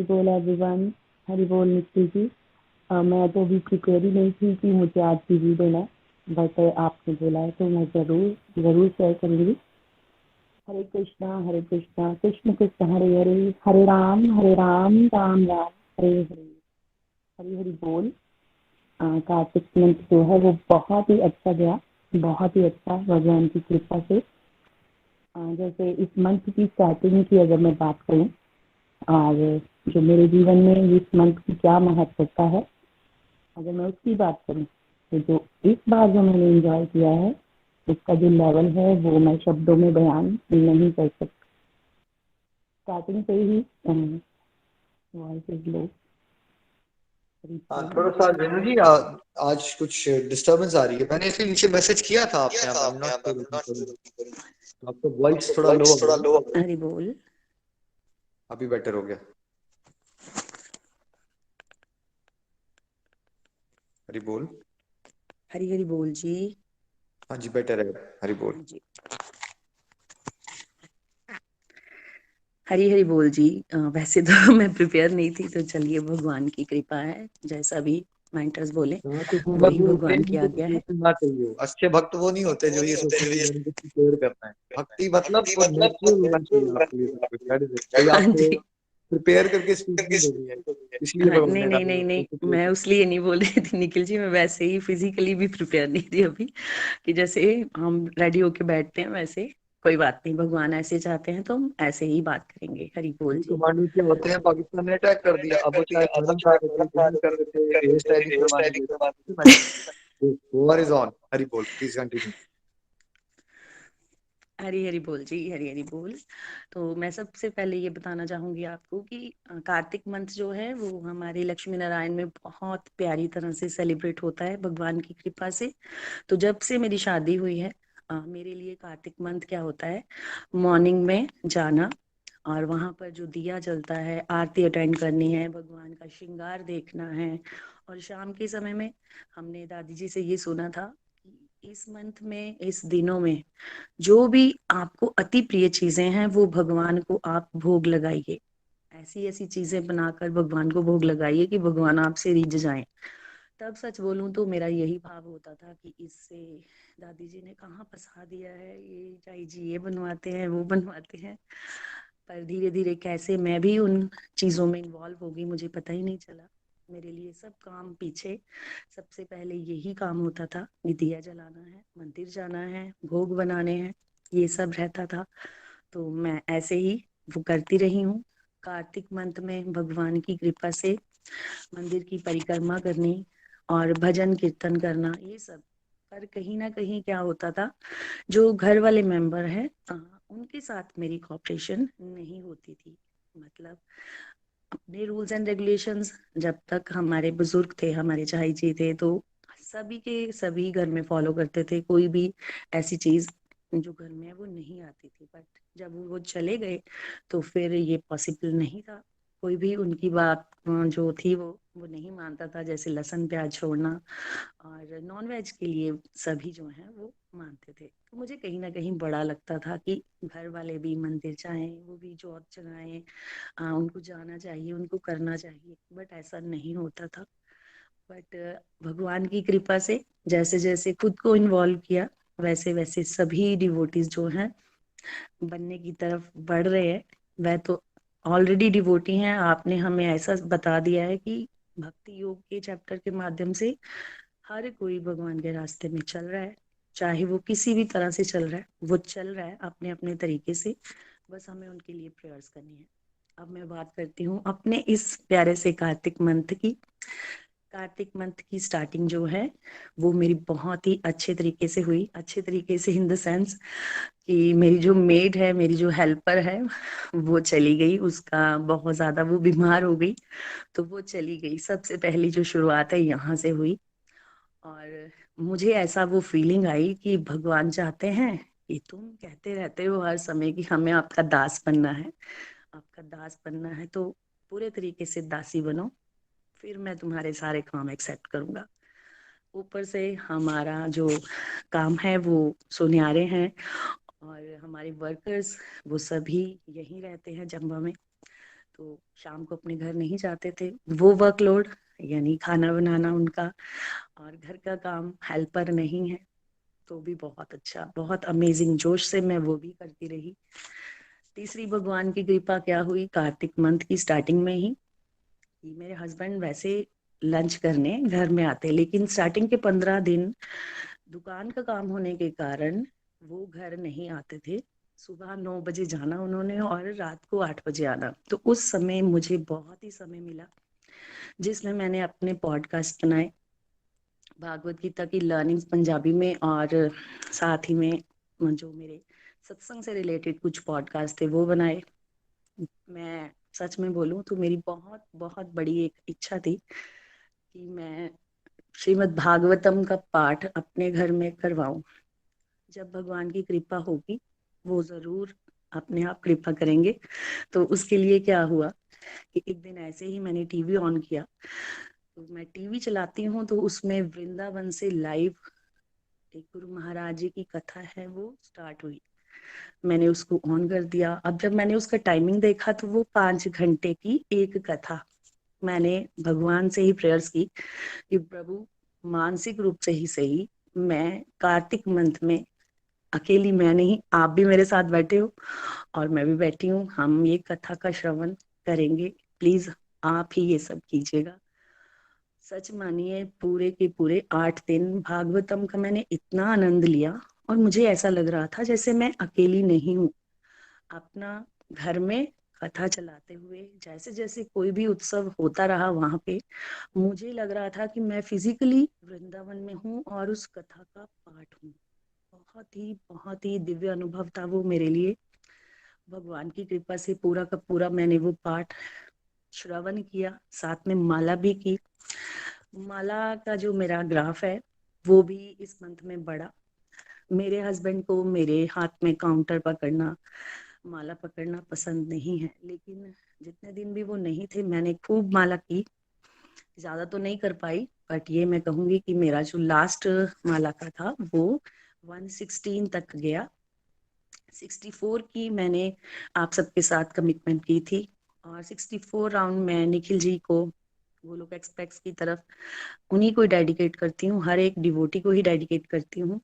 बोल एवरीवन। हरि बोल नित्य जी। मैं तो अभी प्रिपेयर ही नहीं थी कि मुझे आज पीवी देना है, बट आपने बोला है तो मैं जरूर शेयर करूंगी। हरे कृष्णा कृष्ण कृष्ण हरे हरे, हरे राम राम राम हरे हरे। हरि हरि बोल। कार्तिक मंथ जो है वो बहुत ही अच्छा गया, बहुत ही अच्छा भगवान की कृपा से। जैसे इस मंथ की स्टार्टिंग की अगर मैं बात करूं और जो मेरे जीवन में इस मंथ की क्या महत्वता है, अगर मैं उसकी बात करूं तो जो इस बार जो मैंने एंजॉय किया है उसका जो लेवल है वो मैं शब्दों में बयान नहीं कर सकती। स्टार्टिंग से ही वॉइस इज लो। थोड़ा सा रेणु जी आज कुछ डिस्टरबेंस आ रही है। मैंने इसलिए नीचे मैसेज किया था आपने, आपका वॉइस थोड़ा लो हो गया। हरि बोल। अभी बेटर हो गया। हरि बोल। हरि हरि बोल जी। हाँ जी बेटर है, हरि बोल जी। हरी हरी बोल जी। वैसे तो मैं प्रिपेयर नहीं थी, तो चलिए भगवान की कृपा है, जैसा भी मेंटर्स बोले वही भगवान की आज्ञा है। चाहिए। अच्छे भक्त वो नहीं होते जो ये सोचते हैं कि मुझे प्रिपेयर करना है। भक्ति मतलब वो नेचुरल होना चाहिए आपके लिए सब कुछ। कोई हाँ आपको जी। प्रिपेयर करके स्पीच नहीं देनी है, इसलिए हाँ, भगवान नहीं ने नहीं डाला नहीं नहीं, है। मैं उसलिए नहीं बोल रही थी निखिल जी, मैं वैसे ही फिजिकली भी प्रिपेयर नहीं थी अभी, कि जैसे हम रेडी होके बैठते हैं वैसे। कोई बात नहीं, भगवान ऐसे चाहते हैं तो हम ऐसे ही बात करेंगे। हरि बोल जी। कमांडो क्या होते हैं, पाकिस्तान ने अटैक कर दिया, अब वो चाहे खत्म कर रहे थे, कुछ भी कर रहे थे, हेयर स्टाइल ही करवा नहीं। War is on. हरि बोल, प्लीज कंटिन्यू। हरी हरी बोल जी, हरी हरी बोल। तो मैं सबसे पहले ये बताना चाहूंगी आपको कि कार्तिक मंथ जो है वो हमारे लक्ष्मी नारायण में बहुत प्यारी तरह से सेलिब्रेट होता है भगवान की कृपा से। तो जब से मेरी शादी हुई है, मेरे लिए कार्तिक मंथ क्या होता है, मॉर्निंग में जाना और वहां पर जो दिया जलता है, आरती अटेंड करनी है, भगवान का श्रृंगार देखना है। और शाम के समय में हमने दादी जी से ये सुना था कि इस मंथ में, इस दिनों में जो भी आपको अति प्रिय चीजें हैं वो भगवान को आप भोग लगाइए। ऐसी ऐसी चीजें बनाकर भगवान को भोग लगाइए कि भगवान आपसे रिझ जाएं। तब सच बोलूं तो मेरा यही भाव होता था कि इससे दादी जी ने कहाँ फंसा दिया है, ये चाई जी ये बनवाते हैं वो बनवाते हैं। पर धीरे धीरे कैसे मैं भी उन चीजों में इन्वॉल्व हो गई, मुझे पता ही नहीं चला। मेरे लिए सब काम पीछे, सबसे पहले यही काम होता था कि दिया जलाना है, मंदिर जाना है, भोग बनाने हैं, ये सब रहता था। तो मैं ऐसे ही वो करती रही हूँ। कार्तिक मंथ में भगवान की कृपा से मंदिर की परिक्रमा करनी और भजन कीर्तन करना, ये सब। पर कहीं ना कहीं क्या होता था, जो घर वाले मेंबर हैं उनके साथ मेरी कोऑपरेशन नहीं होती थी। मतलब अपने रूल्स एंड रेगुलेशंस जब तक हमारे बुजुर्ग थे, हमारे चाई जी थे, तो सभी के सभी घर में फॉलो करते थे। कोई भी ऐसी चीज जो घर में है वो नहीं आती थी। बट जब वो चले गए तो फिर ये पॉसिबल नहीं था। कोई भी उनकी बात जो थी वो नहीं मानता था, जैसे लहसुन प्याज छोड़ना, और नॉन वेज के लिए सभी जो हैं वो मानते थे। तो मुझे कहीं ना कहीं बड़ा लगता था कि घर वाले भी मंदिर जाएं, वो भी जोत जगाएं, उनको जाना चाहिए, उनको करना चाहिए, बट ऐसा नहीं होता था। बट भगवान की कृपा से जैसे जैसे खुद को इन्वॉल्व किया, वैसे वैसे सभी डिवोटीज जो हैं बनने की तरफ बढ़ रहे हैं। वह तो ऑलरेडी डिवोटी हैं, आपने हमें ऐसा बता दिया है कि भक्ति योग के चैप्टर के माध्यम से हर कोई भगवान के रास्ते में चल रहा है, चाहे वो किसी भी तरह से चल रहा है, वो चल रहा है अपने अपने तरीके से। बस हमें उनके लिए प्रेयर्स करनी है। अब मैं बात करती हूँ अपने इस प्यारे से कार्तिक मंथ की। कार्तिक मंथ की स्टार्टिंग जो है वो मेरी बहुत ही अच्छे तरीके से हुई। अच्छे तरीके से इन द सेंस कि मेरी जो मेड है, मेरी जो हेल्पर है, वो चली गई, उसका बहुत ज्यादा वो बीमार हो गई, तो वो चली गई। सबसे पहली जो शुरुआत है यहाँ से हुई। और मुझे ऐसा वो फीलिंग आई कि भगवान चाहते हैं कि तुम कहते रहते हो हर समय कि हमें आपका दास बनना है, आपका दास बनना है, तो पूरे तरीके से दासी बनो, फिर मैं तुम्हारे सारे काम एक्सेप्ट करूंगा। ऊपर से हमारा जो काम है वो सुनियारे हैं, और हमारे वर्कर्स वो सभी यहीं रहते हैं जम्बा में, तो शाम को अपने घर नहीं जाते थे। वो वर्कलोड यानी खाना बनाना उनका, और घर का काम हेल्पर नहीं है, तो भी बहुत अच्छा, बहुत अमेजिंग जोश से मैं वो भी करती रही। तीसरी भगवान की कृपा क्या हुई कार्तिक मंथ की स्टार्टिंग में ही, कि मेरे हस्बैंड वैसे लंच करने घर में आते, लेकिन स्टार्टिंग के 15 दिन दुकान का काम होने के कारण वो घर नहीं आते थे। सुबह 9 बजे जाना उन्होंने और रात को 8 बजे आना। तो उस समय मुझे बहुत ही समय मिला जिसमें मैंने अपने पॉडकास्ट बनाए, भागवत गीता की लर्निंग्स पंजाबी में, और साथ ही में जो मेरे सत्संग से रिलेटेड कुछ पॉडकास्ट थे वो बनाए। मैं सच में बोलूं तो मेरी बहुत बहुत बड़ी एक इच्छा थी कि मैं श्रीमद् भागवतम का पाठ अपने घर में करवाऊं। जब भगवान की कृपा होगी वो जरूर अपने आप कृपा करेंगे। तो उसके लिए क्या हुआ कि एक दिन ऐसे ही मैंने टीवी ऑन किया, तो मैं टीवी चलाती हूँ तो उसमें वृंदावन से लाइव एक गुरु महाराज जी की कथा है वो स्टार्ट हुई। मैंने उसको ऑन कर दिया। अब जब मैंने उसका टाइमिंग देखा तो वो 5 घंटे की एक कथा। मैंने भगवान से ही प्रेयर्स की कि प्रभु मानसिक रूप से ही सही, मैं कार्तिक मंथ में अकेली मैं नहीं, आप भी मेरे साथ बैठे हो और मैं भी बैठी हूँ, हम ये कथा का श्रवण करेंगे, प्लीज आप ही ये सब कीजिएगा। सच मानिए पूरे के पूरे 8 दिन भागवतम का मैंने इतना आनंद लिया, और मुझे ऐसा लग रहा था जैसे मैं अकेली नहीं हूँ। अपना घर में कथा चलाते हुए जैसे जैसे कोई भी उत्सव होता रहा वहां पे, मुझे लग रहा था कि मैं फिजिकली वृंदावन में हूँ और उस कथा का पाठ हूँ। बहुत ही दिव्य अनुभव था वो मेरे लिए। भगवान की कृपा से पूरा का पूरा मैंने वो पाठ श्रवण किया, साथ में माला भी की। माला का जो मेरा ग्राफ है वो भी इस मंथ में बढ़ा। मेरे हस्बैंड को मेरे हाथ में काउंटर पकड़ना, माला पकड़ना पसंद नहीं है, लेकिन जितने दिन भी वो नहीं थे मैंने खूब माला की। ज्यादा तो नहीं कर पाई, बट ये मैं कहूंगी कि मेरा जो लास्ट माला का था वो 116 तक गया। 64 की मैंने आप सबके साथ कमिटमेंट की थी, और 64 राउंड मैं निखिल जी को गोलोक एक्सप्रेस की तरफ उन्हीं को डेडिकेट करती हूँ, हर एक डिवोटी को ही डेडिकेट करती हूँ।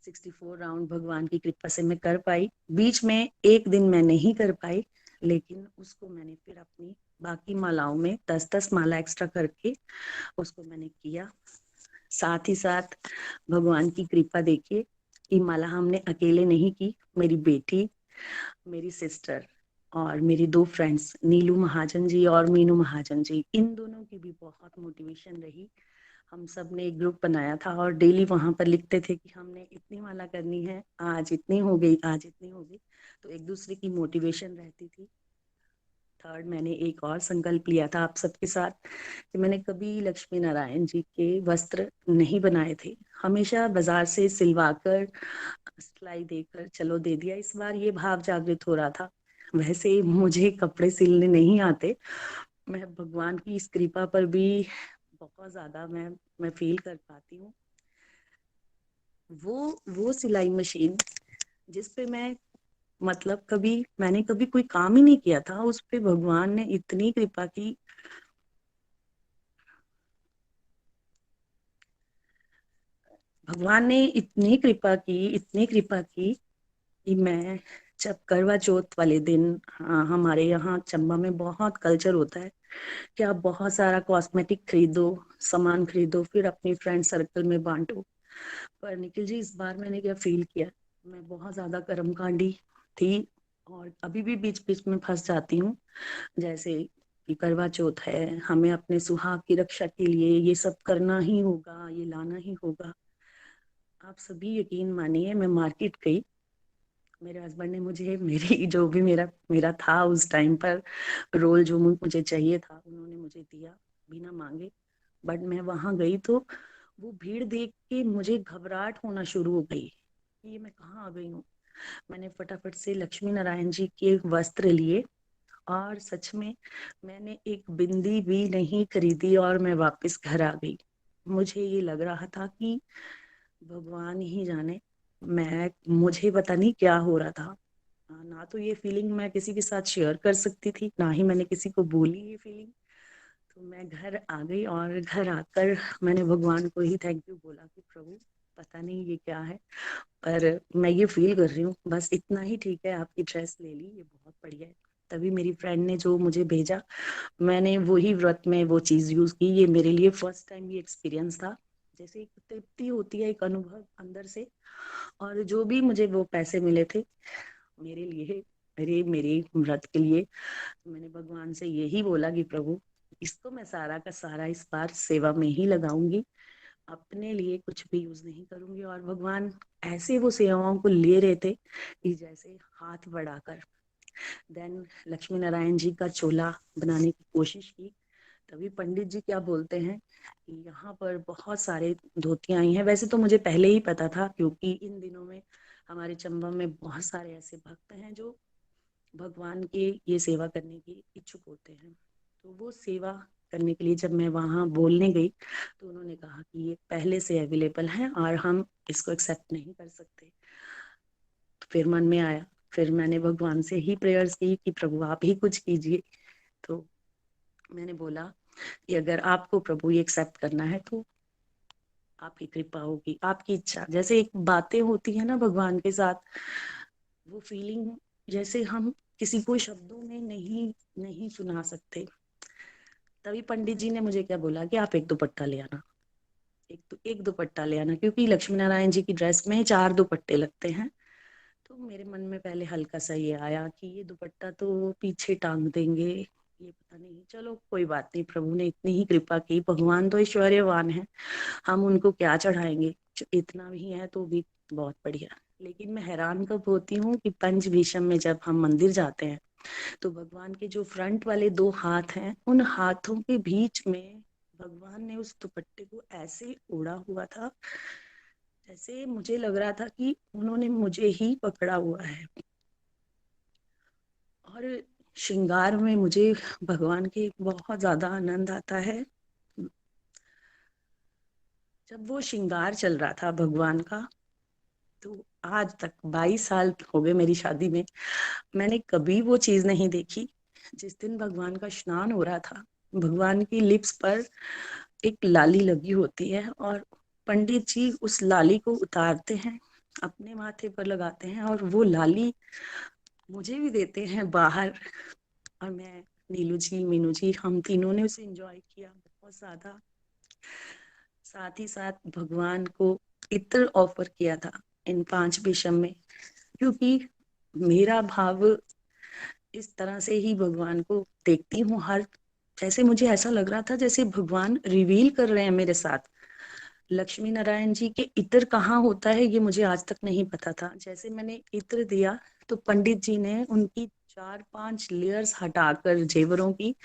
64 राउंड भगवान की कृपा से मैं कर पाई। बीच में एक दिन मैं नहीं कर पाई, लेकिन उसको मैंने फिर अपनी बाकी मालाओं में 10-10 माला एक्स्ट्रा करके उसको मैंने किया। साथ ही साथ भगवान की कृपा देखिए कि माला हमने अकेले नहीं की, मेरी बेटी, मेरी सिस्टर और मेरी 2 फ्रेंड्स नीलू महाजन जी और मीनू महाजन जी, इन दोनों की भी बहुत मोटिवेशन रही। हम सब ने एक ग्रुप बनाया था और डेली वहां पर लिखते थे कि हमने इतनी माला करनी है, आज इतनी हो गई, आज इतनी हो गई, तो एक दूसरे की मोटिवेशन रहती थी। थर्ड, मैंने एक और संकल्प लिया था आप सबके साथ कि मैंने कभी लक्ष्मी नारायण जी के वस्त्र नहीं बनाए थे, हमेशा बाजार से सिलवाकर सिलाई देकर चलो दे दिया। इस बार ये भाव जागृत हो रहा था वैसे मुझे कपड़े सिलने नहीं आते, मैं भगवान की इस कृपा पर भी बहुत ज्यादा मैं फील कर पाती हूँ। वो सिलाई मशीन जिस पे मैं मतलब मैंने कभी कोई काम ही नहीं किया था, उस पे भगवान ने इतनी कृपा की। भगवान ने इतनी कृपा की कि मैं जब करवा चौथ वाले दिन, हाँ, हमारे यहाँ चंबा में बहुत कल्चर होता है कि आप बहुत सारा कॉस्मेटिक खरीदो, सामान खरीदो, फिर अपनी फ्रेंड सर्कल में बांटो। पर निखिल जी, इस बार मैंने क्या फील किया, मैं बहुत ज्यादा कर्मकांडी थी और अभी भी बीच बीच में फंस जाती हूँ। जैसे कि करवा चौथ है, हमें अपने सुहाग की रक्षा के लिए ये सब करना ही होगा, ये लाना ही होगा। आप सभी यकीन मानिए, मैं मार्केट गई, मेरे हस्बैंड ने मुझे मेरी जो भी मेरा मेरा था उस टाइम पर रोल जो मुझे चाहिए था, उन्होंने मुझे दिया बिना मांगे। बट मैं वहां गई तो वो भीड़ देख के मुझे घबराहट होना शुरू हो गई कि ये मैं कहाँ आ गई हूँ। मैंने फटाफट से लक्ष्मी नारायण जी के वस्त्र लिए और सच में मैंने एक बिंदी भी नहीं खरीदी और मैं वापस घर आ गई। मुझे ये लग रहा था कि भगवान ही जाने, मुझे पता नहीं क्या हो रहा था। ना तो ये फीलिंग मैं किसी के साथ शेयर कर सकती थी, ना ही मैंने किसी को बोली ये फीलिंग। तो मैं घर आ गई और घर आकर मैंने भगवान को ही थैंक यू बोला कि प्रभु, पता नहीं ये क्या है, पर मैं ये फील कर रही हूँ, बस इतना ही ठीक है, आपकी ड्रेस ले ली, ये बहुत बढ़िया है। तभी मेरी फ्रेंड ने जो मुझे भेजा, मैंने वही व्रत में वो चीज यूज की। ये मेरे लिए फर्स्ट टाइम ये एक्सपीरियंस था, जैसे एक तृप्ति होती है, एक अनुभव अंदर से। और जो भी मुझे वो पैसे मिले थे मेरे लिए, मेरे व्रत के लिए, मैंने भगवान से यही बोला कि प्रभु, इसको मैं सारा का सारा इस बार सेवा में ही लगाऊंगी, अपने लिए कुछ भी यूज नहीं करूंगी। और भगवान ऐसे वो सेवाओं को ले रहे थे कि जैसे हाथ बढ़ाकर। देन लक्ष्मी नारायण जी का चोला बनाने की कोशिश की। तभी पंडित जी क्या बोलते हैं कि यहाँ पर बहुत सारे धोतियां आई हैं। वैसे तो मुझे पहले ही पता था, क्योंकि इन दिनों में हमारे चंबा में बहुत सारे ऐसे भक्त हैं जो भगवान के ये सेवा करने की इच्छुक होते हैं। तो वो सेवा करने के लिए जब मैं वहां बोलने गई तो उन्होंने कहा कि ये पहले से अवेलेबल है और हम इसको एक्सेप्ट नहीं कर सकते। तो फिर मन में आया, फिर मैंने भगवान से ही प्रेयर्स की कि प्रभु आप ही कुछ कीजिए। तो मैंने बोला कि अगर आपको प्रभु ये एक्सेप्ट करना है तो आपकी कृपा होगी, आपकी इच्छा। जैसे एक बातें होती है ना भगवान के साथ, वो फीलिंग जैसे हम किसी को शब्दों में नहीं नहीं सुना सकते। तभी पंडित जी ने मुझे क्या बोला कि आप एक दुपट्टा ले आना, एक दुपट्टा ले आना, क्योंकि लक्ष्मी नारायण जी की ड्रेस में 4 दुपट्टे लगते हैं। तो मेरे मन में पहले हल्का सा ये आया कि ये दुपट्टा तो पीछे टांग देंगे, ये पता नहीं, चलो कोई बात नहीं, प्रभु ने इतनी ही कृपा की, भगवान तो ऐश्वर्यवान है, हम उनको क्या चढ़ाएंगे, इतना भी है तो भी बहुत बढ़िया। लेकिन मैं हैरान कब होती हूँ कि पंच भीषम में जब हम मंदिर जाते हैं तो भगवान के जो फ्रंट वाले 2 हाथ हैं, उन हाथों के बीच में भगवान ने उस दुपट्टे को ऐसे ओढ़ा हुआ था, जैसे मुझे लग रहा था कि उन्होंने मुझे ही पकड़ा हुआ है। और श्रृंगार में मुझे भगवान के बहुत ज्यादा आनंद आता है। जब वो श्रृंगार चल रहा था भगवान का, तो आज तक 22 साल हो गए मेरी शादी में, मैंने कभी वो चीज नहीं देखी। जिस दिन भगवान का स्नान हो रहा था, भगवान की लिप्स पर एक लाली लगी होती है और पंडित जी उस लाली को उतारते हैं, अपने माथे पर लगाते हैं और वो लाली मुझे भी देते हैं बाहर। और मैं, नीलू जी, मीनू जी, हम तीनों ने उसे एंजॉय किया बहुत ज्यादा। साथ ही साथ भगवान को इत्र ऑफर किया था इन 5 विषम में, क्योंकि मेरा भाव इस तरह से ही भगवान को देखती हूँ हर, जैसे मुझे ऐसा लग रहा था जैसे भगवान रिवील कर रहे हैं मेरे साथ। लक्ष्मी नारायण जी के इत्र कहाँ होता है ये मुझे आज तक नहीं पता था। जैसे मैंने इत्र दिया तो पंडित जी ने उनकी 4-5 लेयर्स हटाकर जेवरों की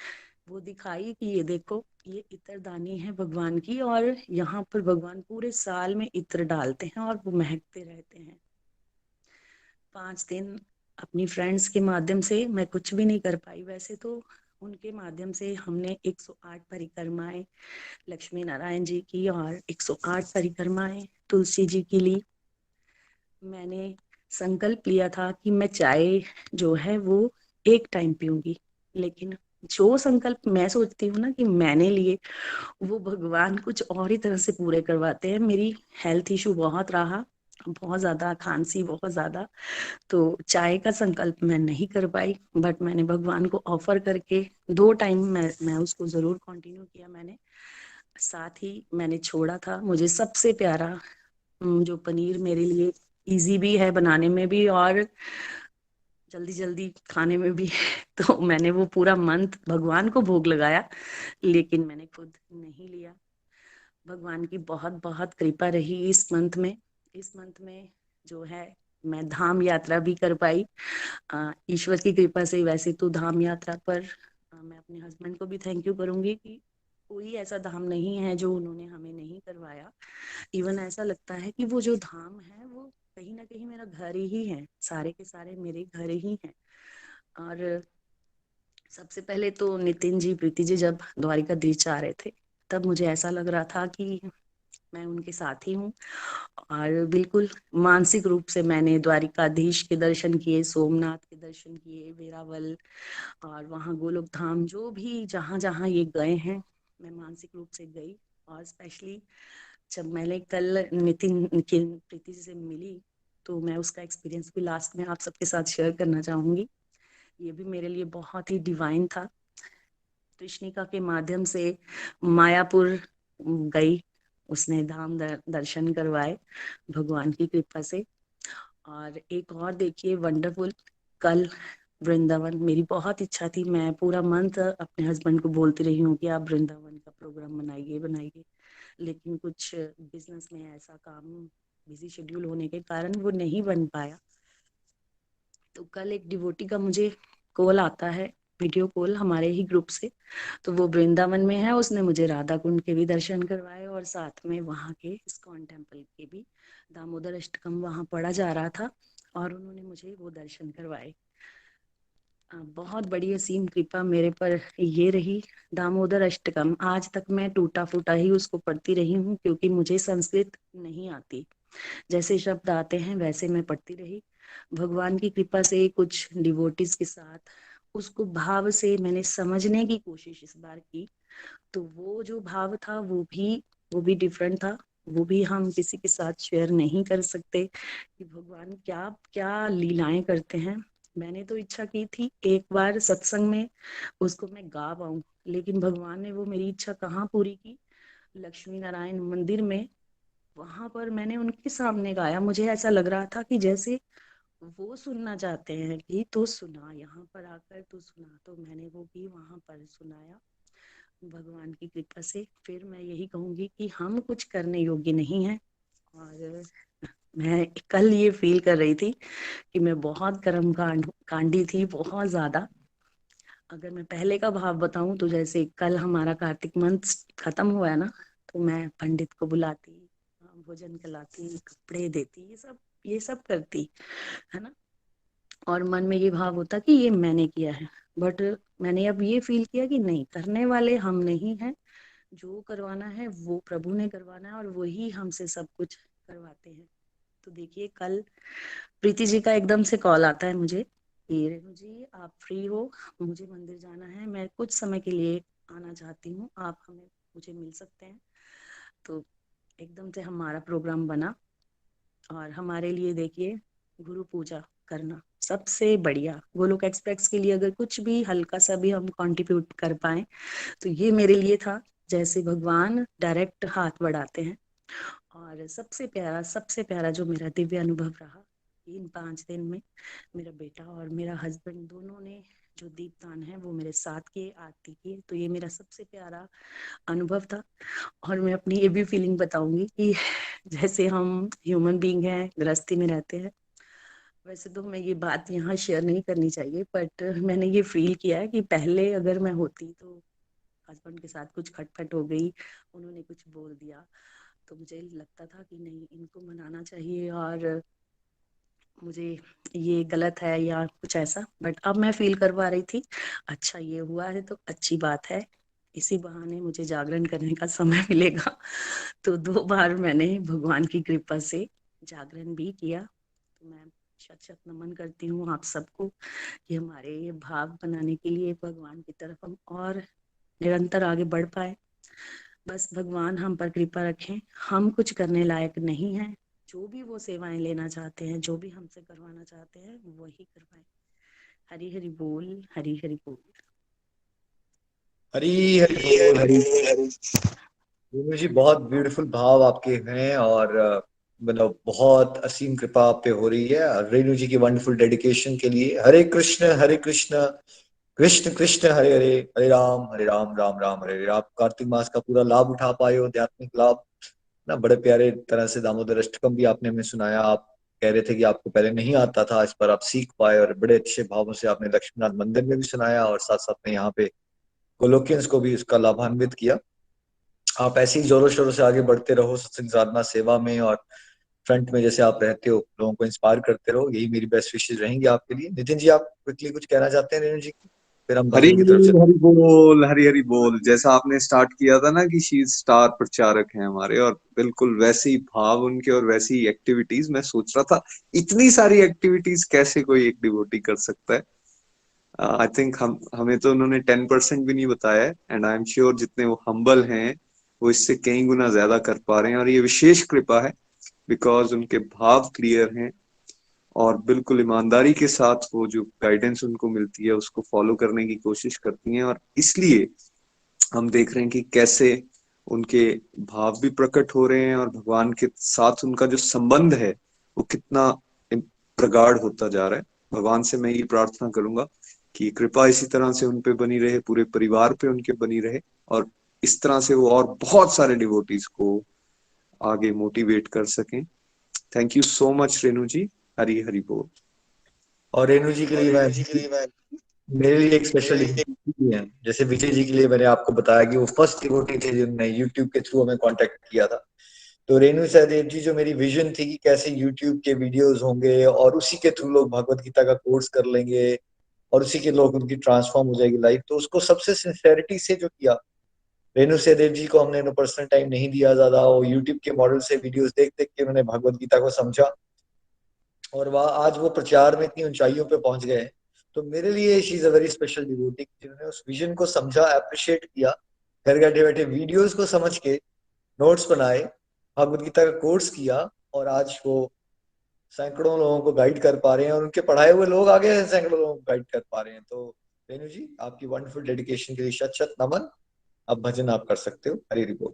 वो दिखाई कि ये देखो, ये इत्र दानी है भगवान की, और यहाँ पर भगवान पूरे साल में इत्र डालते हैं और वो महकते रहते हैं। 5 दिन अपनी फ्रेंड्स के माध्यम से मैं कुछ भी नहीं कर पाई। वैसे तो उनके माध्यम से हमने 108 परिक्रमाएं लक्ष्मी नारायण जी की और 108 परिक्रमाएं तुलसी जी की ली। मैंने संकल्प लिया था कि मैं चाय जो है वो एक टाइम पीऊंगी, लेकिन जो संकल्प मैं सोचती हूँ ना कि मैंने लिए, वो भगवान कुछ और ही तरह से पूरे करवाते हैं। मेरी हेल्थ इशू बहुत रहा, बहुत ज्यादा खांसी, बहुत ज्यादा, तो चाय का संकल्प मैं नहीं कर पाई, बट मैंने भगवान को ऑफर करके 2 टाइम मैं उसको जरूर कंटिन्यू किया। मैंने साथ ही मैंने छोड़ा था मुझे सबसे प्यारा जो पनीर मेरे लिए इजी भी है बनाने में भी और जल्दी जल्दी खाने में भी तो मैंने वो पूरा मंथ भगवान को भोग लगाया, लेकिन मैंने खुद नहीं लिया। भगवान की बहुत बहुत कृपा रही इस मंथ में। इस मंथ में जो है मैं धाम यात्रा भी कर पाई ईश्वर की कृपा से। वैसे तो धाम यात्रा पर मैं अपने हस्बैंड को भी थैंक यू करूंगी कि कोई ऐसा धाम नहीं है जो उन्होंने हमें नहीं करवाया। इवन ऐसा लगता है कि वो जो धाम है वो कहीं ना कहीं मेरा घर ही है, सारे के सारे मेरे घर ही हैं। और सबसे पहले तो नितिन जी, प्रीति जी जब द्वारिकाधीश जा रहे थे, तब मुझे ऐसा लग रहा था कि मैं उनके साथ ही हूँ। और बिल्कुल मानसिक रूप से मैंने द्वारिकाधीश के दर्शन किए, सोमनाथ के दर्शन किए, वेरावल और वहाँ गोलोक धाम, जो भी जहाँ जहाँ ये गए हैं मैं मानसिक रूप से गई। और स्पेशली जब मैंने कल नितिन की प्रीति से मिली तो मैं उसका एक्सपीरियंस भी लास्ट में आप सबके साथ शेयर करना चाहूंगी। ये भी मेरे लिए बहुत ही डिवाइन था। कृष्णिका के माध्यम से मायापुर गई, उसने धाम दर्शन करवाए भगवान की कृपा से। और एक और देखिए वंडरफुल, कल वृंदावन, मेरी बहुत इच्छा थी, मैं पूरा मंथ अपने हस्बैंड को बोलती रही हूँ कि आप वृंदावन का प्रोग्राम बनाइए बनाइए, लेकिन कुछ बिजनेस में ऐसा काम बिजी शेड्यूल होने के कारण वो नहीं बन पाया। तो कल एक डिवोटी का मुझे कॉल आता है, वीडियो कॉल हमारे ही ग्रुप से, तो वो वृंदावन में है, उसने मुझे राधा कुंड के भी दर्शन करवाए और साथ में वहाँ के इस्कॉन टेम्पल के भी, दामोदर अष्टकम वहाँ पढ़ा जा रहा था और उन्होंने मुझे वो दर्शन करवाए। बहुत बड़ी असीम कृपा मेरे पर ये रही। दामोदर अष्टकम आज तक मैं टूटा फूटा ही उसको पढ़ती रही हूँ, क्योंकि मुझे संस्कृत नहीं आती, जैसे शब्द आते हैं वैसे मैं पढ़ती रही। भगवान की कृपा से कुछ डिवोटीज के साथ उसको भाव से मैंने समझने की कोशिश इस बार की, तो वो जो भाव था वो भी डिफरेंट था। वो भी हम किसी के साथ शेयर नहीं कर सकते कि भगवान क्या क्या लीलाएं करते हैं। मैंने तो इच्छा की थी एक बार सत्संग में उसको मैं गा पाऊं, लेकिन भगवान ने वो मेरी इच्छा कहाँ पूरी की। लक्ष्मी नारायण मंदिर में वहां पर मैंने उनके सामने गाया, मुझे ऐसा लग रहा था कि जैसे वो सुनना चाहते हैं कि तो सुना, यहाँ पर आकर तो सुना, तो मैंने वो भी वहां पर सुनाया भगवान की कृपा से। फिर मैं यही कहूंगी कि हम कुछ करने योग्य नहीं है। और मैं कल ये फील कर रही थी कि मैं बहुत कांडी थी, बहुत ज्यादा। अगर मैं पहले का भाव बताऊं तो जैसे कल हमारा कार्तिक मंथ खत्म हुआ है ना, तो मैं पंडित को बुलाती, भोजन खिलाती, कपड़े देती, ये सब करती, है ना। और मन में ये भाव होता कि ये मैंने किया है, बट मैंने अब ये फील किया कि नहीं, करने वाले हम नहीं हैं, जो करवाना है वो प्रभु ने करवाना है और वही हमसे सब कुछ करवाते हैं। तो देखिए कल प्रीति जी का एकदम से कॉल आता है मुझे कि रेणु जी आप फ्री हो, मुझे मंदिर जाना है, मैं कुछ समय के लिए आना चाहती हूँ, आप हमें मुझे मिल सकते हैं। तो एकदम से हमारा प्रोग्राम बना। और हमारे लिए देखिए गुरु पूजा करना सबसे बढ़िया, गोलोक एक्सप्रेस के लिए अगर कुछ भी हल्का सा भी हम कंट्रीब्यूट कर पाए तो ये मेरे लिए था, जैसे भगवान डायरेक्ट हाथ बढ़ाते हैं। और सबसे प्यारा जो मेरा दिव्य अनुभव रहा इन 5 दिन में, मेरा बेटा और मेरा हस्बैंड दोनों ने जो दीपदान है वो मेरे साथ किए, आरती की, तो ये मेरा सबसे प्यारा अनुभव था। और मैं अपनी ये भी फीलिंग बताऊंगी कि जैसे हम ह्यूमन बीइंग हैं, गृहस्थी में रहते हैं, वैसे तो मैं ये बात यहाँ शेयर नहीं करनी चाहिए, बट मैंने ये फील किया है कि पहले अगर मैं होती तो हस्बैंड के साथ कुछ खटपट हो गई, उन्होंने कुछ बोल दिया, तो मुझे लगता था कि नहीं, इनको मनाना चाहिए और मुझे ये गलत है या कुछ ऐसा, बट अब मैं फील करवा रही थी अच्छा ये हुआ है तो अच्छी बात है, इसी बहाने मुझे जागरण करने का समय मिलेगा। तो 2 बार मैंने भगवान की कृपा से जागरण भी किया। तो मैं शत शत नमन करती हूँ आप सबको कि हमारे ये भाव बनाने के लिए भगवान की तरफ हम और निरंतर आगे बढ़ पाए। बस भगवान हम पर कृपा रखें, हम कुछ करने लायक नहीं है, जो भी वो सेवाएं लेना चाहते हैं, जो भी हमसे करवाना चाहते हैं वही करवाएं। हरी हरी बोल, हरी हरी बोल। हरी हरी बोल, हरी। रेणु जी, बहुत ब्यूटीफुल भाव आपके हैं और मतलब बहुत असीम कृपा आप पे हो रही है। और रेणु जी की वंडरफुल डेडिकेशन के लिए हरे कृष्ण, हरे कृष्ण, कृष्ण कृष्ण हरे हरे, हरे राम राम राम हरे हरे। आप कार्तिक मास का पूरा लाभ उठा पाए हो, आध्यात्मिक लाभ ना। बड़े प्यारे तरह से दामोदर अष्टकम भी आपने हमें सुनाया। आप कह रहे थे कि आपको पहले नहीं आता था, इस पर आप सीख पाए और बड़े अच्छे भावों से आपने लक्ष्मीनाथ मंदिर में भी सुनाया और साथ साथ में यहाँ पे गोलोकियंस को भी इसका लाभान्वित किया। आप ऐसे ही जोरों शोरों से आगे बढ़ते रहो सत्संग साधना सेवा में, और फ्रंट में जैसे आप रहते हो लोगों को इंस्पायर करते रहो। यही मेरी बेस्ट विशेष रहेंगी आपके लिए। नितिन जी, आप क्विकली कुछ कहना चाहते हैं रेणु जी को, फिर हम हरी भजन की तरफ चलते हरी बोल, हरी हरी बोल। जैसा आपने स्टार्ट किया था ना कि शी स्टार प्रचारक हैं हमारे, और बिल्कुल वैसे ही भाव उनके और वैसी ही एक्टिविटीज। मैं सोच रहा था इतनी सारी एक्टिविटीज कैसे कोई एक डिवोटी कर सकता है। आई थिंक हमें तो उन्होंने 10% भी नहीं बताया है, एंड आई एम श्योर जितने वो हम्बल हैं वो इससे कई गुना ज्यादा कर पा रहे हैं। और ये विशेष कृपा है बिकॉज उनके भाव क्लियर हैं और बिल्कुल ईमानदारी के साथ वो जो गाइडेंस उनको मिलती है उसको फॉलो करने की कोशिश करती हैं। और इसलिए हम देख रहे हैं कि कैसे उनके भाव भी प्रकट हो रहे हैं और भगवान के साथ उनका जो संबंध है वो कितना प्रगाढ़ होता जा रहा है। भगवान से मैं ये प्रार्थना करूंगा कि कृपा इसी तरह से उन पे बनी रहे, पूरे परिवार पे उनके बनी रहे, और इस तरह से वो और बहुत सारे डिवोटीज को आगे मोटिवेट कर सकें। Thank you so much Renu ji. Hari Hari बोल। और रेणु जी के लिए मैं, मेरे लिए एक स्पेशल भी है। जैसे विजय जी के लिए मैंने आपको बताया कि वो फर्स्ट डिवोटी थे जिन्होंने यूट्यूब के थ्रू हमें कांटेक्ट किया था। तो रेणु सहदेव जी, जो मेरी विजन थी कि कैसे यूट्यूब के वीडियोस होंगे और उसी के थ्रू लोग भगवत गीता का कोर्स कर लेंगे और उसी के लोग उनकी ट्रांसफॉर्म हो जाएगी लाइफ, तो उसको सबसे सिंसेरिटी से जो किया। रेणु सहदेव जी को हमने पर्सनल टाइम नहीं दिया ज्यादा, वो यूट्यूब के मॉडल से वीडियोस देख देख के उन्होंने भगवत गीता को समझा और वह आज वो प्रचार में इतनी ऊंचाइयों पे पहुंच गए हैं। तो मेरे लिए she is a very special devotee, जिन्होंने उस विजन को समझा, अप्रिशिएट किया, घर बैठे बैठे वीडियोस को समझ के नोट्स बनाए, भगवत गीता का कोर्स किया, और आज वो सैकड़ों लोगों को गाइड कर पा रहे हैं और उनके पढ़ाए हुए लोग आगे सैकड़ों लोगों को गाइड कर पा रहे हैं। तो रेणु जी, आपकी वंडरफुल डेडिकेशन के लिए शत शत नमन। अब भजन आप कर सकते हो। हरी हरि बोल।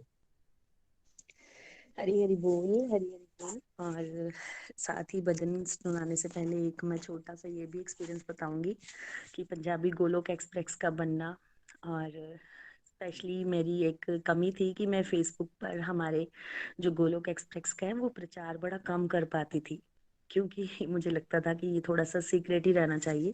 हरी हरी बोल, हरी हरी बोल। और साथ ही भजन सुनाने से पहले एक मैं छोटा सा ये भी एक्सपीरियंस बताऊंगी कि पंजाबी गोलोक एक्सप्रेस का बनना, और स्पेशली मेरी एक कमी थी कि मैं फेसबुक पर हमारे जो गोलोक एक्सप्रेस का है वो प्रचार बड़ा कम कर पाती थी, क्योंकि मुझे लगता था कि ये थोड़ा सा सीक्रेट ही रहना चाहिए।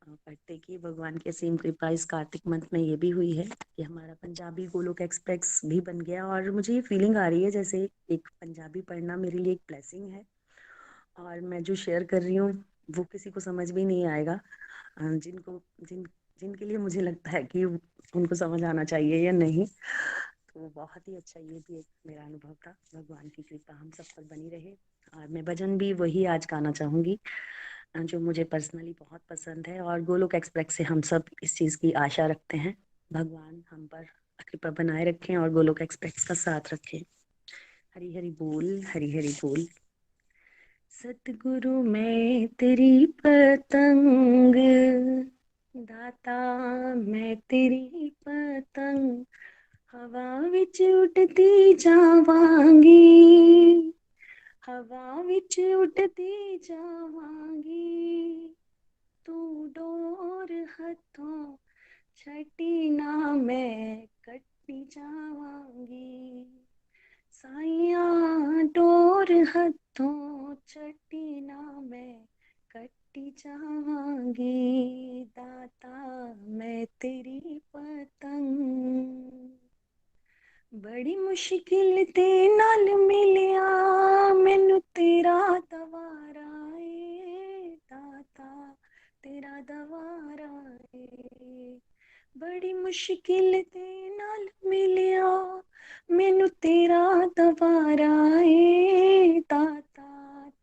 बट देखिए भगवान की असीम कृपा इस कार्तिक मंथ में ये भी हुई है कि हमारा पंजाबी गोलोक एक्सप्रेस भी बन गया, और मुझे ये फीलिंग आ रही है जैसे एक पंजाबी पढ़ना मेरे लिए एक ब्लेसिंग है, और मैं जो शेयर कर रही हूँ वो किसी को समझ भी नहीं आएगा। जिनको जिनके लिए मुझे लगता है कि उनको समझ आना चाहिए या नहीं। तो बहुत ही अच्छा ये भी एक मेरा अनुभव था। भगवान की कृपा हम सब पर बनी रहे। और मैं भजन भी वही आज गाना चाहूंगी जो मुझे पर्सनली बहुत पसंद है, और गोलोक एक्सप्रेस से हम सब इस चीज की आशा रखते हैं। भगवान हम पर कृपा बनाए रखें और गोलोक एक्सप्रेस का साथ रखें। हरी हरी बोल, हरी हरी बोल। सतगुरु मैं तेरी पतंग, दाता मैं तेरी पतंग, हवा विच उड़ती जावांगी, हवा विच उड़ती जावांगी, तू डोर हथों छटी ना मैं कटी जावांगी, साइया डोर हथों छटी ना मैं कटी जावांगी, दाता मैं तेरी पतंग, बड़ी मुश्किल ते नाल मिलिया मैनू तेरा दवारा मुश्किल दे नाल मिलिया मैनू तेरा दवारा ए दाता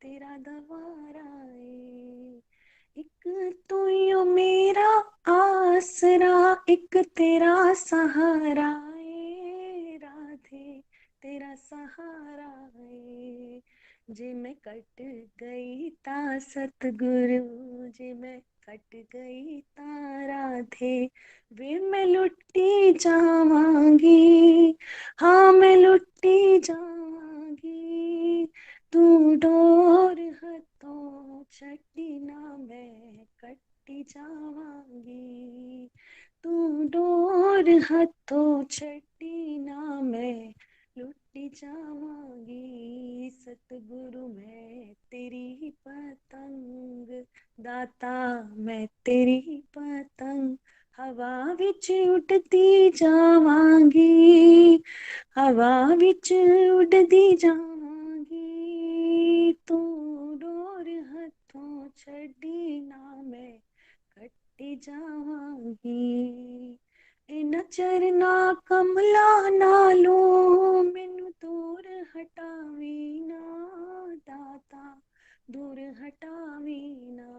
तेरा दवारा ए एक तू यो मेरा आसरा एक तेरा सहारा ए राधे तेरा सहारा है जे मैं कट गई ता सतगुरु जे मैं कट गई ता राधे वे मैं लुटी जावांगी हाँ मैं लुटी जावांगी तू डोर हथों छड्डी ना मैं कट्टी जावांगी तू डोर हथों छड्डी ना मैं लुटी जावांगी सतगुरु मैं तेरी पतंग दाता मैं तेरी पतंग हवा विच उड़ती जावांगी हवा विच उड़ती जावांगी तू डोर हथों छड्डी ना मैं कट्टी जावांगी इना चरना कमला नालों मैनू दूर हटावी ना दाता दूर हटावी ना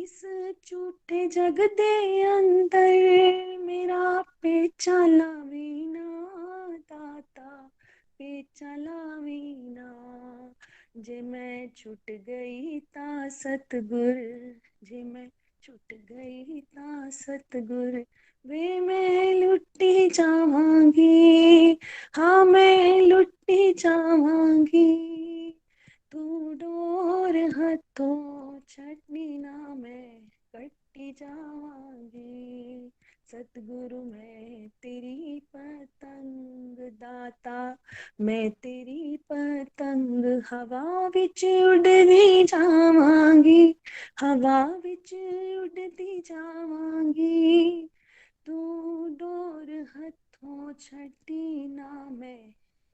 इस झूठे जग दे अंदर मेरा पेचा लावी ना दाता पेचा लावी ना जे मैं छुट गई ता सतगुर जे मैं छुट गई ता सतगुर वे मैं लुटी जावांगी हाँ मैं लुटी जावांगी तू डोर हथों छड्डी ना मैं कट्टी जावांगी सतगुरु मैं तेरी पतंग दाता मैं तेरी पतंग हवा विच उड़दी जावांगी हवा विच उड़दी जावांगी तू डोर हथों छड्डी ना मैं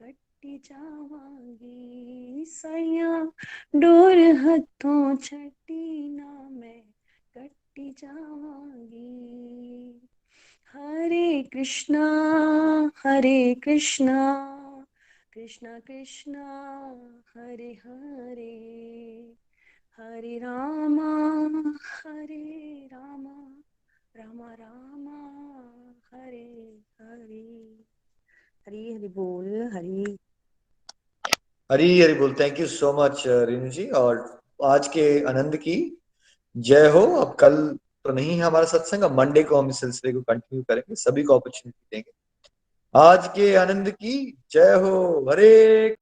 कट्टी जावांगी सैया डोर हथों छड्डी ना मैं कट्टी जावांगी हरे कृष्णा कृष्णा कृष्णा हरे हरे हरे रामा रामा रामा हरे हरे हरी हरि बोल हरी हरी हरी बोल। Thank you so much Renu ji. और आज के आनंद की जय हो। अब कल तो नहीं है हमारा सत्संग, अब मंडे को हम इस सिलसिले को कंटिन्यू करेंगे, सभी को अपॉर्चुनिटी देंगे। आज के आनंद की जय हो। हरे